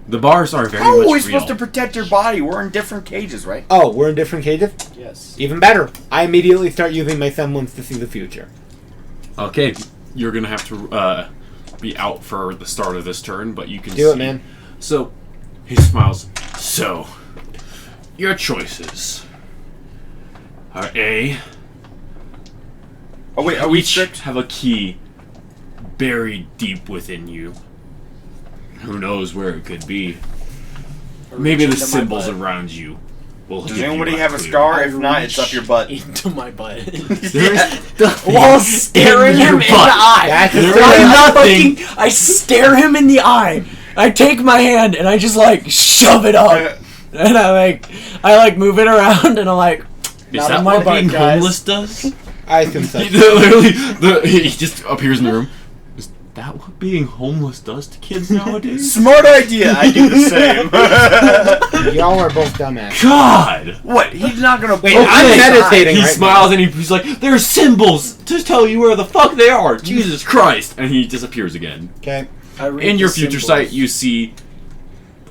The bars are very How much are we real. supposed to protect your body? We're in different cages, right? Oh, we're in different cages? Yes. Even better. I immediately start using my semblance to see the future. Okay, you're gonna have to be out for the start of this turn, but you can Do see. it, man. So, he smiles. So, your choices are A. Oh wait, are we each strict? have a key buried deep within you. Who knows where it could be? Maybe the Into my symbols butt. around you will. Does give anybody you have a clue. scar? If not, it's up your butt. Into my butt. There is nothing While staring in him your in the butt. eye. That's There a is I nothing. I stare him in the eye. I take my hand and I just like shove it up. And I like move it around and I'm like, Is not that in my what butt, being guys. homeless does? I can say. He just appears in the room. Is that what being homeless does to kids nowadays? Smart idea. I do the same. Y'all are both dumbass. God! What? He's not gonna. Wait, I'm meditating He right smiles and he's like, "There's symbols to tell you where the fuck they are." Jesus Christ! And he disappears again. Okay. I read In your the future symbols. sight, you see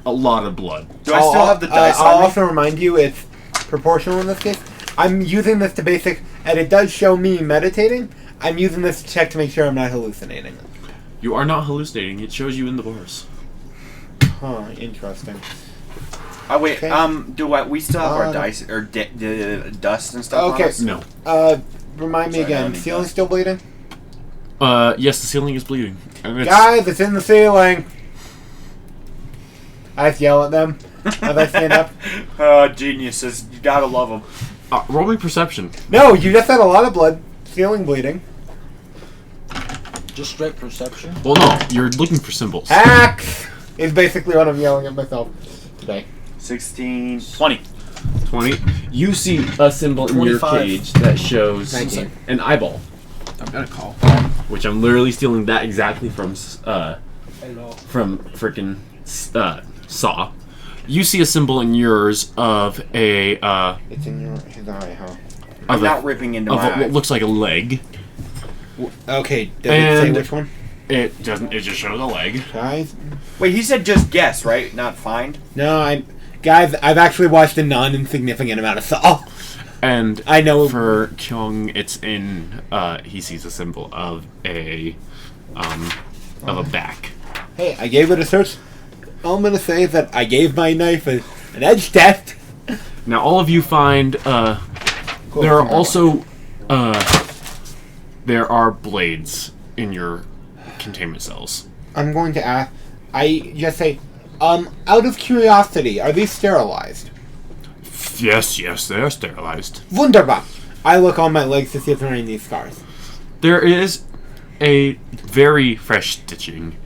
a lot of blood. Do I still have the dice I'll on me? also remind you it's proportional in this case. I'm using this to basic, and it does show me meditating. I'm using this to check to make sure I'm not hallucinating. You are not hallucinating. It shows you in the bars. Huh, interesting. Oh wait. Okay. We still have our Uh, dice or dust and stuff? Okay. On us? No. Remind me Sorry, I again. don't need Ceiling that. still bleeding? Yes, the ceiling is bleeding. And it's- Guys, it's in the ceiling! I have to yell at them as I stand up. Oh, geniuses! You gotta love them. roll me perception. No, you just had a lot of blood. Ceiling bleeding. Just straight perception. Well, no, you're looking for symbols. Hacks! Is basically what I'm yelling at myself today. 16, 20. 20. You see a symbol in your 25. cage that shows 19. an eyeball. I've got a call. Which I'm literally stealing that exactly from Hello. freaking Saw. You see a symbol in yours of a It's in his eye, huh? I'm of not a, ripping into of my what eye. looks like a leg. Okay, does it say And- which one? It doesn't. It just shows a leg. Guys? Wait, he said just guess, right? Not find. No, guys, I've actually watched a non-insignificant amount of Saw. And I know. for Kyung, it's in. He sees a symbol of a back. Hey, I gave it a search. All I'm gonna say is that I gave my knife an edge test. Now, all of you find there are also there are blades in your containment cells. I'm going to ask. I just say, out of curiosity, are these sterilized? Yes, they are sterilized. Wunderbar. I look on my legs to see if there are any scars. There is a very fresh stitching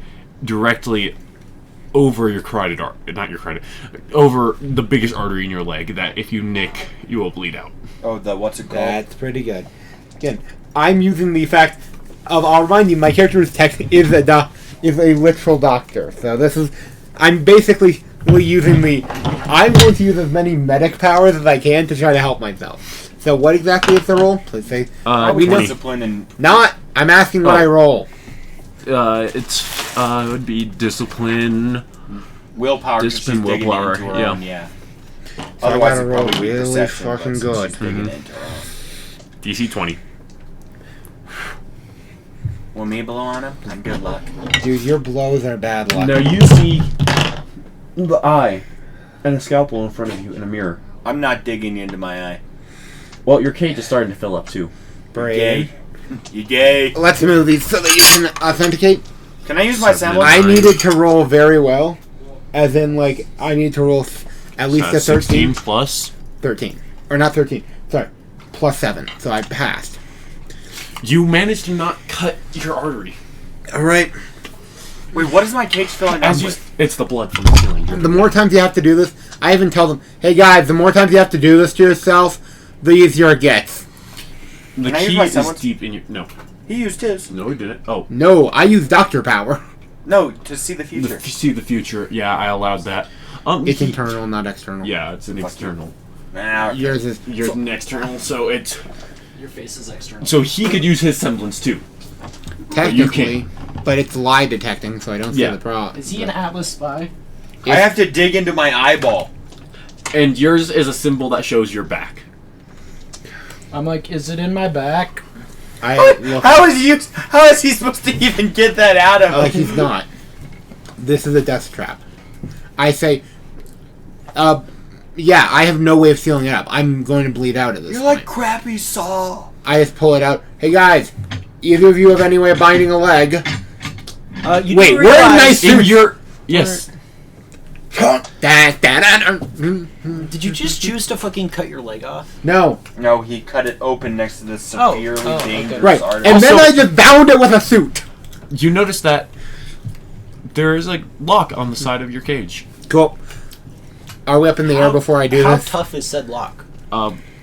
directly over your carotid not your carotid, over the biggest artery in your leg that if you nick, you will bleed out. Oh, the what's it called? That's pretty good. Again, I'm using the fact of. I'll remind you, my character is a literal doctor. So this is. I'm basically using the. I'm going to use as many medic powers as I can to try to help myself. So what exactly is the roll? Please say. we 20. discipline and Not. I'm asking what Oh. I roll. It would be discipline. willpower. 'cause Discipline, she's digging willpower, into her yeah. own, yeah. So I Otherwise, gotta it'd roll probably be really perception, but fucking since good. she's digging Mhm. into her own. DC 20. Want me blow on him? And good luck. Dude, your blows are bad luck. Now you see the eye and a scalpel in front of you in a mirror. I'm not digging into my eye. Well, your cage is starting to fill up too. Brave. Gay. You gay. Let's move these so that you can authenticate. Can I use my Seven semblance? I Nine. needed to roll very well. As in, like, I need to roll at least a 16 13. plus. 13. Or not 13. Sorry. Plus 7. So I passed. You managed to not cut your artery. Alright. Wait, what is my cage filling up As you, with? it's the blood from the ceiling. The more times you have to do this, I even tell them, hey guys, the more times you have to do this to yourself, the easier it gets. The Can I use key my is semblance? deep in your. No. He used his. No, he didn't. Oh. No, I use doctor power. No, to see the future. See the future. Yeah, I allowed that. It's he- internal, not external. Yeah, it's an Fuck external. Nah, okay. Yours is. You're an external, so it's. Your face is external. So he could use his semblance too. Technically. but it's lie detecting, so I don't see Yeah. the problem. Is he an Atlas spy? I have to dig into my eyeball. And yours is a symbol that shows your back. I'm like, is it in my back? How is he supposed to even get that out of him? He's not. This is a death trap. I say, yeah, I have no way of sealing it up. I'm going to bleed out at this You're point. like crappy Saw. I just pull it out. Hey guys, either of you have any way of binding a leg? You Wait, do we're in realize- nice In suits. your yes. Did you just choose to fucking cut your leg off? No, No, he cut it open next to this severely okay. dangerous right. artist. And then Also- I just bound it with a suit. You notice that there is a lock on the side of your cage. Cool. Are we up in the air before I do How this? tough is said lock?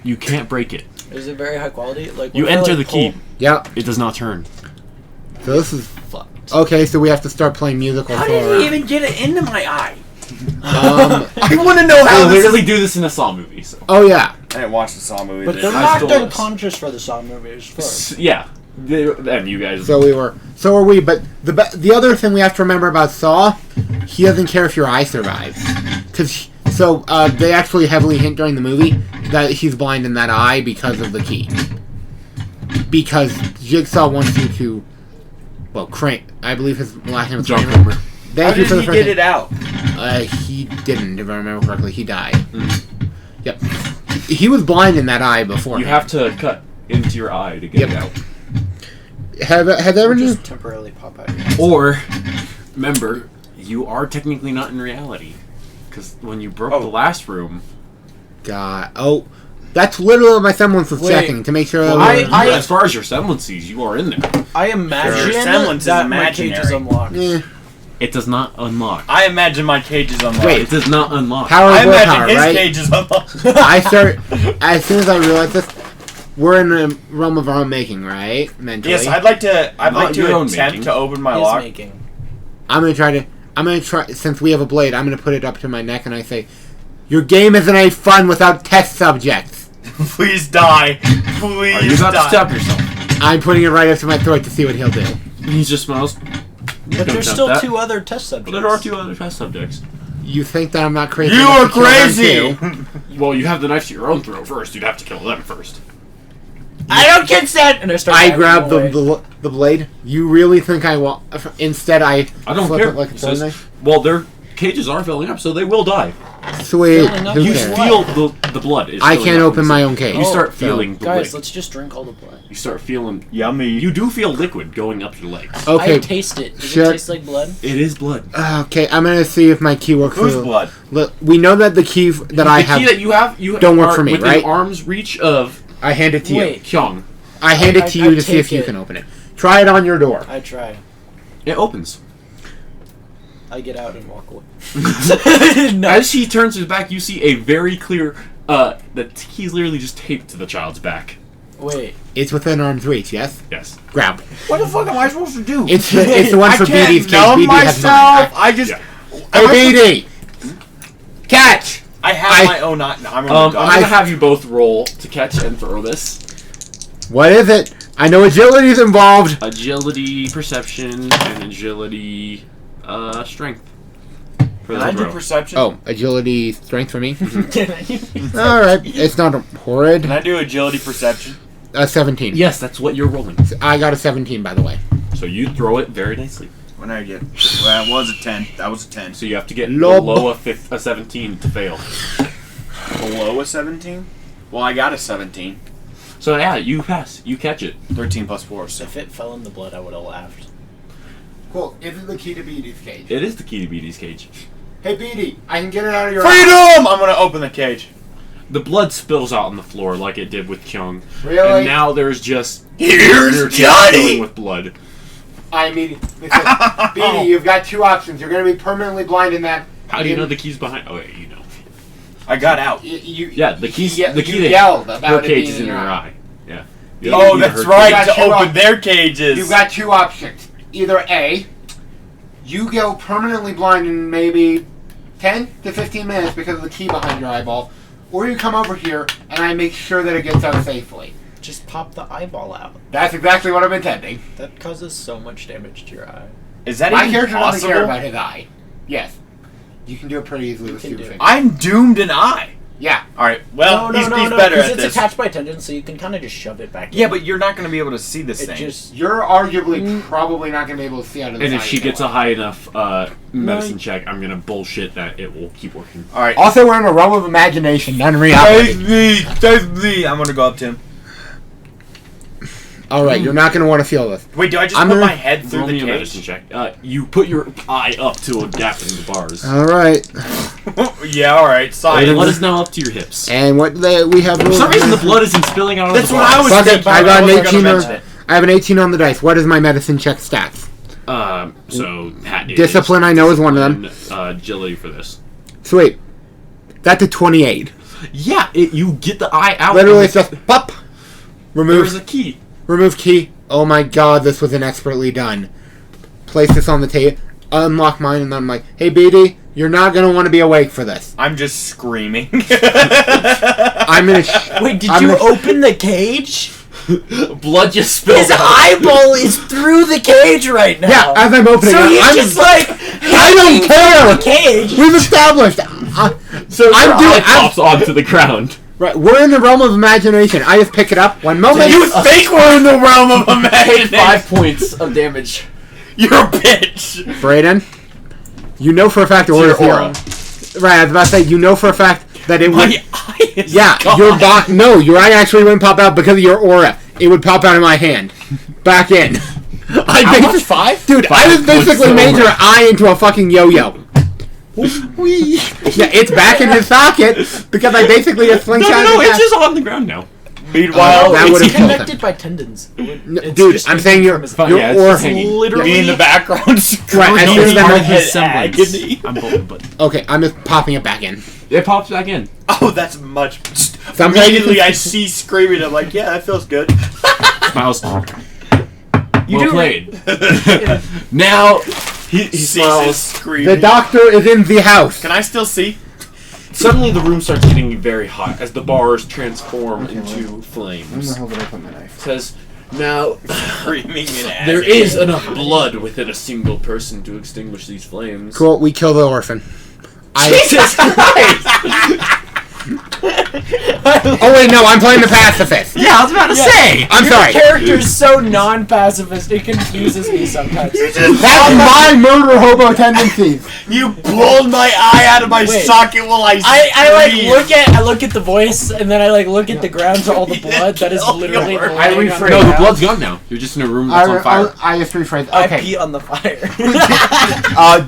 You can't break it. Is it very high quality? Like You what if I, enter like, the key. Yeah. It does not turn. So this is Fucked. okay. So we have to start playing musical. How Thor. did he even get it into my eye? I want to know how They this literally do this in a Saw movie. So. Oh yeah. I didn't watch the Saw movie. But they're I knocked stole this. unconscious for the Saw movies first. Yeah. And you guys. So we were. So are we. But the other thing we have to remember about Saw, he doesn't care if your eye survives, because they actually heavily hint during the movie that he's blind in that eye because of the key. Because Jigsaw wants you to. Well, Crane. I believe his last name was John Kramer. Kramer. Thank How you for did the he first get name. it out? He didn't, if I remember correctly. He died. Yep. He was blind in that eye before. You have to cut into your eye to get Yep. it out. Have ever knew? Just temporarily pop out. Your Or, remember, you are technically not in reality. Because when you broke the last room... God. Oh, that's literally what my semblance was Wait. checking to make sure. Well, that as far as your semblance sees, you are in there. I imagine Your semblance is that my cage is imaginary. unlocked. It does not unlock. I imagine my cage is unlocked. Wait. It does not unlock. Power I of imagine willpower, his right? cage is unlocked. I start as soon as I realize this. We're in a realm of our own making, right? Mentally. Yes, I'd like to Not your own attempt making. to open my Is lock. making. I'm gonna try. Since we have a blade, I'm gonna put it up to my neck and I say, "Your game isn't any fun without test subjects." Please die. Please Are you about to die. stab yourself? I'm putting it right up to my throat to see what he'll do. He just smiles. But there's still two other test subjects. There are two other test subjects. You think that I'm not crazy? You enough are to kill them crazy. too? Well, you have the knife to your own throat first. You'd have to kill them first. I don't consent. And I start. I backing grab away. the blade. You really think I will? Instead, I I don't flip care. it like a It throwing says- knife. Well, their cages are filling up, so they will die. Sweet. Filling up Who You cares? feel the blood. Is I filling can't up open my inside. own cage. You start so- feeling the Guys, liquid. let's just drink all the blood. You start feeling. Yummy. You do feel liquid going up your legs. Okay. I taste it. Does Shut- it taste like blood? It is blood. Okay, I'm gonna see if my key works. Whose for- blood? Look, we know that the key that The I key have. that you have, you don't work are for me, within right? arm's reach of I hand it to you. Wait. Kyung. I hand it to I you to see if take you it. can open it. Try it on your door. I try. It opens. I get out and walk away. No. As he turns his back, you see a very clear. The key's literally just taped to the child's back. Wait. It's within arm's reach. Yes. Yes. Grab. What the fuck am I supposed to do? It's the one for BD's case. numb BD has myself. none. I just. Yeah. Hey, BD. Catch. I have my own. I'm I'm gonna gonna have you both roll to catch and throw this. What is it? I know agility's involved. Agility, perception, and agility, strength. For Can the I do throw. perception? Oh, agility, strength for me. All right, it's not horrid. Can I do agility perception? 17. Yes, that's what you're rolling. I got a 17, by the way. So you throw it very nicely. When I get. Well, it was a 10. That was a 10. So you have to get Lob. below a 17 to fail. Below a 17? Well, I got a 17. So yeah, you pass. You catch it. 13 plus 4, so. If it fell in the blood, I would have laughed. Cool. Is it the key to BD's cage? It is the key to BD's cage. Hey, BD, I can get it out of your Freedom! I'm gonna open the cage. The blood spills out on the floor like it did with Kyung. Really? And now there's just Here's your cage Johnny! filling with blood. I immediately said, BD, you've got two options. You're going to be permanently blind in that. How do you know the key's behind? Oh wait, you know. I got out. Yeah, the key's you the key you that yelled about her it cage being is in her eye. eye. Yeah. Oh, Yeah, that's her right, got to you open up. their cages. You've got two options. Either A, you go permanently blind in maybe 10 to 15 minutes because of the key behind your eyeball, or you come over here and I make sure that it gets out safely. Just pop the eyeball out. That's exactly what I'm intending. That causes so much damage to your eye. Is that My even character doesn't care possible? about his eye. Yes. You can do it pretty easily with can two do it. fingers. I'm doomed an eye. Yeah. All right. Well, no, he's no, better because at it's this. attached by tendons, so you can kind of just shove it back. Yeah, in. but you're not going to be able to see this it thing. just You're arguably probably not going to be able to see out of the And if side she of gets the a eye. high enough medicine check, I'm gonna bullshit that it will keep working. All right. Also, we're in a realm of imagination, not reality. Save me! I'm going to go up to him. Alright, you're not going to want to feel this. Wait, do I just I'm put gonna- my head through Roll the me a medicine cage? check. You put your eye up to a gap in the bars. Alright. Yeah, all right. The Science. blood is now up to your hips. And what we have... For some reason, the blood isn't spilling out of That's the what I bars. was Fuck it, thinking. I got an wasn't gonna 18 mention on, it. I have an 18 on the dice. What is my medicine check stats? So hat is Discipline, I know, is one of them. Agility for this. Sweet. That's a 28. Yeah, you get the eye out. Literally, it's just pop. There's Remove. a key. Remove key. Oh my god, this was inexpertly done. Place this on the table. Unlock mine, and then I'm like, hey, BD, you're not going to want to be awake for this. I'm just screaming. I'm going to... wait. Did I'm you gonna- open the cage? Blood just spilled His out. eyeball is through the cage right now. Yeah, as I'm opening so it, he's I'm just like I don't care! the cage. We've established... So I'm your doing- eye pops onto the ground. Right, we're in the realm of imagination. I just pick it up. One moment. You think we're in the realm of Take imagination? 5 points of damage. You're a bitch. Brayden, you know for a fact your Aura's here. aura. Right, I was about to say, you know for a fact that it would... My eye is Yeah, gone. your no, your eye actually wouldn't pop out because of your aura. It would pop out in my hand. Back in. How much? 5? Dude, I 5 just basically points made of your aura. eye into a fucking yo-yo. Yeah, it's back in his socket because I basically just No, slingshot no, it it's back. just on the ground now. Meanwhile, that it's would've killed connected him. by tendons. It's Dude, just I'm saying your Fine, yeah, it's aura just hanging. literally me in the background Right, as screaming soon as I'm in in his agony. semblance. I'm bolting, but Okay, I'm just popping it back in. it pops back in. Oh, that's much. I'm glad you Immediately, can- I see screaming. I'm like, yeah, that feels good. Smiles. You Well do- played. Now he Ceases smiles. screaming. The doctor is in the house. Can I still see? Suddenly, the room starts getting very hot as the bars transform into flames. hell did I put my knife? Says, now Screaming in agony. there is enough blood within a single person to extinguish these flames. Cool, we kill the orphan. Jesus Christ! Oh wait, no, I'm playing the pacifist. Yeah, I was about to say. I'm Your sorry. character's so non-pacifist, it confuses me sometimes. That's my murder hobo tendencies. You pulled my eye out of my Wait. socket while I I look at the voice and then I like look at the ground to all the blood that is kill literally your- I laying on rephrase. the No, the ground. blood's gone now. You're just in a room that's on fire. I just rephrase. I Okay. pee on the fire.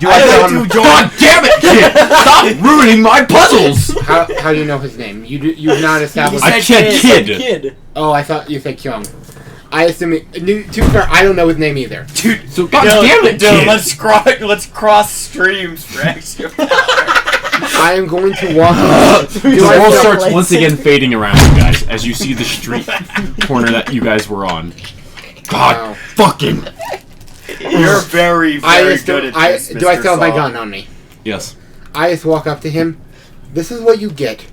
Do I tell him? God damn it, kid! Stop ruining my puzzles! How do you know his name? You've not established. I said kid. Oh, I thought you said Kyung. I assume to be fair, I don't know his name either. Dude, So God damn it, Dylan, kid! let's cross streams for extra. I am going to walk. The Do I world feel- starts once again fading around you guys as you see the street corner that you guys were on. God Wow. fucking. You're very, I very just good at I this, do I Mr. still have my Saw. gun on me? Yes. I just walk up to him. This is what you get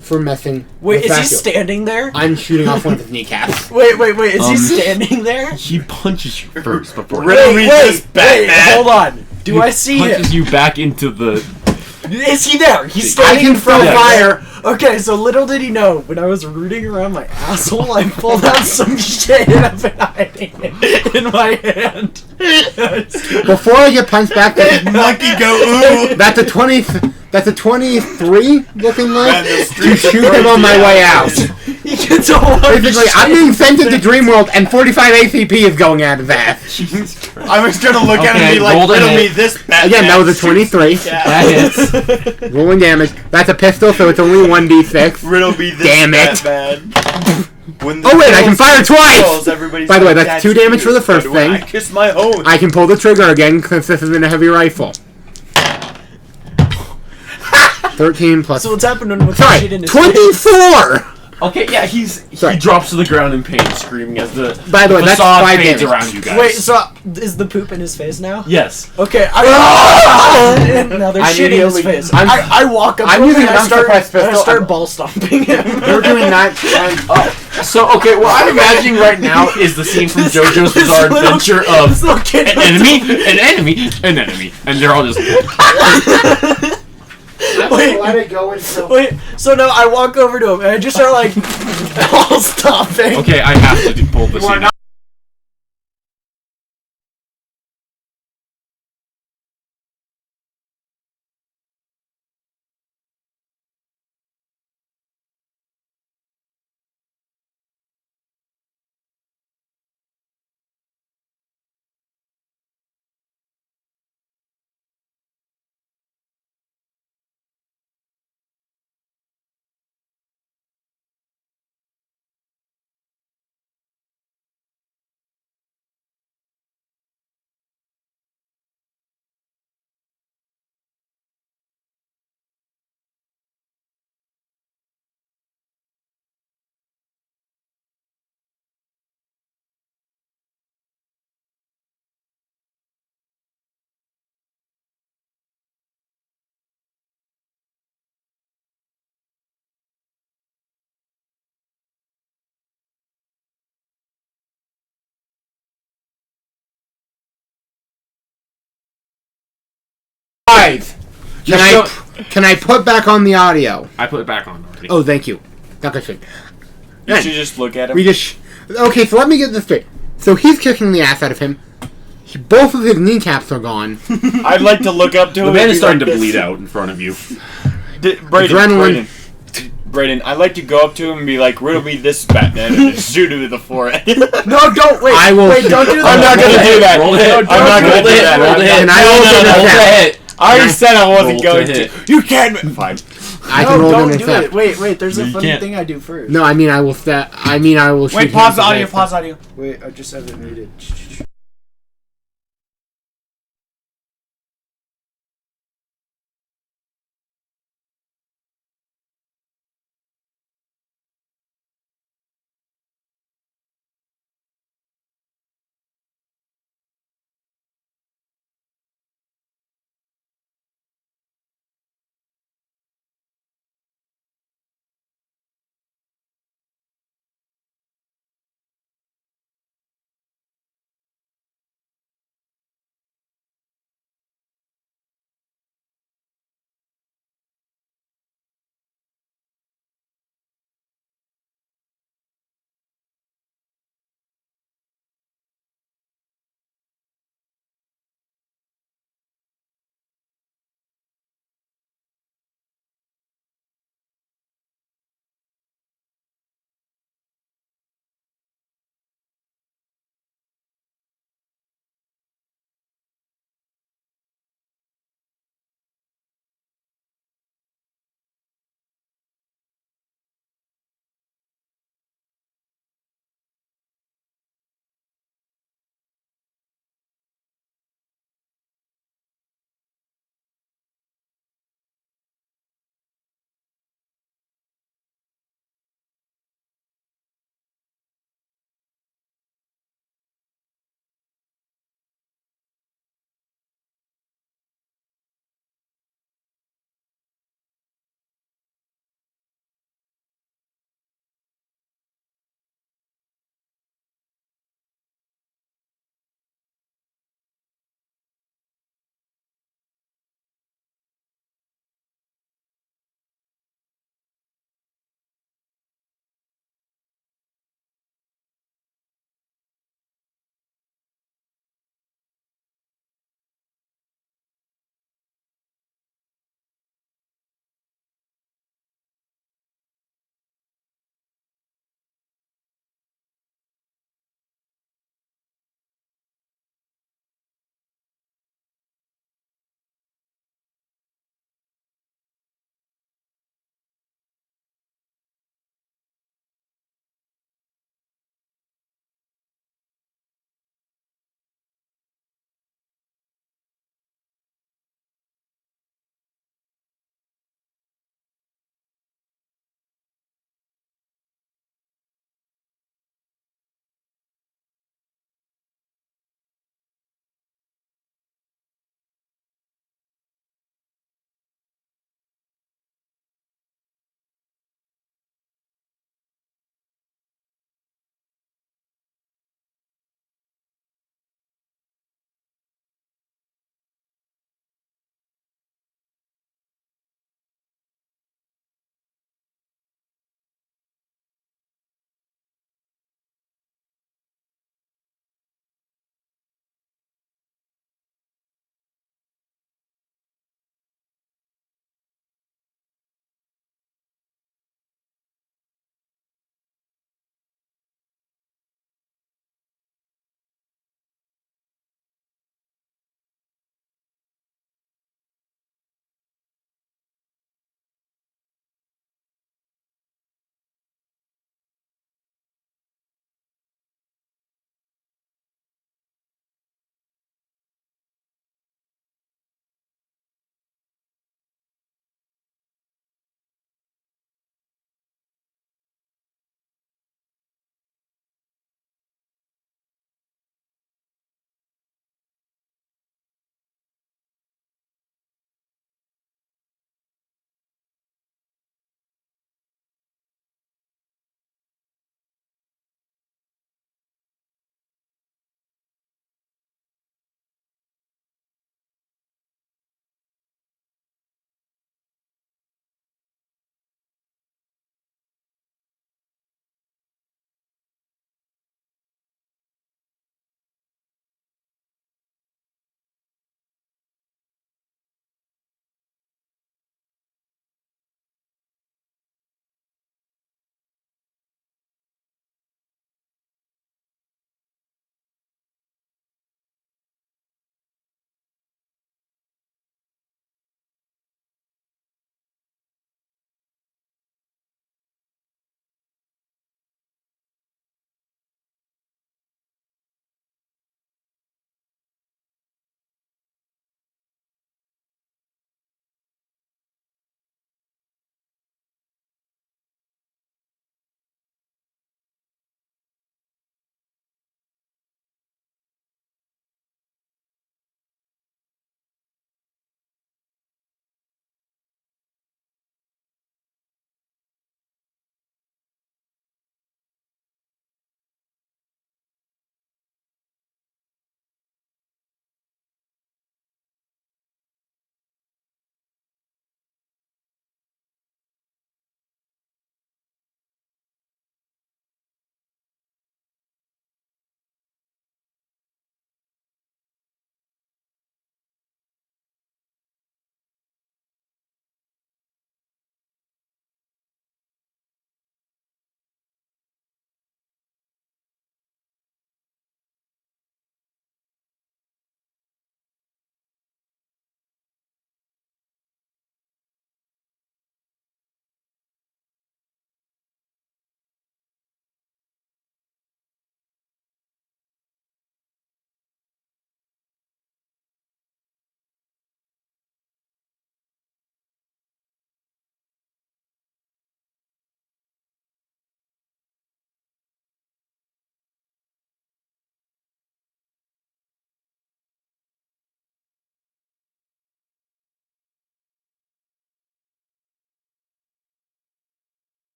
for messing. Wait, with is he vacuum. standing there? I'm shooting off one of his kneecaps. Wait, is he Um, standing there? He punches you first before Riddle me this, Batman. hold on. Do I see him? punches you back into the. Is he there? He's I standing can in front throw of fire. Okay, so little did he know, when I was rooting around my asshole, I pulled out some shit and I've been hiding it in my hand. Before I get punched back, Monkey go ooh. that's a 20. That's a 23 looking like And the to streets shoot are him on my way out. He gets a lot of Basically, I'm being sent into Dreamworld, and 45 ACP is going out of that. I was gonna look at him and Okay, be like, roll the riddle me hit. this, Batman. Again, that was a 23. Yeah. That hits. Rolling damage. That's a pistol, so it's only 1d6. Riddle me this, Damn it. Batman. When the Oh wait, I can girls fire twice! girls, everybody's By the way, like, that's 2 damage for the first when I thing. kiss my own. I can pull the trigger again since this isn't a heavy rifle. 13 plus. So what's happening with the Sorry, shit in his 24! Okay, yeah, he Sorry. drops to the ground in pain, screaming as the By the way, that's facade 5 fades damage. around you guys. Wait, so is the poop in his face now? Yes. Okay, now there's I'm shit in his immediately- face. I'm- I walk up I'm to him using and an I start unsuppressed pistol. ball stomping him. You're doing that. So okay, what I'm imagining right now is the scene from JoJo's Bizarre Adventure of an enemy, and they're all just. Wait, let it go until. Wait, so now I walk over to him and I just start like all stopping. Okay, I have to pull the scene. Guys, can I put back on the audio? I put it back on already. Oh, thank you. Like I said. You should just look at him. Okay, so let me get this straight. So he's kicking the ass out of him. Both of his kneecaps are gone. I'd like to look up to him. The man and is be starting like to this. bleed out in front of you. Braden, I'd like to go up to him and be like, riddle me this, Batman, and just shoot him in the forehead. No, don't wait. I will. Wait, don't do that. I'm not gonna do that. Roll the hit. I'm not gonna do that. Roll the hit. And I will Roll get the that. hit. I already said I wasn't Roll going to to. hit. You can't. Fine. I No, can roll don't an do attack. it. Wait, there's a You funny can't. thing I do first. No, I mean I will shoot Wait, him pause with the audio. a- Pause audio. Wait, I just haven't made it.